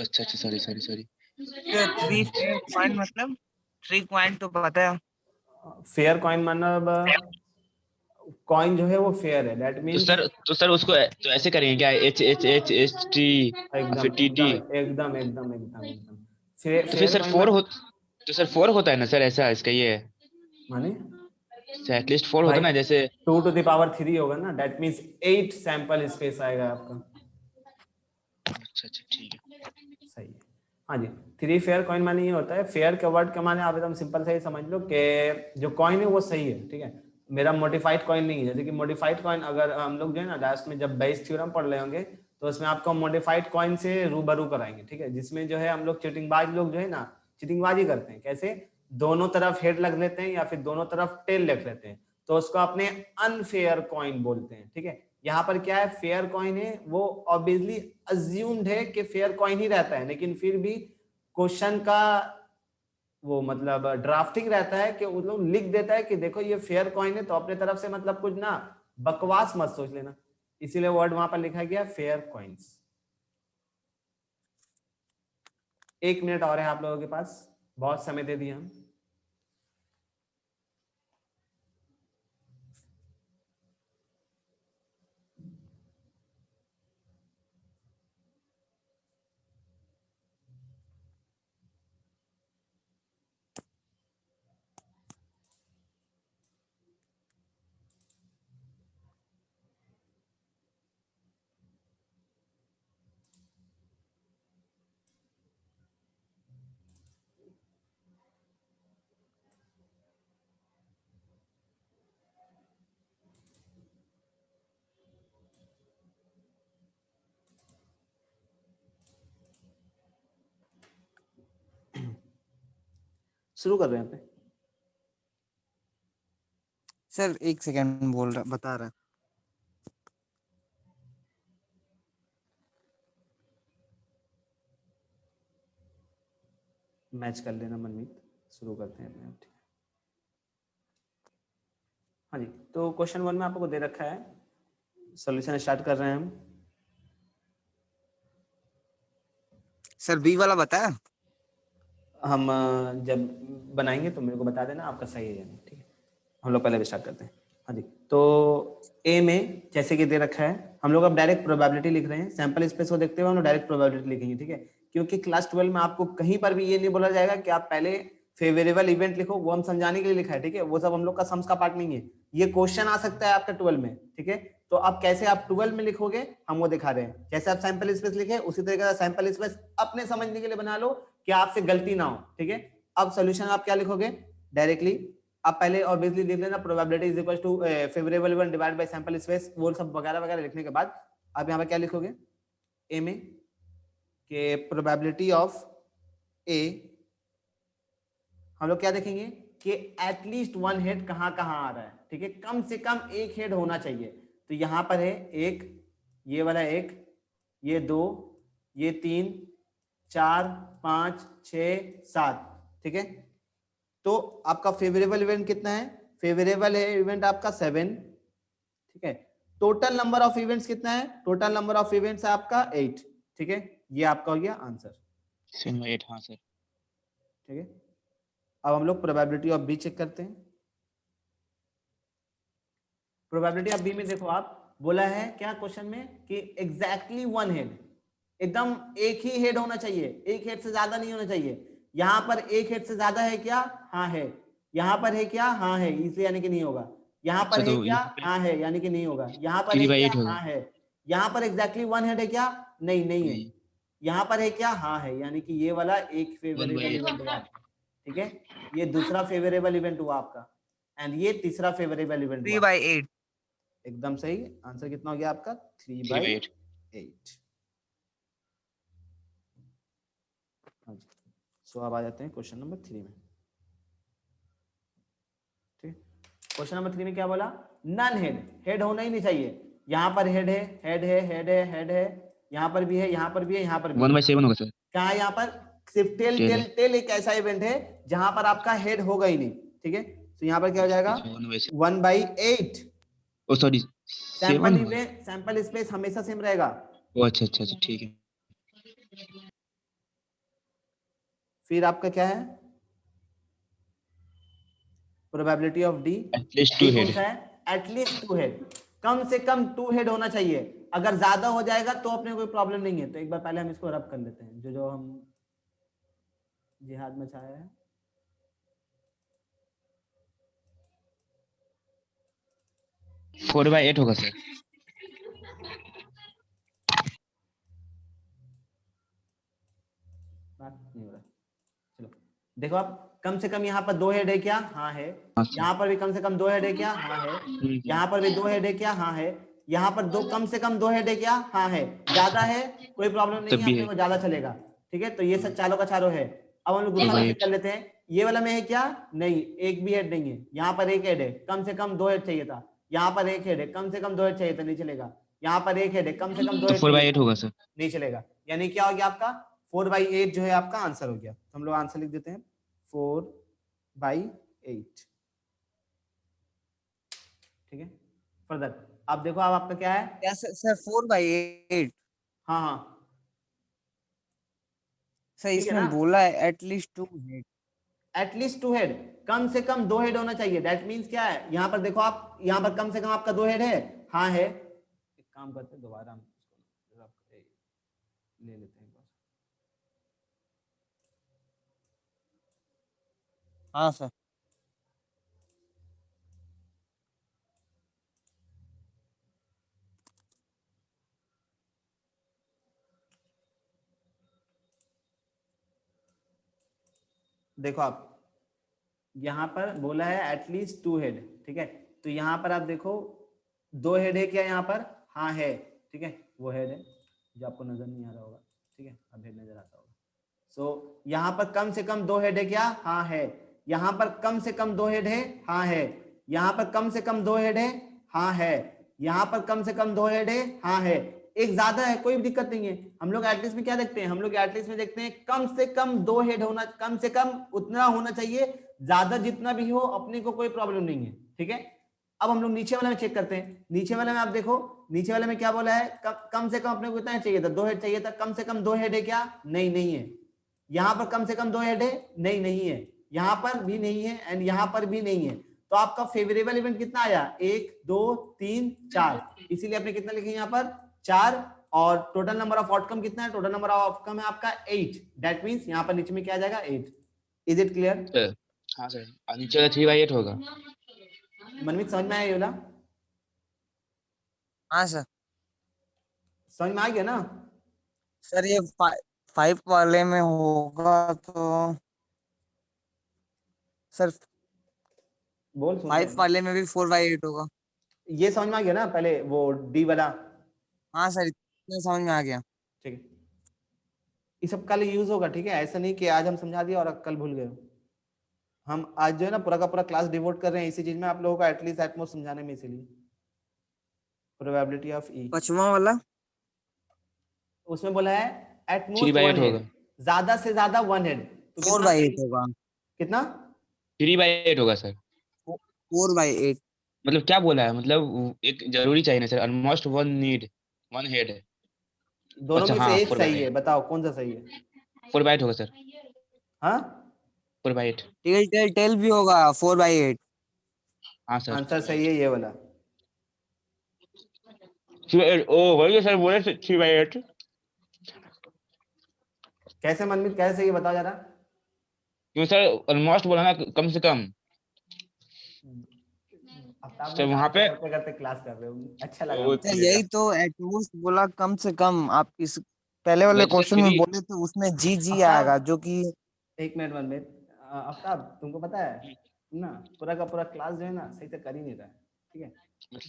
अच्छा अच्छा sorry sorry sorry. 3 fair coin मतलब 3 कॉइन तो पता है। फेयर कॉइन मतलब कॉइन जो है वो फेयर है, दैट मींस तो सर उसको तो ऐसे करेंगे क्या, HHHT और एकदम फिर TT। एकदम एकदम एकदम एकदम एकदम तो फिर फेयर सर कॉइन 4 हो तो सर 4 होता है ना सर, ऐसा इसका ये है माने एटलीस्ट 4 होता भाई है ना जैसे। 2⁻³ होगा ना, दैट मींस 8 सैंपल स्पेस आएगा आपका। अच्छा अच्छा ठीक है। सही है। हाँ जी, 3 फेयर कॉइन माने ये होता है, फेयर के वर्ड का माने आप एकदम सिंपल से ही समझ लो कि जो कॉइन है वो सही है, ठीक है। मेरा मॉडिफाइड कॉइन नहीं है, जैसे कि मॉडिफाइड कॉइन अगर हम लोग जो है ना लास्ट में जब बेस थ्योरम पढ़ रहे होंगे तो उसमें आपको मॉडिफाइड कॉइन से रूबरू कराएंगे, ठीक है, जिसमें जो है हम लोग चीटिंगबाज लोग जो है ना चीटिंगबाजी करते हैं। कैसे? दोनों तरफ हेड लग लेते हैं या फिर दोनों तरफ टेल रख लेते हैं, तो उसको अपने अनफेयर कॉइन बोलते हैं, ठीक है। यहाँ पर क्या है, फेयर कॉइन है, वो ऑब्वियसली अज्यूम्ड है कि फेयर कॉइन ही रहता है, लेकिन फिर भी क्वेश्चन का वो मतलब ड्राफ्टिंग रहता है कि वो लोग लिख देता है कि देखो ये फेयर कॉइन है, तो अपने तरफ से मतलब कुछ ना बकवास मत सोच लेना, इसीलिए वर्ड वहां पर लिखा गया फेयर कॉइन्स। 1 मिनट और है आप लोगों के पास, बहुत समय दे दिया हम। शुरू कर रहे हैं पे। सर 1 सेकंड बोल रहा बता रहा। मैच कर लेना मनमीत, शुरू करते हैं अपने आप। ठीक है, हाँ जी। तो क्वेश्चन 1 में आपको दे रखा है, सॉल्यूशन स्टार्ट कर रहे हैं हम। सर बी वाला बताया। हम जब बनाएंगे तो मेरे को बता देना आपका सही है या नहीं, ठीक है। हम लोग पहले स्टार्ट करते हैं। हाँ जी, तो ए में जैसे कि दे रखा है, हम लोग अब डायरेक्ट प्रोबेबिलिटी लिख रहे हैं। सैंपल स्पेस को देखते हुए हम लोग डायरेक्ट प्रोबेबिलिटी लिखेंगे, ठीक है। क्योंकि क्लास 12 में आपको कहीं पर भी ये नहीं बोला जाएगा कि आप पहले फेवरेबल इवेंट लिखो, वो हम समझाने के लिए लिखा है, ठीक है। वो सब हम लोग का सम्स का पार्ट नहीं है। ये क्वेश्चन आ सकता है आपका 12 में, ठीक है। तो अब कैसे आप 12 में लिखोगे हम वो दिखा रहे हैं। जैसे आप सैंपल स्पेस लिखे उसी तरीके से सैंपल स्पेस अपने समझने के लिए बना लो कि आपसे गलती ना हो, ठीक है। अब सोल्यूशन आप क्या लिखोगे डायरेक्टली, आप पहले ऑब्वियसली लिख लेना probability is equal to favourable event divide by sample space, वो सब वगैरह वगैरह लिखने के बाद आप यहाँ पे क्या लिखोगे ए में कि प्रोबेबिलिटी ऑफ ए, हम लोग क्या देखेंगे कि एटलीस्ट 1 हेड कहाँ कहाँ आ रहा है, ठीक है। कम से कम 1 हेड होना चाहिए। तो यहाँ पर है 1, ये वाला 1, ये 2, ये 3, 4, 5, 6, 7, ठीक है। तो आपका फेवरेबल इवेंट कितना है, फेवरेबल है इवेंट आपका 7, ठीक है। टोटल नंबर ऑफ इवेंट्स कितना है, टोटल नंबर ऑफ इवेंट्स है आपका 8, ठीक है। ये आपका हो गया आंसर, 7/8। हाँ सर। ठीक है। अब हम लोग प्रोबेबिलिटी ऑफ बी चेक करते हैं। प्रोबेबिलिटी ऑफ बी में देखो आप बोला है क्या क्वेश्चन में कि एग्जैक्टली 1 हेड, एकदम एक ही हेड होना चाहिए, 1 हेड से ज्यादा नहीं होना चाहिए। यहाँ पर 1 हेड से ज्यादा है क्या, हाँ है। यहाँ पर है क्या, हाँ है, इसलिए यानी कि नहीं होगा। यहाँ पर अच्छा, है तो क्या, यहाँ पे हाँ है, यानी कि नहीं होगा। यहाँ पर है 3/8 क्या, होगा। हाँ है। यहाँ पर एग्जैक्टली 1 हेड है क्या, नहीं नहीं है। नहीं, यहाँ पर है क्या, हाँ है, यानी कि ये वाला एक फेवरेबल 1/8। इवेंट हुआ आपका, ठीक है। ये दूसरा फेवरेबल इवेंट हुआ आपका एंड ये तीसरा फेवरेबल इवेंट हुआ। 3/8। एकदम सही आंसर कितना हो गया आपका, 3/8। 3/8। हाँ जी, सो अब आ जाते हैं क्वेश्चन नंबर 3 में, ठीक। क्वेश्चन नंबर 3 में क्या बोला, नन हेड, हेड होना ही नहीं चाहिए। यहाँ पर हेड है, हेड है, हेड है, हेड है, यहाँ पर भी है, यहाँ पर भी है, यहाँ पर भी है। 1/7 होगा सर। क्या है यहाँ पर, सिर्फ टेल टेल टेल है। टेल एक ऐसा इवेंट है जहां पर आपका हेड होगा ही नहीं, ठीक है। तो यहाँ पर क्या हो जाएगा, अच्छा, 1/7। 1/8। ओ सॉरी, 7 होगा। सैंपल स्पेस हमेशा सेम रहेगा। ओ अच्छा अच्छा अच्छा, ठीक है। फिर आपका क्या है, probability of D, at least D 2 कौन हेड। सा है, एटलीस्ट 2 हेड, कम से कम 2 हेड होना चाहिए। अगर ज्यादा हो जाएगा तो अपने कोई प्रॉब्लम नहीं है। तो एक बार पहले हम इसको रब कर लेते हैं, जो जो हम जिहाद मचाया है। फोर बाय 8 होगा सर। बात नहीं हो रहा, चलो देखो आप, कम से कम यहाँ पर 2 हेड है क्या, हाँ है। हाँ सर। यहाँ पर भी कम से कम 2 हेड है क्या, हाँ है। यहाँ पर भी 2 हेड है क्या, हाँ है। यहाँ पर दो कम से कम 2 हेड है क्या, हाँ है। ज्यादा है कोई प्रॉब्लम नहीं तब है, भी अपने है। को ज्यादा चलेगा, ठीक है। तो ये सब चारों का चारों है। अब हम लोग दूसरा Right. चेक कर लेते हैं, ये वाला में है क्या, नहीं, एक भी हेड नहीं है। यहाँ पर एक हेड है, कम से कम 2 हेड चाहिए था। यहाँ पर एक हेड है, कम से कम 2 हेड चाहिए था, नहीं चलेगा। यहाँ पर एक हेड है, कम से कम 2 तो हेड 4/8 होगा सर। नहीं चलेगा। यानी क्या हो गया आपका, 4/8 जो है आपका आंसर हो गया। तो हम लोग आंसर लिख देते हैं 4/8। ठीक है, फर्दर आप देखो, अब आपका क्या है? क्या सर 4/8? हाँ हाँ, सर ठीक है ना, इसमें बोला है एटलीस्ट 2 हेड। एटलीस्ट 2 हेड, कम से कम 2 हेड होना चाहिए। दैट मीन्स क्या है, यहाँ पर देखो आप, यहाँ पर कम से कम आपका 2 हेड है। हाँ है, एक काम करते हैं, दोबारा हम इसको ले लेते हैं एक बार। हाँ सर। देखो आप, यहाँ पर बोला है एटलीस्ट 2 हेड, ठीक है, तो यहाँ पर आप देखो 2 हेड है क्या यहाँ पर? हाँ है, ठीक है, वो हेड है जो आपको नजर नहीं आ रहा होगा, ठीक है, अब हेड नजर आता होगा। सो यहाँ पर कम से कम 2 हेड है क्या? हाँ है। यहाँ पर कम से कम 2 हेड है? हाँ है। यहाँ पर कम से कम 2 हेड है? हाँ है। यहाँ पर कम से कम 2 हेड है? हाँ है। एक ज्यादा है, कोई दिक्कत नहीं है। हम लोग एटलीस्ट में क्या देखते हैं? हम लोग एटलीस्ट में देखते हैं कम से कम 2 हेड होना, कम से कम उतना होना चाहिए, ज्यादा जितना भी हो अपने को कोई प्रॉब्लम नहीं है, ठीक है। अब हम लोग नीचे वाले में चेक करते हैं। नीचे वाले में आप देखो, नीचे वाले में क्या बोला है? कम से कम अपने को कितना चाहिए था? 2 हेड चाहिए था। कम से कम 2 हेड है क्या? नहीं, नहीं है। यहाँ पर कम से कम 2 हेड है? नहीं, नहीं है। यहाँ पर भी नहीं है एंड यहाँ पर भी नहीं है। तो आपका फेवरेबल इवेंट कितना आया? 1 2 3 4, इसीलिए आपने कितना लिखे यहाँ पर? 4। और टोटल नंबर ऑफ आउटकम कितना है? टोटल नंबर ऑफ आउटकम है आपका 8। दैट मींस यहाँ पर नीचे में क्या आ जाएगा? 8। Is it clear? हाँ सर, और नीचे का 3/8 होगा। मनमीत समझ में आया ये वाला? हाँ सर। समझ में आ गया ना? सर ये 5 वाले में होगा तो सर बोल, सुन रहा 5 हूँ। वाले में भी 4/8 होगा। ये समझ में आ गया ना? पहले वो डी वाला, हाँ सर इतना समझ में आ गया। ठीक है, ये सब कल यूज होगा, ठीक है, ऐसा नहीं कि आज हम समझा दिया और कल भूल गए। हम आज जो है ना पूरा का पूरा क्लास डिवोट कर रहे हैं इसी चीज में, आप लोगों को एटलीस्ट एटमोस्ट समझाने में, इसीलिए प्रोबेबिलिटी ऑफ ई। 5वां वाला उसमें बोला है एटमोस्ट 3/8 1 हेड, होगा। ज्यादा से ज्यादा 1 हेड, तो कितना? 4/8 होगा। कितना? 3/8 होगा सर। 4/8। मतलब क्या बोला है, मतलब एक जरूरी चाहिए ना सर, ऑलमोस्ट वन हेड है। दोनों अच्छा में हाँ, से एक सही है, 4/8। बताओ कौन सा सही है? 4/8 होगा सर। हाँ, 4/8। टेल भी होगा 4/8। हाँ सर। आंसर सही है ये वाला। 3/8 ओ वही सर बोले 3/8। कैसे मनमीत, कैसे ये बताओ जरा। क्यों सर, ऑलमोस्ट बोला ना, कम से कम। आफ्ताब सर भाई वहां काम तो पे करते करते क्लास कर रहे हो, अच्छा लगा ओ, मुझे। सर यही तो एटमोस्ट बोला, कम से कम। आप इस पहले वाले वैसे क्वेश्चन में 3। बोले तो उसमें जी आफ्ताब, आएगा जो कि एक मिनट मनमीत, आफ्ताब तुमको पता है, तुम ना पूरा का पूरा क्लास जो है ना सही से कर ही नहीं रहा है, ठीक है।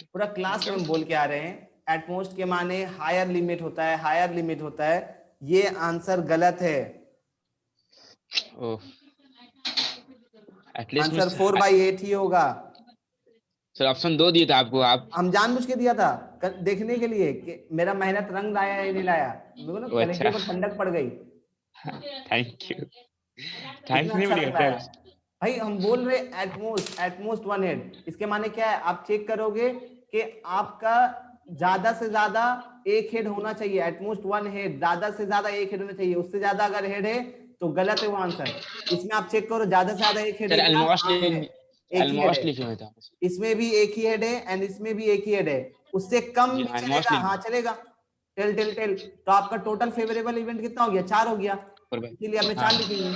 पूरा क्लास में हम बोल के आ रहे हैं एटमोस्ट के माने हायर लिमिट होता है, हायर लिमिट होता है। ये आंसर गलत है। ओ एटलीस्ट में आंसर 4/8 ही होगा। सर ऑप्शन 2 दिए थे आपको, आप हम जानबूझ के दिया था देखने के लिए कि मेरा मेहनत रंग लाया या नहीं लाया। देखो ना, ओ कलेक्टिव अच्छा, को ठंडक पड़ गई। Thank you. थैंक्स कितना नहीं अच्छा मिलेगा रंग लाया सर। भाई। हम बोल रहे एटमोस्ट 1 हेड, इसके माने क्या है? आप चेक करोगे कि आपका ज्यादा से ज्यादा 1 हेड होना चाहिए। एटमोस्ट 1 हेड, ज्यादा से ज्यादा 1 हेड होना चाहिए। उससे ज्यादा अगर हेड है तो गलत है वो आंसर। इसमें आप चेक करो, ज्यादा से ज्यादा 1 हेड सर है क्या? ऑलमोस्ट हाँ है, एक ही हेड ऑलमोस्ट है। लिखे हुए था। इसमें भी एक ही हेड है एंड इसमें भी एक ही हेड है। उससे कम जी भी हाँ, ऑलमोस्ट चलेगा, लिखे हाँ चलेगा। टेल टेल टेल, तो आपका टोटल फेवरेबल इवेंट कितना हो गया? 4 हो गया, पर भाई। इसीलिए आपने हाँ 4 लिखेंगे।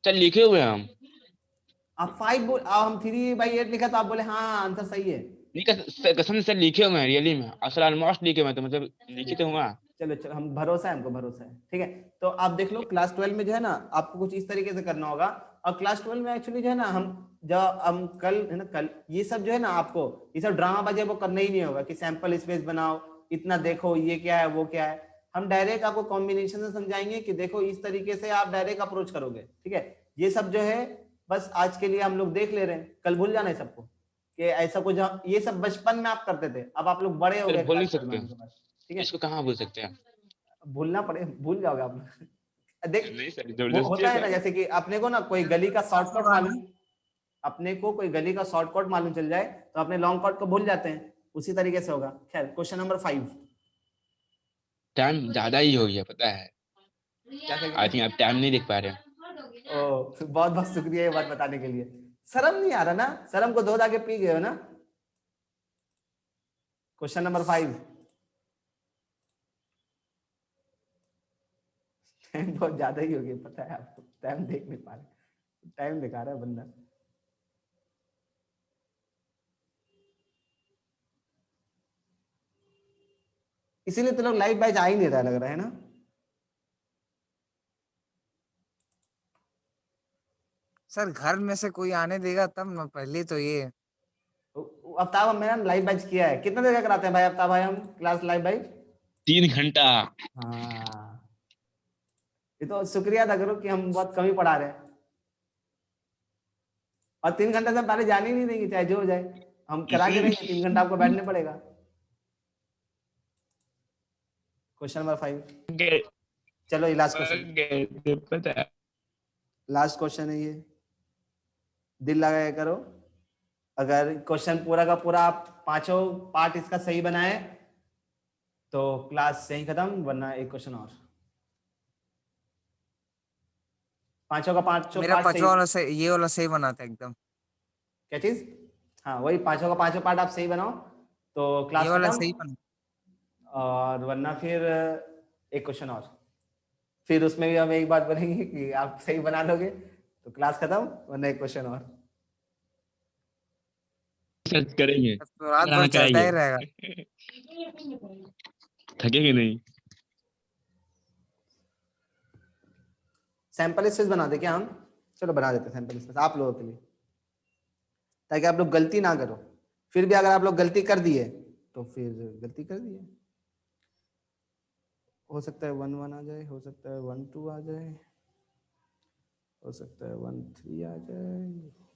सर लिखे हुए हैं हम। आप 5 बोल, हम 3/8 लिखा तो आप बोले हाँ आंसर सही है। नहीं कसम से सर लिखे हुए हैं रियली में, असल ऑलमोस्ट लिखे हुए हैं, तो मतलब लिखे तो हुआ। चलो चलो, हम भरोसा है, हमको भरोसा है, ठीक है। तो आप देख लो क्लास 12 में जो है ना आपको कुछ इस तरीके से करना होगा। और क्लास 12 में एक्चुअली जो है ना हम कल है ना, कल ये सब जो है ना आपको ये सब ड्रामा बाजी वो करना ही नहीं होगा कि सैंपल स्पेस बनाओ, इतना देखो ये क्या है वो क्या है। हम डायरेक्ट आपको कॉम्बिनेशन से समझाएंगे कि देखो इस तरीके से आप डायरेक्ट अप्रोच करोगे, ठीक है। ये सब जो है बस आज के लिए हम लोग देख ले रहे हैं, कल भूल जाना है सबको कि ऐसा कुछ ये सब बचपन में आप करते थे, अब आप लोग बड़े हो सर गए भूल नहीं क्लास 12 में सकते आने के बाद, ठीक है। इसको, कहाँ भूल सकते हैं। भूलना पड़े, भूल जाओगे आप लोग। देख नहीं सर वो जबरदस्ती होता है ना, है जैसे कि अपने को ना कोई गली का शॉर्टकट मालूम, अपने को कोई गली का शॉर्टकट मालूम चल जाए तो अपने लॉन्ग कट को भूल जाते हैं, उसी तरीके से होगा। खैर क्वेश्चन नंबर 5। टाइम ज्यादा ही हो गया पता है। क्या क्या आई थिंक आप टाइम नहीं देख पा रहे हैं। ओ बहुत बहुत शुक्रिया ये बात बताने के लिए। शर्म नहीं आ रहा ना? शर्म को धो धा के पी गए हो ना? Question number 5। टाइम बहुत ज्यादा ही हो गया पता है आपको, टाइम देख नहीं पा रहे, टाइम दिखा रहा है बंदा। इसीलिए तो लोग लाइव बैच आ ही नहीं रहा लग रहा है ना। सर घर में से कोई आने देगा तब ना, पहले तो ये। आफ्ताब हम मैंने लाइव बैच किया है, कितना देर का कराते हैं भाई आफ्ताब भाई हम क्लास लाइव बैच? 3 घंटा। हाँ, ये तो शुक्रिया अदा करो कि हम बहुत कम ही पढ़ा रहे हैं। और 3 घंटे से पहले जाने ही नहीं देंगे, चाहे जो हो जाए हम करा के रहेंगे, 3 घंटा आपको बैठने पड़ेगा। Question number 5। चलो ये लास्ट क्वेश्चन, पता है। लास्ट क्वेश्चन है ये, दिल लगाया करो। अगर क्वेश्चन पूरा का पूरा आप पांचों पार्ट इसका सही बनाए तो क्लास यहीं खत्म, वरना एक क्वेश्चन और। पांचों का पांचों मेरा पार्ट सही। पांचवा वाला से ये वाला सही बना था एकदम। क्या चीज? हाँ वही, पांचों का पांचों पार्ट आप सही बनाओ तो ये क्लास वाला खत्म, सही बना। और वरना फिर एक क्वेश्चन और। फिर उसमें भी हम एक बात बोलेंगे कि आप सही बना लोगे तो क्लास खत्म, वरना एक क्वेश्चन और। सर्च करेंगे। तब तो रात भर कराना चलता ही कराइए। रहेगा। थकेंगे नहीं। सैंपल स्पेस बना दे क्या हम? चलो बना देते सैंपल स्पेस आप लोगों के लिए, ताकि आप लोग गलती ना करो। फिर भी अगर आप लोग गलती कर दिए तो फिर गलती कर दिए, हो सकता है 1 1 आ जाए, हो सकता है 1 2 आ जाए, हो सकता है 1 3 आ जाए,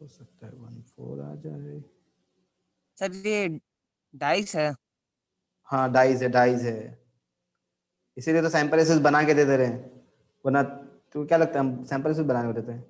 हो सकता है 1 4 आ जाए। सर ये डाइस है। हाँ डाइज है, डाइज है, इसीलिए तो सैंपल स्पेस बना के दे दे रहे हैं, वरना तो क्या लगता है हम सैंपल स्पेस बना के देते हैं?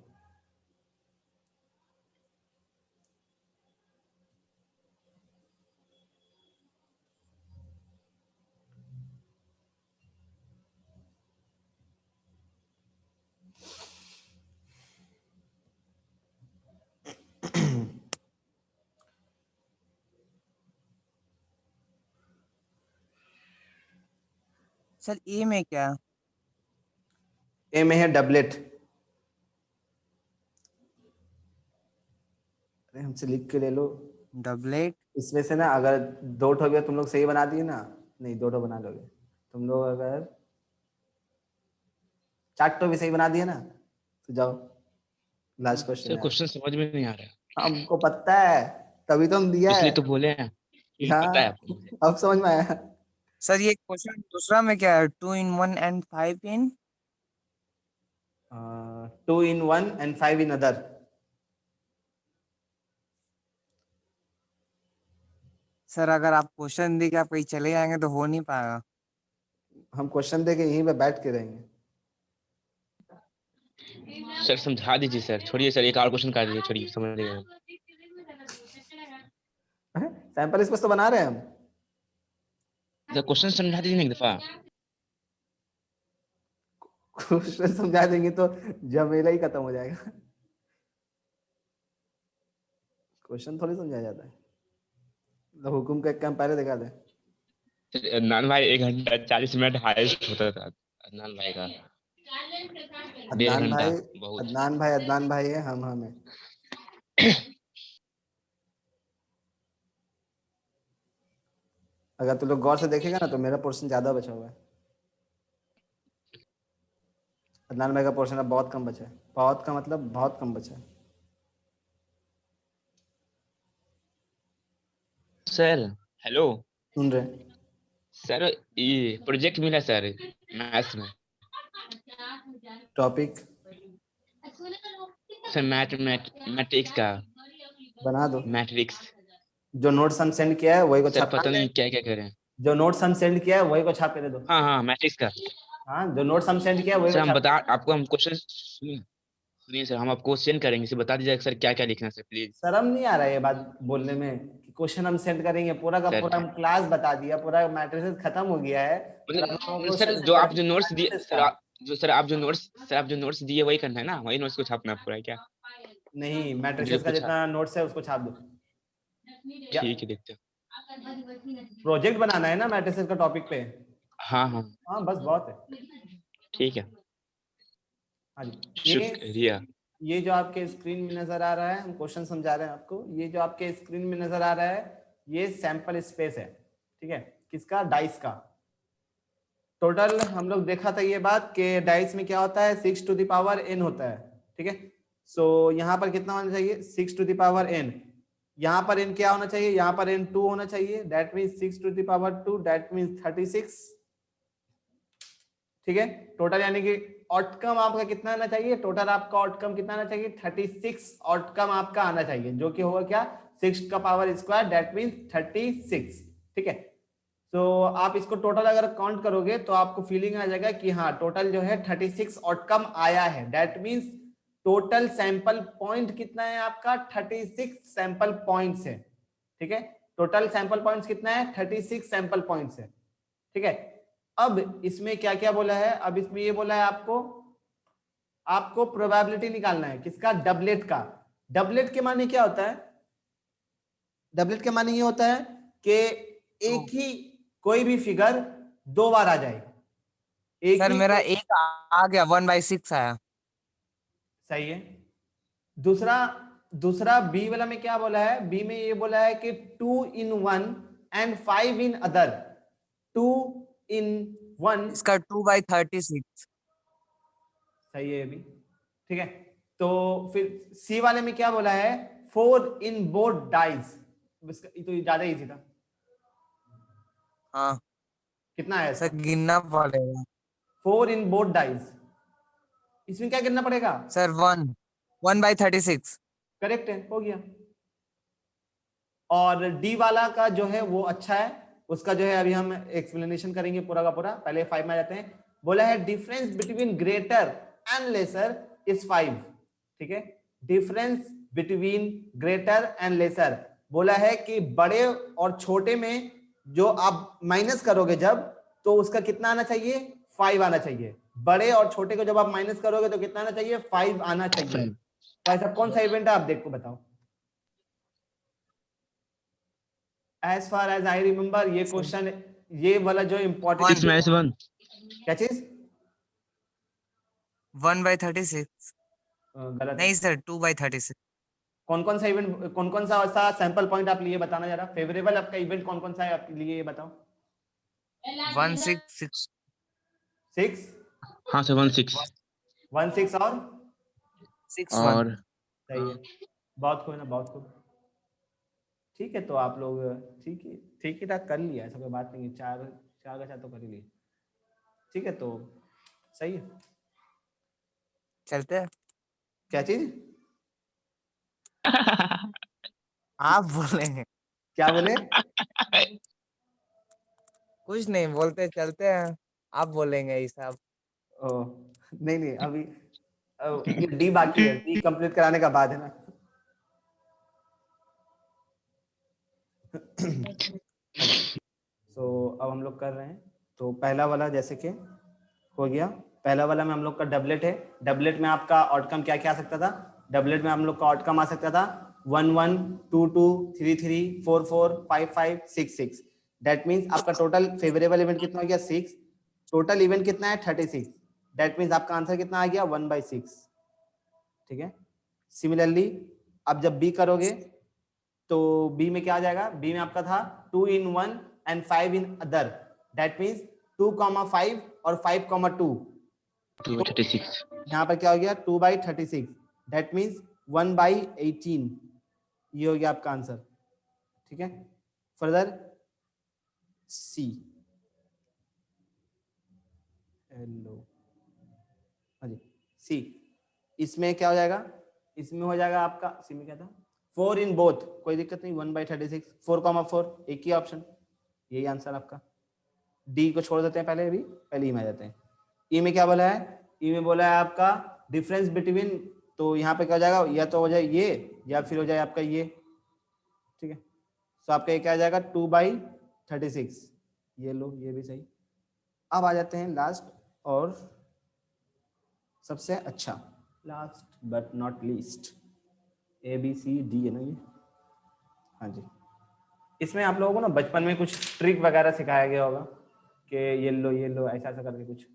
सर ए में क्या? ए में है डबलेट। अरे हमसे लिख के ले लो। डबलेट। इसमें से ना अगर 2 ठो भी तुम लोग सही बना दिए ना, नहीं 2 ठो बना लोगे तुम लोग, अगर 4 ठो भी सही बना दिए ना तो जाओ लास्ट क्वेश्चन सर है। क्वेश्चन समझ में नहीं आ रहा। हमको पता है, तभी तो हम दिया है। इसलिए तो बोले हैं कि पता है आपको। हाँ अब समझ में आया। सर ये क्वेश्चन दूसरा में क्या है? 2 in 1 and 5 in। 2 in 1 and 5 in other। Sir अगर आप क्वेश्चन दे के आप कहीं चले जाएंगे तो हो नहीं पाएगा। हम क्वेश्चन दे के यहीं पे बैठ के रहेंगे। सर समझा दीजिए सर, छोड़िए सर, एक और क्वेश्चन कर दीजिए, छोड़िए समझ गए। सैंपल इस तो बना रहे हैं हम। सर क्वेश्चन समझा दीजिए ना एक दफा। क्वेश्चन समझा देंगे तो झमेला ही खत्म हो जाएगा। क्वेश्चन थोड़ी समझाया जाता है, तो हुकुम का एक काम पहले दिखा दे। अदनान भाई 1 घंटा 40 मिनट हाईएस्ट होता था अदनान भाई का। 1.5 अदनान घंटा भाई, बहुत। अदनान भाई है, हम हमें। अगर तू लोग गौर से देखेगा ना तो मेरा पोर्शन ज्यादा बचा हुआ है, अदनान भाई का पोर्शन अब बहुत कम बचा है, बहुत का मतलब बहुत कम बचा है। सर हेलो सुन रहे? सर, ये प्रोजेक्ट मिला सर मैथ्स में। टॉपिक सर मैथमेटिक्स का बना दो, मैट्रिक्स। जो नोट्स हम सेंड किया है वही को सर छाप, पता नहीं क्या क्या करें। जो नोट्स हम सेंड किया है वही को छाप के दे दो। हाँ हाँ मैट्रिक्स का। हाँ, जो नोट्स हम सेंड किया वही सर हम बता। बता आपको, हम क्वेश्चन सुनिए सुनिए सर, हम आपको सेंड करेंगे, सर बता दीजिएगा सर क्या क्या लिखना है सर प्लीज। शर्म नहीं आ रहा है ये बात बोलने में कि क्वेश्चन हम सेंड करेंगे? पूरा का सर पूरा हम क्लास बता दिया, पूरा मैट्रिसेस खत्म हो गया है, और हम लोगों मतलब को सर सेशन जो आप करना जो है नोट्स दिए मैट्रिसेस सर, का। सर आप जो नोट्स दिए वही करना है ना, वही नोट्स को छापना है पूरा है क्या? नहीं, वीडियो मैट्रिसेस का को छाप, जितना नोट्स है उसको छाप दो। या ठीक है देखते हैं। प्रोजेक्ट बनाना है ना मैट्रिसेस का टॉपिक पे? हाँ हाँ हाँ बस बहुत है। ठीक है, हाँ जी, शुक्रिया। ये जो आपके स्क्रीन में नजर आ रहा है, हम क्वेश्चन समझा रहे हैं आपको, ये जो आपके स्क्रीन में नजर आ रहा है ये सैंपल स्पेस है, ठीक है? किसका? डाइस का। टोटल हम लोग देखा था ये बात कि डाइस में क्या होता है, 6 टू द पावर n होता है, ठीक है? सो यहाँ पर कितना होना चाहिए? 6 टू द पावर n। यहाँ पर n क्या होना चाहिए? यहाँ पर n 2 होना चाहिए, that means 6 to the power 2, that means 36, ठीक है? टोटल यानी कि आउटकम आपका कितना आना चाहिए? टोटल आपका आउटकम कितना आना चाहिए? 36 आउटकम आपका आना चाहिए, जो कि होगा क्या? 6 का पावर स्क्वायर, दैट मीन्स 36, ठीक है? तो आप इसको टोटल अगर काउंट करोगे तो आपको फीलिंग आ जाएगा कि हाँ टोटल जो है 36 आउटकम आया है, that means total sample point कितना है आपका? 36 सैंपल पॉइंट्स है, ठीक है? टोटल सैंपल पॉइंट्स कितना है? 36 सैंपल पॉइंट्स है, ठीक है? अब इसमें क्या क्या बोला है? अब इसमें ये बोला है आपको आपको प्रोबेबिलिटी निकालना है, किसका? डबलेट का। डबलेट के माने क्या होता है? डबलेट के माने ये होता है कि एक ही कोई भी फिगर 2 बार आ जाए, एक सर ही मेरा एक आ गया 1/6 आया। सही है। दूसरा दूसरा बी वाला में क्या बोला है? बी में ये बोला है कि 2 in 1 and 5 in other, 2 in 1। इसका 2/36। सही है ये भी, ठीक है? तो फिर सी वाले में क्या बोला है? 4 in both dice। ये तो ज्यादा इजी था। हाँ कितना है सर इसका? गिनना पड़ेगा। 4 in both dice। इसमें क्या करना पड़ेगा? सर 1/36। करेक्ट है, हो गया। और डी वाला का जो है वो अच्छा है, उसका जो है अभी हम एक्सप्लेनेशन करेंगे पूरा का पूरा। पहले 5 में आ जाते हैं। बोला है difference between greater and lesser is 5, ठीक है? Difference between greater and lesser, बोला है कि बड़े और छोटे में जो आप माइनस करोगे जब, तो उसका कितना आना चाहिए? 5 आना चाहिए। बड़े और छोटे को जब आप माइनस करोगे तो कितना आना चाहिए? 5 आना चाहिए। तो ऐसा कौन सा इवेंट है आप देखो बताओ। As far as I remember ये क्वेश्चन, ये वाला जो इम्पोर्टेंट 6 - 1 क्या चीज? 1/36 गलत है। नहीं सर 2/36। कौन कौन सा इवेंट, कौन कौन सा ऐसा सैंपल पॉइंट आप लिए बताना जरा। फेवरेबल आपका इवेंट कौन कौन सा है आपके लिए, ये बताओ। 1/6 6 हाँ सर 16 1 6 और 6/1। और सही है। बहुत खूब ना, बहुत खूब। ठीक है, तो आप लोग ठीक ही ठाक कर लिया, ऐसा कोई बात नहीं है। चार चार का चार तो कर ही लिए, ठीक है? तो सही है। चलते हैं। क्या चीज? आप बोले क्या बोले? कुछ नहीं बोलते, चलते हैं। आप बोलेंगे ये सब। ओ नहीं नहीं, अभी ये डी बाकी है, डी कंप्लीट कराने का बाद है ना। सो अब हम लोग कर रहे हैं। तो पहला वाला जैसे कि हो गया, पहला वाला में हम लोग का डबलेट है। डबलेट में आपका आउटकम क्या क्या आ सकता था? डबलेट में हम लोग का आउटकम आ सकता था 1 1 2 2 3 3 4 4 5 5 6 6। दैट मीन्स आपका टोटल फेवरेबल इवेंट कितना हो गया? 6। टोटल इवेंट कितना है? 36। दैट मीन्स आपका आंसर कितना आ गया? 1/6, ठीक है? सिमिलरली अब जब बी करोगे तो बी में क्या आ जाएगा? बी में आपका था 2 in 1 and 5 in other, that means 2,5 और 5,2। 2/36 यहाँ पर क्या हो गया? 2/36, दैट मीन्स 1/18। ये हो गया आपका आंसर, ठीक है? फर्दर सी, हेलो, हाँ जी, सी। इसमें क्या हो जाएगा? इसमें हो जाएगा आपका, सी में क्या था? 4 in both, कोई दिक्कत नहीं। 1/36, 4,4, एक ही ऑप्शन, यही आंसर आपका। डी को छोड़ देते हैं, पहले ही में आ जाते हैं। ई में क्या बोला है, ई में बोला है आपका डिफरेंस बिटवीन, तो यहाँ पे क्या हो जाएगा, या तो हो जाए ये या फिर हो जाए आपका ये, ठीक है। तो आपका ये क्या आ जाएगा 2/36, ये लो ये भी सही। अब आ जाते हैं लास्ट और सबसे अच्छा, last but not least, ABCD है ना ये, हाँ जी। इसमें आप लोगों को ना बचपन में कुछ ट्रिक वगैरह सिखाया गया होगा कि ये लो ऐसा ऐसा करके कुछ,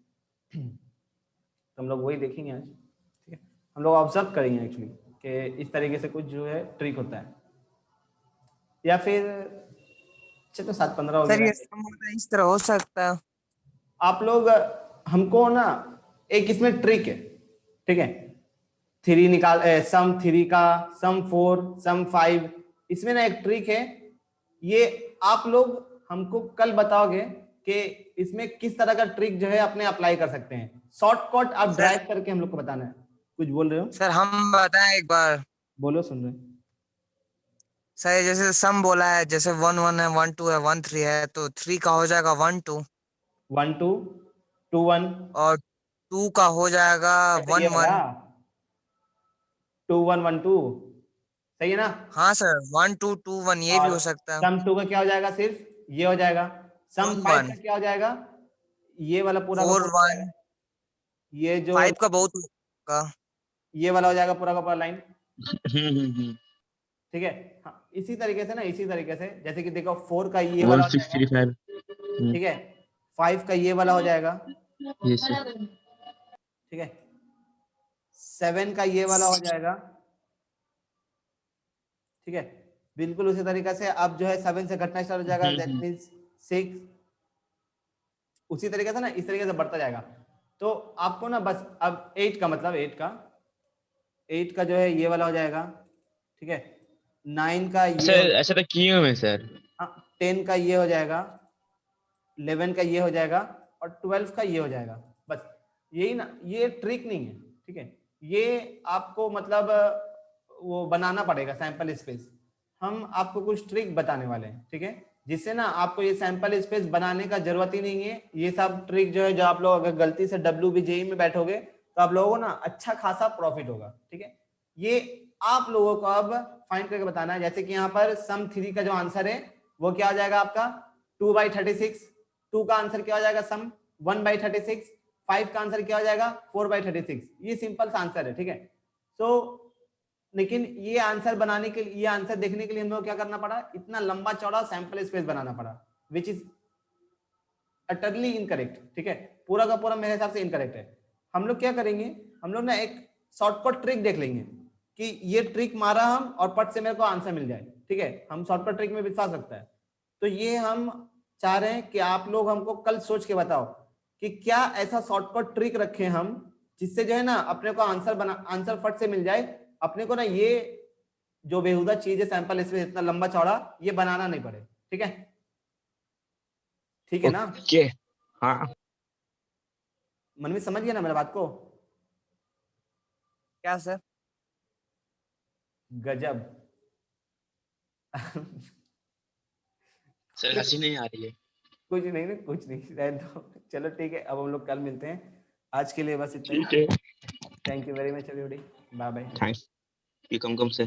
तो हम लोग वही देखेंगे आज, ठीक है। हम लोग ऑब्जर्व करेंगे एक्चुअली कि इस तरीके से कुछ जो है ट्रिक होता है, या फिर चलो 7-15 सर ये वगैरह। सम इस तरह हो सकता है। आप लोग हमको ना एक इसमें ट्रिक है, ठीक है, थ्री निकाल सम 3 का, सम 4, सम 5, इसमें ना एक ट्रिक है, ये आप लोग हमको कल बताओगे कि इसमें किस तरह का ट्रिक जो है अपने अप्लाई कर सकते हैं। शॉर्टकट आप सर- ड्राइव करके हम लोग को बताना है। कुछ बोल रहे हो? सर हम बताएं एक बार। बोलो, सुन रहे हैं। सर जैसे सम बोला है, जैसे 1 1 है, 1 2 है, 1 3 है, तो 3 का हो जाएगा 1 2, 1 2 2 1, और 2 का हो जाएगा ये 1 वाला 1। 2 1 1 2, सही है ना? हाँ सर 1 2 2 1 ये भी और हो सकता है। सम 2 का क्या हो जाएगा, सिर्फ ये हो जाएगा। सम 1 5 1 का क्या हो जाएगा, ये वाला पूरा का 4 पूरा हो 1, जाएगा। ये जो 5 का बहुत होगा। ये वाला हो जाएगा पूरा का पूरा लाइन, हम्म। ठीक है। हाँ, इसी तरीके से ना, इसी तरीके से जैसे कि देखो 4 का ये वाला हो जाएगा, 1635 ठीक है। 5 का ये वाला हो जाएगा, यस सर। ठीक है। 7 का ये वाला हो जाएगा, ठीक है। बिल्कुल उसी तरीके से अब जो है 7 से घटना स्टार्ट हो जाएगा, दैट मीन्स 6, उसी तरीके से ना इस तरीके से बढ़ता जाएगा। तो आपको ना बस अब 8 का मतलब 8 का जो है ये वाला हो जाएगा, ठीक है। 9 का ये सर ऐसा तो किए हुए हैं सर। हाँ, 10 का ये हो जाएगा, 11 का ये हो जाएगा, और 12 का ये हो जाएगा। बस यही ना, ये ट्रिक नहीं है, ठीक है। ये आपको मतलब वो बनाना पड़ेगा सैंपल स्पेस। हम आपको कुछ ट्रिक बताने वाले हैं, ठीक है, जिससे ना आपको ये सैंपल स्पेस बनाने का जरूरत ही नहीं है। ये सब ट्रिक जो है, जो आप लोग अगर गलती से WBJE में बैठोगे तो आप लोगों को ना अच्छा खासा प्रॉफिट होगा, ठीक है। ये आप लोगों को अब फाइंड करके बताना है। जैसे कि यहाँ पर सम 3 का जो आंसर है वो क्या हो जाएगा आपका 2/36, 2 का आंसर क्या हो जाएगा सम 1/36, 5 का आंसर क्या हो जाएगा 4/36। ये सिंपल सा आंसर है, ठीक है। तो लेकिन ये आंसर बनाने के लिए, ये आंसर देखने के लिए हम लोग क्या करना पड़ा, इतना लंबा चौड़ा सैंपल स्पेस बनाना पड़ा, विच इज अटरली इनकरेक्ट, ठीक है। पूरा का पूरा मेरे हिसाब से इनकरेक्ट है। हम लोग क्या करेंगे, हम लोग ना एक शॉर्टकट ट्रिक देख लेंगे कि ये ट्रिक मारा हम और पट से मेरे को आंसर मिल जाए, ठीक है। हम शॉर्टकट ट्रिक में विश्वास रखता है। तो ये हम चाह रहे हैं कि आप लोग हमको कल सोच के बताओ कि क्या ऐसा शॉर्टकट ट्रिक रखें हम, जिससे जो है ना अपने को आंसर फट से मिल जाए। अपने को ना ये जो बेहुदा चीज है सैंपल स्पेस इतना लंबा चौड़ा, ये बनाना नहीं पड़े, ठीक है। ठीक है ना? ओके हाँ मनवी समझ गया ना मेरे बात को? क्या सर? गजब। सर हंसी नहीं आ रही है। कुछ नहीं ना, कुछ नहीं, रहने दो। चलो ठीक है, अब हम लोग कल मिलते हैं। आज के लिए बस इतना ठीक ही। है thank you very much everybody, bye bye. Thanks. Welcome से